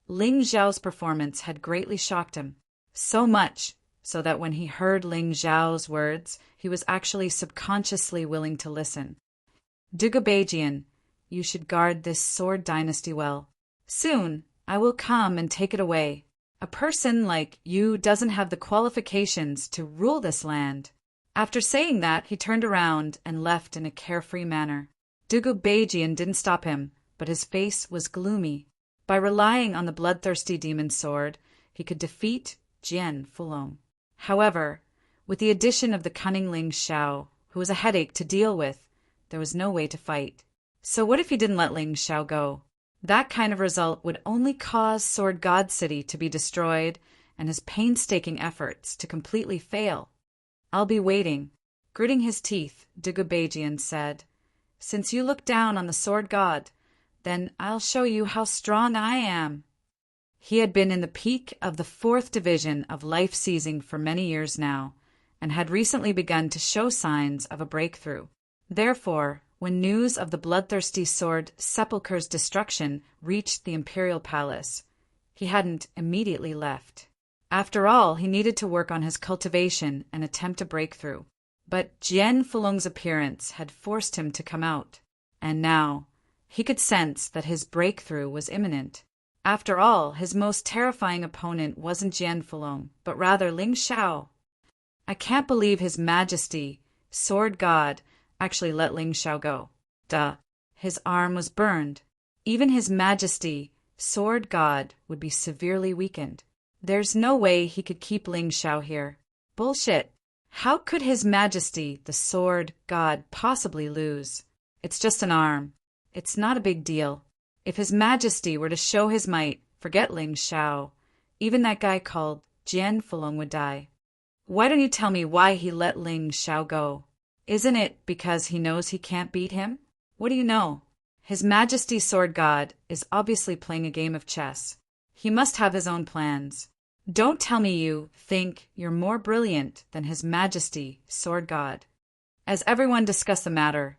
Ling Xiao's performance had greatly shocked him, so much so that when he heard Ling Xiao's words, he was actually subconsciously willing to listen. "Dugabajian, you should guard this Sword Dynasty well. Soon, I will come and take it away. A person like you doesn't have the qualifications to rule this land." After saying that, he turned around and left in a carefree manner. Dugabajian didn't stop him, but his face was gloomy. By relying on the bloodthirsty demon sword, he could defeat Jian Fulong. However, with the addition of the cunning Ling Xiao, who was a headache to deal with, there was no way to fight. So what if he didn't let Ling Xiao go? That kind of result would only cause Sword God City to be destroyed and his painstaking efforts to completely fail. "I'll be waiting." Gritting his teeth, Dugabajian said, "Since you look down on the Sword God, then I'll show you how strong I am." He had been in the peak of the 4th Division of life seizing for many years now, and had recently begun to show signs of a breakthrough. Therefore, when news of the bloodthirsty sword Sepulchre's destruction reached the imperial palace, he hadn't immediately left. After all, he needed to work on his cultivation and attempt a breakthrough. But Jian Fulong's appearance had forced him to come out, and now he could sense that his breakthrough was imminent. After all, his most terrifying opponent wasn't Jian Fulong, but rather Ling Xiao. "I can't believe His Majesty, Sword God, actually let Ling Xiao go. Duh. His arm was burned. Even His Majesty, Sword God, would be severely weakened. There's no way he could keep Ling Xiao here. Bullshit. How could His Majesty, the Sword God, possibly lose? It's just an arm. It's not a big deal. If His Majesty were to show his might, forget Ling Xiao. Even that guy called Jian Fulong would die. Why don't you tell me why he let Ling Xiao go? Isn't it because he knows he can't beat him? What do you know? His Majesty Sword God is obviously playing a game of chess. He must have his own plans. Don't tell me you think you're more brilliant than His Majesty Sword God." As everyone discussed the matter,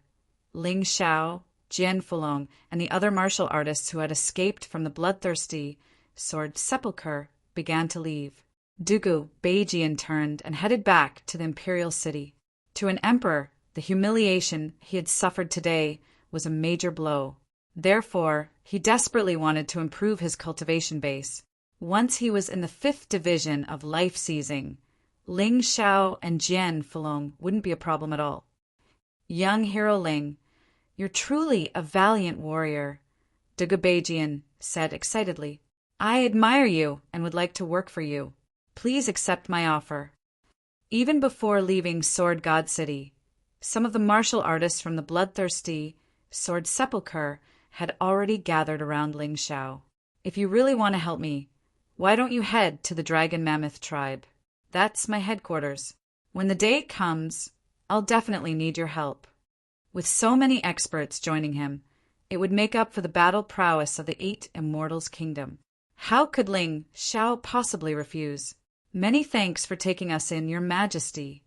Ling Xiao, Jian Fulong, and the other martial artists who had escaped from the bloodthirsty Sword Sepulchre began to leave. Dugabajian turned and headed back to the imperial city. To an emperor, the humiliation he had suffered today was a major blow. Therefore, he desperately wanted to improve his cultivation base. Once he was in the 5th Division of life seizing, Ling Xiao and Jian Fulong wouldn't be a problem at all. "Young hero Ling, you're truly a valiant warrior," Dugabajian said excitedly. "I admire you and would like to work for you. Please accept my offer." Even before leaving Sword God City, some of the martial artists from the bloodthirsty Sword Sepulchre had already gathered around Ling Xiao. "If you really want to help me, why don't you head to the Dragon Mammoth tribe? That's my headquarters. When the day comes, I'll definitely need your help." With so many experts joining him, it would make up for the battle prowess of the 8 Immortals' kingdom. How could Ling Xiao possibly refuse? Many thanks for taking us in, your majesty.